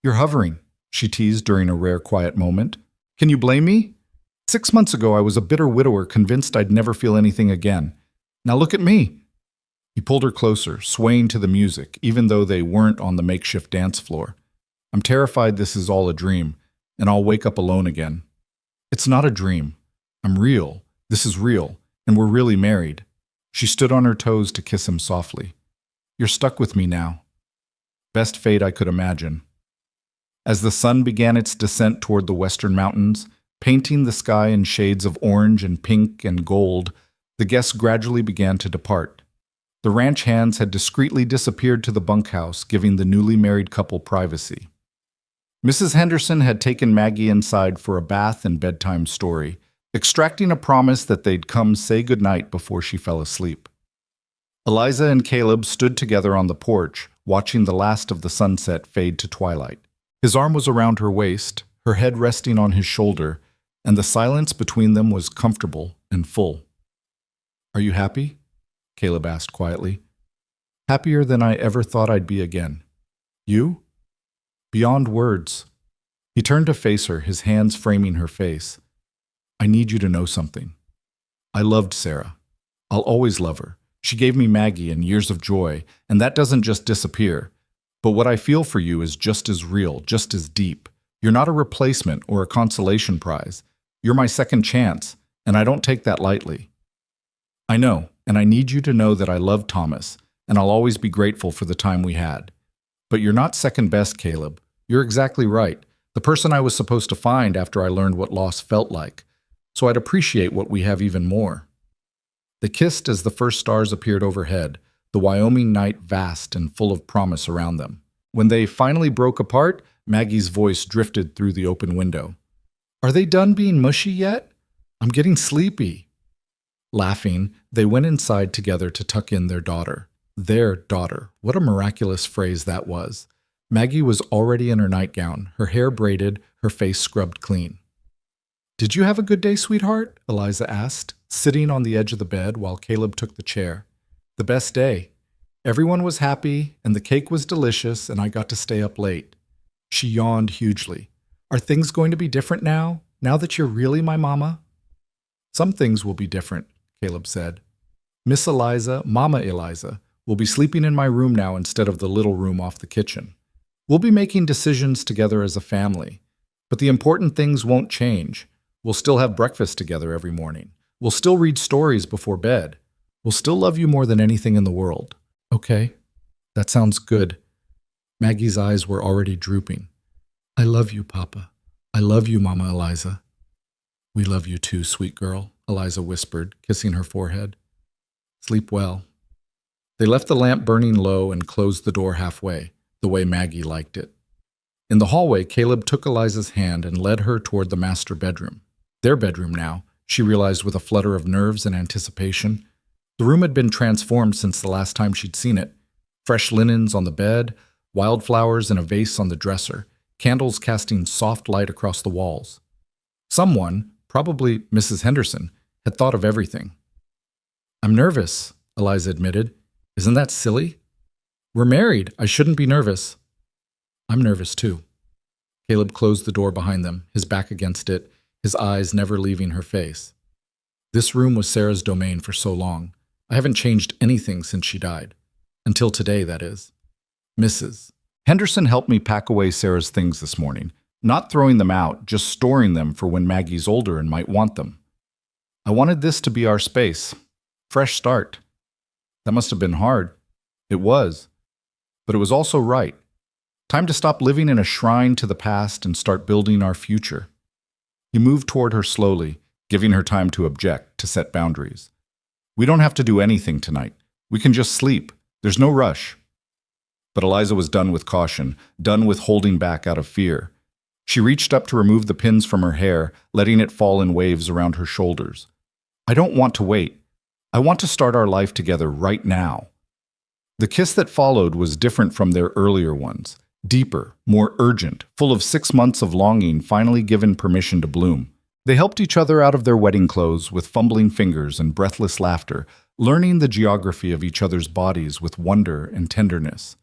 "You're hovering," she teased during a rare quiet moment. "Can you blame me? 6 months ago, I was a bitter widower convinced I'd never feel anything again. Now look at me." He pulled her closer, swaying to the music, even though they weren't on the makeshift dance floor. "I'm terrified this is all a dream, and I'll wake up alone again." "It's not a dream. I'm real. This is real, and we're really married." She stood on her toes to kiss him softly. "You're stuck with me now." Best fate I could imagine. As the sun began its descent toward the western mountains, painting the sky in shades of orange and pink and gold, the guests gradually began to depart. The ranch hands had discreetly disappeared to the bunkhouse, giving the newly married couple privacy. Mrs. Henderson had taken Maggie inside for a bath and bedtime story, extracting a promise that they'd come say goodnight before she fell asleep. Eliza and Caleb stood together on the porch, watching the last of the sunset fade to twilight. His arm was around her waist, her head resting on his shoulder, and the silence between them was comfortable and full. "Are you happy?" Caleb asked quietly. "Happier than I ever thought I'd be again. You?" "Beyond words." He turned to face her, his hands framing her face. "I need you to know something. I loved Sarah. I'll always love her. She gave me Maggie and years of joy, and that doesn't just disappear. But what I feel for you is just as real, just as deep. You're not a replacement or a consolation prize. You're my second chance, and I don't take that lightly. I know, and I need you to know that I love Thomas, and I'll always be grateful for the time we had. But you're not second best, Caleb. You're exactly right. The person I was supposed to find after I learned what loss felt like. So I'd appreciate what we have even more." They kissed as the first stars appeared overhead, the Wyoming night vast and full of promise around them. When they finally broke apart, Maggie's voice drifted through the open window. "Are they done being mushy yet? I'm getting sleepy." Laughing, they went inside together to tuck in their daughter. Their daughter. What a miraculous phrase that was. Maggie was already in her nightgown, her hair braided, her face scrubbed clean. "Did you have a good day, sweetheart?" Eliza asked, sitting on the edge of the bed while Caleb took the chair. "The best day. Everyone was happy, and the cake was delicious, and I got to stay up late." She yawned hugely. "Are things going to be different now that you're really my mama?" "Some things will be different," Caleb said. "Miss Eliza, Mama Eliza, will be sleeping in my room now instead of the little room off the kitchen. We'll be making decisions together as a family, but the important things won't change. We'll still have breakfast together every morning. We'll still read stories before bed. We'll still love you more than anything in the world." "Okay, that sounds good." Maggie's eyes were already drooping. "I love you, Papa. I love you, Mama Eliza." "We love you too, sweet girl," Eliza whispered, kissing her forehead. "Sleep well." They left the lamp burning low and closed the door halfway, the way Maggie liked it. In the hallway, Caleb took Eliza's hand and led her toward the master bedroom. Their bedroom now, she realized with a flutter of nerves and anticipation. The room had been transformed since the last time she'd seen it. Fresh linens on the bed, wildflowers in a vase on the dresser, candles casting soft light across the walls. Someone, probably Mrs. Henderson, had thought of everything. "I'm nervous," Eliza admitted. "Isn't that silly? We're married. I shouldn't be nervous." "I'm nervous too." Caleb closed the door behind them, his back against it, his eyes never leaving her face. "This room was Sarah's domain for so long. I haven't changed anything since she died. Until today, that is. Mrs. Henderson helped me pack away Sarah's things this morning, not throwing them out, just storing them for when Maggie's older and might want them. I wanted this to be our space. Fresh start. That must have been hard. It was. But it was also right. Time to stop living in a shrine to the past and start building our future." He moved toward her slowly, giving her time to object, to set boundaries. "We don't have to do anything tonight. We can just sleep. There's no rush." But Eliza was done with caution, done with holding back out of fear. She reached up to remove the pins from her hair, letting it fall in waves around her shoulders. "I don't want to wait. I want to start our life together right now." The kiss that followed was different from their earlier ones. Deeper, more urgent, full of 6 months of longing finally given permission to bloom. They helped each other out of their wedding clothes with fumbling fingers and breathless laughter, learning the geography of each other's bodies with wonder and tenderness.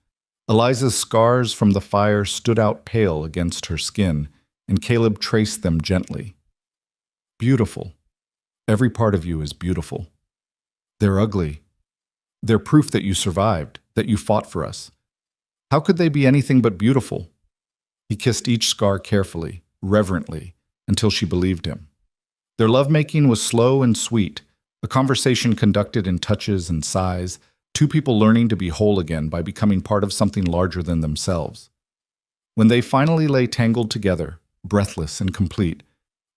Eliza's scars from the fire stood out pale against her skin, and Caleb traced them gently. "Beautiful. Every part of you is beautiful. They're ugly. They're proof that you survived, that you fought for us. How could they be anything but beautiful?" He kissed each scar carefully, reverently, until she believed him. Their lovemaking was slow and sweet, a conversation conducted in touches and sighs, two people learning to be whole again by becoming part of something larger than themselves. When they finally lay tangled together, breathless and complete,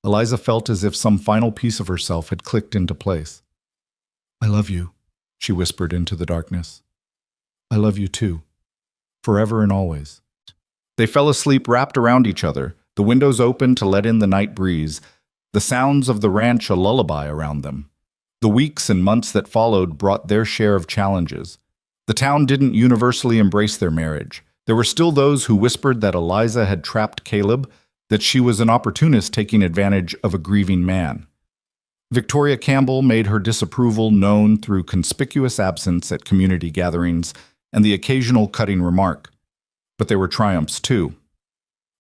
Eliza felt as if some final piece of herself had clicked into place. "I love you," she whispered into the darkness. "I love you too. Forever and always." They fell asleep wrapped around each other, the windows open to let in the night breeze, the sounds of the ranch a lullaby around them. The weeks and months that followed brought their share of challenges. The town didn't universally embrace their marriage. There were still those who whispered that Eliza had trapped Caleb, that she was an opportunist taking advantage of a grieving man. Victoria Campbell made her disapproval known through conspicuous absence at community gatherings and the occasional cutting remark. But there were triumphs too.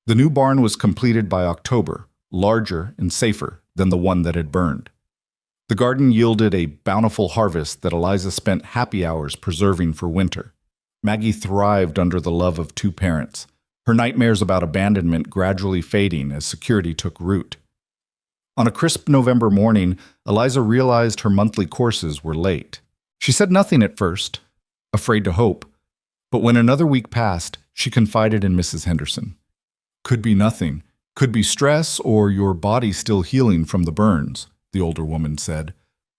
The new barn was completed by October, larger and safer than the one that had burned. The garden yielded a bountiful harvest that Eliza spent happy hours preserving for winter. Maggie thrived under the love of two parents, her nightmares about abandonment gradually fading as security took root. On a crisp November morning, Eliza realized her monthly courses were late. She said nothing at first, afraid to hope, but when another week passed, she confided in Mrs. Henderson. "Could be nothing. Could be stress or your body still healing from the burns," the older woman said.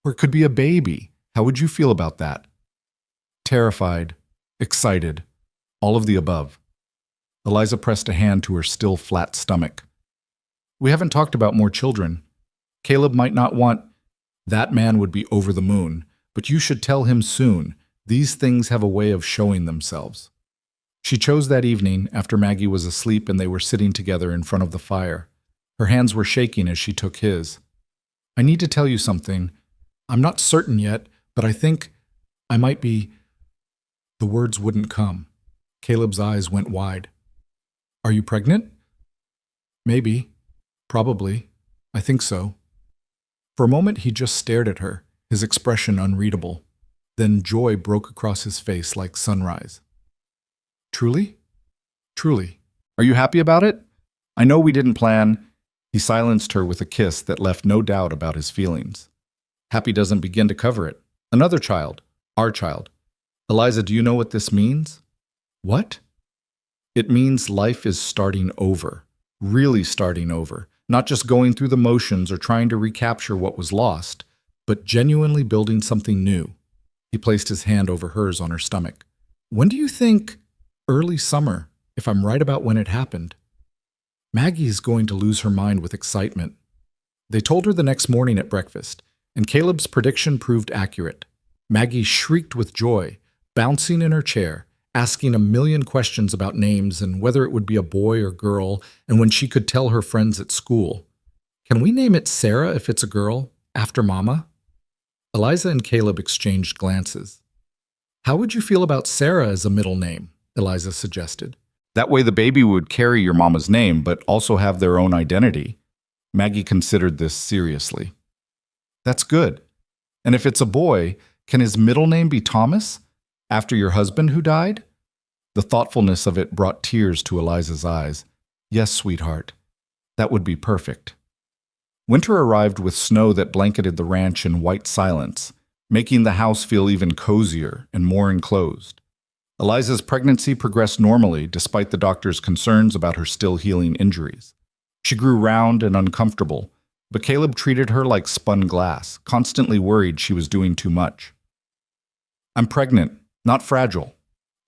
Or it could be a baby. How would you feel about that? Terrified, excited, all of the above. Eliza pressed a hand to her still flat stomach. We haven't talked about more children. Caleb might not want. That man would be over the moon, but you should tell him soon. These things have a way of showing themselves. She chose that evening after Maggie was asleep and they were sitting together in front of the fire. Her hands were shaking as she took his. I need to tell you something. I'm not certain yet, but I think I might be. The words wouldn't come. Caleb's eyes went wide. Are you pregnant? Maybe. Probably. I think so. For a moment he just stared at her, his expression unreadable. Then joy broke across his face like sunrise. Truly? Truly. Are you happy about it? I know we didn't plan. He silenced her with a kiss that left no doubt about his feelings. Happy doesn't begin to cover it. Another child. Our child. Eliza, do you know what this means? What? It means life is starting over. Really starting over. Not just going through the motions or trying to recapture what was lost, but genuinely building something new. He placed his hand over hers on her stomach. When do you think? Early summer, if I'm right about when it happened. Maggie is going to lose her mind with excitement. They told her the next morning at breakfast, and Caleb's prediction proved accurate. Maggie shrieked with joy, bouncing in her chair, asking a million questions about names and whether it would be a boy or girl, and when she could tell her friends at school. Can we name it Sarah if it's a girl, after Mama? Eliza and Caleb exchanged glances. How would you feel about Sarah as a middle name? Eliza suggested. That way the baby would carry your mama's name, but also have their own identity. Maggie considered this seriously. That's good. And if it's a boy, can his middle name be Thomas? After your husband who died? The thoughtfulness of it brought tears to Eliza's eyes. Yes, sweetheart. That would be perfect. Winter arrived with snow that blanketed the ranch in white silence, making the house feel even cozier and more enclosed. Eliza's pregnancy progressed normally despite the doctor's concerns about her still healing injuries. She grew round and uncomfortable, but Caleb treated her like spun glass, constantly worried she was doing too much. I'm pregnant, not fragile,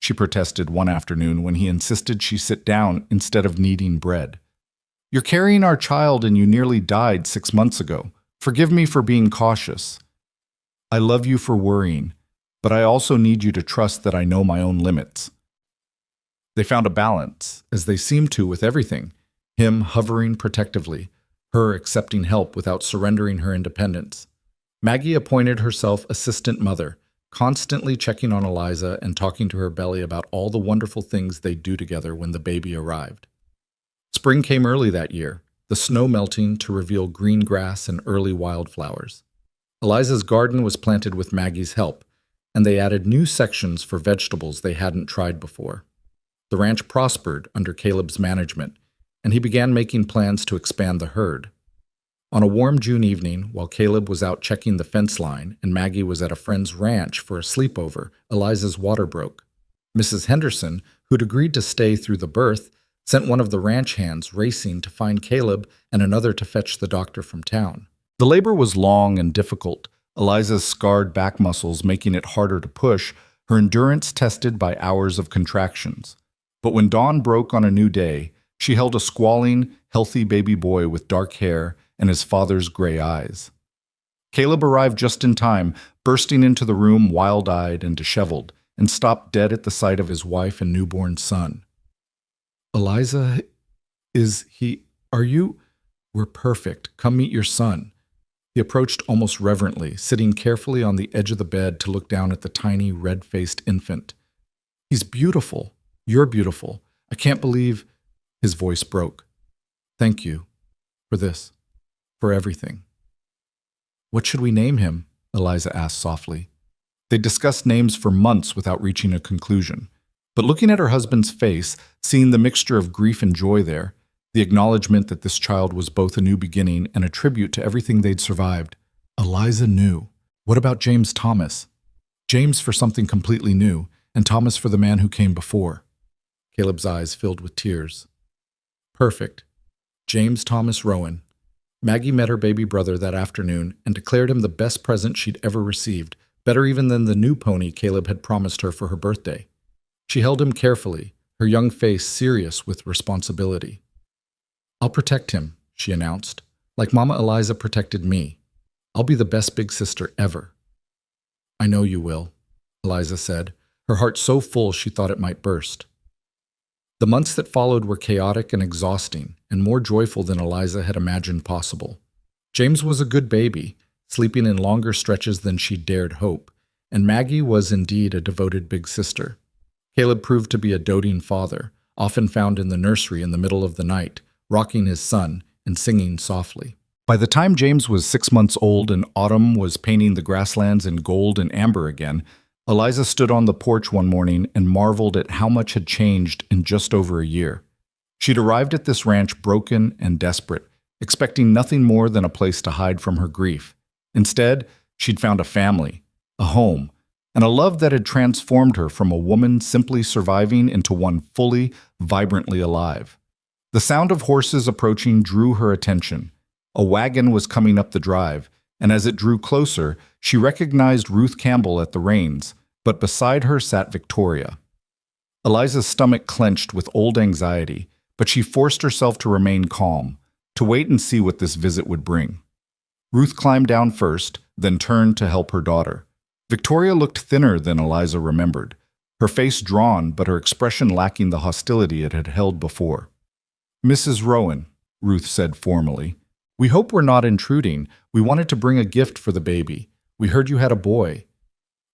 she protested one afternoon when he insisted she sit down instead of kneading bread. You're carrying our child and you nearly died 6 months ago. Forgive me for being cautious. I love you for worrying, but I also need you to trust that I know my own limits. They found a balance, as they seemed to with everything, him hovering protectively, her accepting help without surrendering her independence. Maggie appointed herself assistant mother, constantly checking on Eliza and talking to her belly about all the wonderful things they'd do together when the baby arrived. Spring came early that year, the snow melting to reveal green grass and early wildflowers. Eliza's garden was planted with Maggie's help, and they added new sections for vegetables they hadn't tried before. The ranch prospered under Caleb's management, and he began making plans to expand the herd. On a warm June evening, while Caleb was out checking the fence line and Maggie was at a friend's ranch for a sleepover, Eliza's water broke. Mrs. Henderson, who'd agreed to stay through the birth, sent one of the ranch hands racing to find Caleb and another to fetch the doctor from town. The labor was long and difficult, Eliza's scarred back muscles making it harder to push, her endurance tested by hours of contractions. But when dawn broke on a new day, she held a squalling, healthy baby boy with dark hair and his father's gray eyes. Caleb arrived just in time, bursting into the room wild-eyed and disheveled, and stopped dead at the sight of his wife and newborn son. Eliza, are you? We're perfect. Come meet your son. He approached almost reverently, sitting carefully on the edge of the bed to look down at the tiny, red-faced infant. He's beautiful. You're beautiful. I can't believe. His voice broke. Thank you. For this. For everything. What should we name him? Eliza asked softly. They discussed names for months without reaching a conclusion. But looking at her husband's face, seeing the mixture of grief and joy there, the acknowledgement that this child was both a new beginning and a tribute to everything they'd survived, Eliza knew. What about James Thomas? James for something completely new, and Thomas for the man who came before. Caleb's eyes filled with tears. Perfect. James Thomas Rowan. Maggie met her baby brother that afternoon and declared him the best present she'd ever received, better even than the new pony Caleb had promised her for her birthday. She held him carefully, her young face serious with responsibility. "I'll protect him," she announced, "like Mama Eliza protected me. I'll be the best big sister ever." "I know you will," Eliza said, her heart so full she thought it might burst. The months that followed were chaotic and exhausting, and more joyful than Eliza had imagined possible. James was a good baby, sleeping in longer stretches than she'd dared hope, and Maggie was indeed a devoted big sister. Caleb proved to be a doting father, often found in the nursery in the middle of the night, rocking his son and singing softly. By the time James was 6 months old and autumn was painting the grasslands in gold and amber again, Eliza stood on the porch one morning and marveled at how much had changed in just over a year. She'd arrived at this ranch broken and desperate, expecting nothing more than a place to hide from her grief. Instead, she'd found a family, a home, and a love that had transformed her from a woman simply surviving into one fully, vibrantly alive. The sound of horses approaching drew her attention. A wagon was coming up the drive, and as it drew closer, she recognized Ruth Campbell at the reins, but beside her sat Victoria. Eliza's stomach clenched with old anxiety, but she forced herself to remain calm, to wait and see what this visit would bring. Ruth climbed down first, then turned to help her daughter. Victoria looked thinner than Eliza remembered, her face drawn but her expression lacking the hostility it had held before. "Mrs. Rowan," Ruth said formally, "we hope we're not intruding. We wanted to bring a gift for the baby. We heard you had a boy."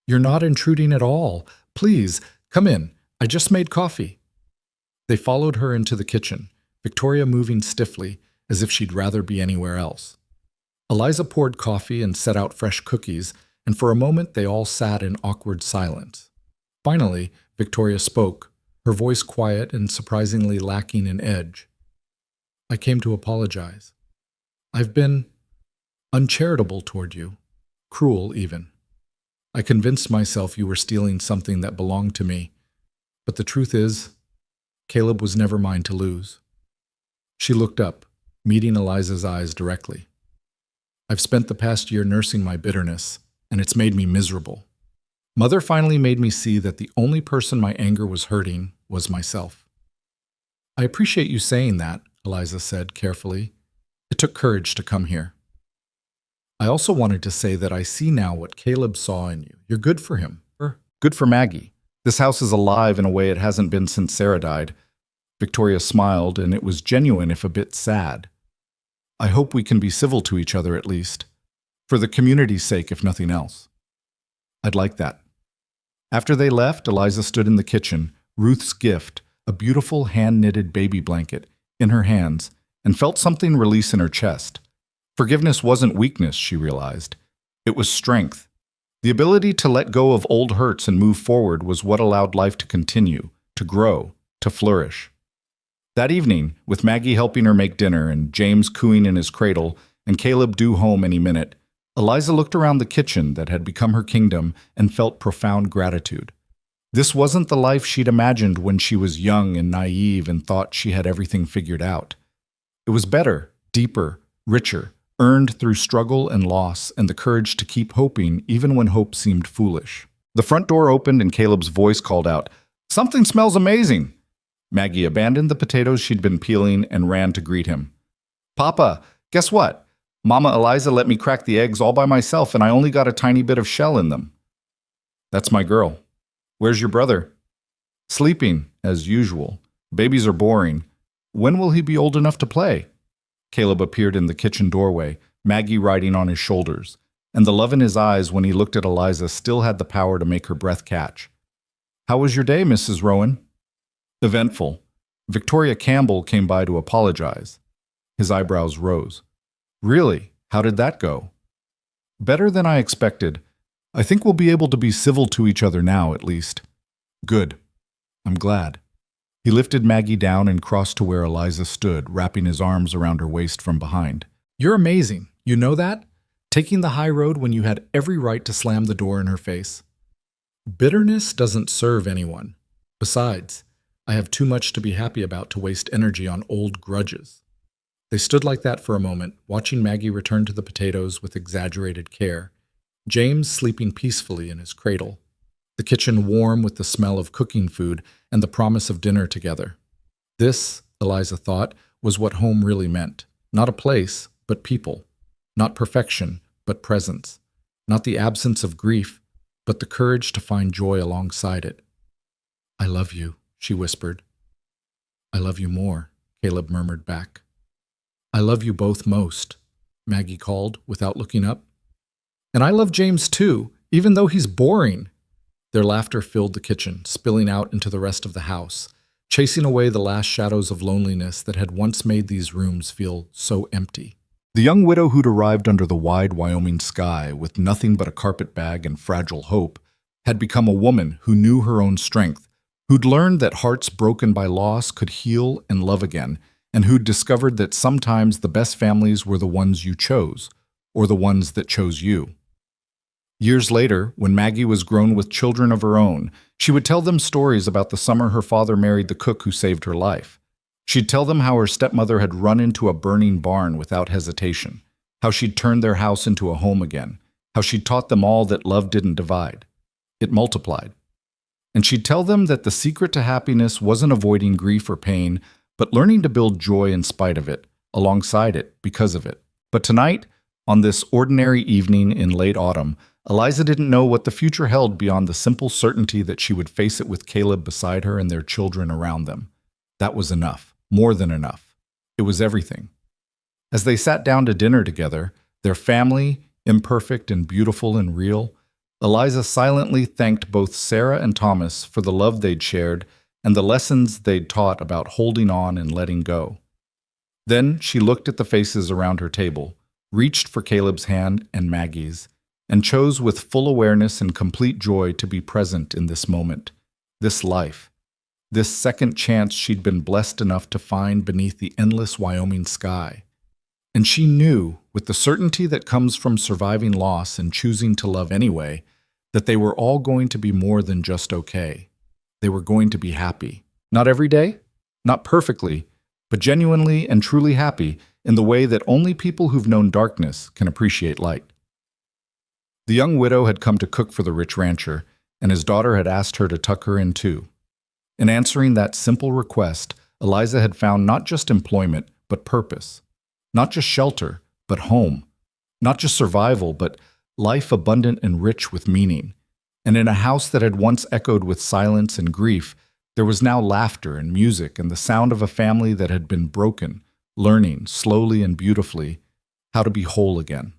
"You're not intruding at all. Please, come in. I just made coffee." They followed her into the kitchen, Victoria moving stiffly, as if she'd rather be anywhere else. Eliza poured coffee and set out fresh cookies, and for a moment they all sat in awkward silence. Finally, Victoria spoke, her voice quiet and surprisingly lacking in edge. "I came to apologize. I've been uncharitable toward you, cruel even. I convinced myself you were stealing something that belonged to me, but the truth is, Caleb was never mine to lose." She looked up, meeting Eliza's eyes directly. "I've spent the past year nursing my bitterness, and it's made me miserable. Mother finally made me see that the only person my anger was hurting was myself." "I appreciate you saying that," Eliza said carefully. "It took courage to come here. I also wanted to say that I see now what Caleb saw in you. You're good for him. Good for Maggie. This house is alive in a way it hasn't been since Sarah died." Victoria smiled, and it was genuine if a bit sad. "I hope we can be civil to each other at least. For the community's sake, if nothing else." "I'd like that." After they left, Eliza stood in the kitchen, Ruth's gift, a beautiful hand-knitted baby blanket, in her hands, and felt something release in her chest. Forgiveness wasn't weakness, she realized. It was strength. The ability to let go of old hurts and move forward was what allowed life to continue, to grow, to flourish. That evening, with Maggie helping her make dinner and James cooing in his cradle and Caleb due home any minute, Eliza looked around the kitchen that had become her kingdom and felt profound gratitude. This wasn't the life she'd imagined when she was young and naive and thought she had everything figured out. It was better, deeper, richer, earned through struggle and loss and the courage to keep hoping even when hope seemed foolish. The front door opened and Caleb's voice called out, "Something smells amazing!" Maggie abandoned the potatoes she'd been peeling and ran to greet him. "Papa, guess what? Mama Eliza let me crack the eggs all by myself and I only got a tiny bit of shell in them." "That's my girl. Where's your brother?" "Sleeping, as usual. Babies are boring. When will he be old enough to play?" Caleb appeared in the kitchen doorway, Maggie riding on his shoulders, and the love in his eyes when he looked at Eliza still had the power to make her breath catch. "How was your day, Mrs. Rowan?" "Eventful. Victoria Campbell came by to apologize." His eyebrows rose. "Really? How did that go?" "Better than I expected. I think we'll be able to be civil to each other now, at least." "Good. I'm glad." He lifted Maggie down and crossed to where Eliza stood, wrapping his arms around her waist from behind. "You're amazing. You know that? Taking the high road when you had every right to slam the door in her face." "Bitterness doesn't serve anyone. Besides, I have too much to be happy about to waste energy on old grudges." They stood like that for a moment, watching Maggie return to the potatoes with exaggerated care, James sleeping peacefully in his cradle, the kitchen warm with the smell of cooking food and the promise of dinner together. This, Eliza thought, was what home really meant. Not a place, but people. Not perfection, but presence. Not the absence of grief, but the courage to find joy alongside it. "I love you," she whispered. "I love you more," Caleb murmured back. "I love you both most," Maggie called without looking up. "And I love James too, even though he's boring." Their laughter filled the kitchen, spilling out into the rest of the house, chasing away the last shadows of loneliness that had once made these rooms feel so empty. The young widow who'd arrived under the wide Wyoming sky with nothing but a carpetbag and fragile hope had become a woman who knew her own strength, who'd learned that hearts broken by loss could heal and love again, and who'd discovered that sometimes the best families were the ones you chose, or the ones that chose you. Years later, when Maggie was grown with children of her own, she would tell them stories about the summer her father married the cook who saved her life. She'd tell them how her stepmother had run into a burning barn without hesitation, how she'd turned their house into a home again, how she'd taught them all that love didn't divide. It multiplied. And she'd tell them that the secret to happiness wasn't avoiding grief or pain, but learning to build joy in spite of it, alongside it, because of it. But tonight, on this ordinary evening in late autumn, Eliza didn't know what the future held beyond the simple certainty that she would face it with Caleb beside her and their children around them. That was enough, more than enough. It was everything. As they sat down to dinner together, their family, imperfect and beautiful and real, Eliza silently thanked both Sarah and Thomas for the love they'd shared and the lessons they'd taught about holding on and letting go. Then she looked at the faces around her table, reached for Caleb's hand and Maggie's, and chose with full awareness and complete joy to be present in this moment, this life, this second chance she'd been blessed enough to find beneath the endless Wyoming sky. And she knew, with the certainty that comes from surviving loss and choosing to love anyway, that they were all going to be more than just okay. They were going to be happy. Not every day, not perfectly, but genuinely and truly happy in the way that only people who've known darkness can appreciate light. The young widow had come to cook for the rich rancher, and his daughter had asked her to tuck her in too. In answering that simple request, Eliza had found not just employment, but purpose. Not just shelter, but home. Not just survival, but life abundant and rich with meaning. And in a house that had once echoed with silence and grief, there was now laughter and music and the sound of a family that had been broken, learning, slowly and beautifully, how to be whole again.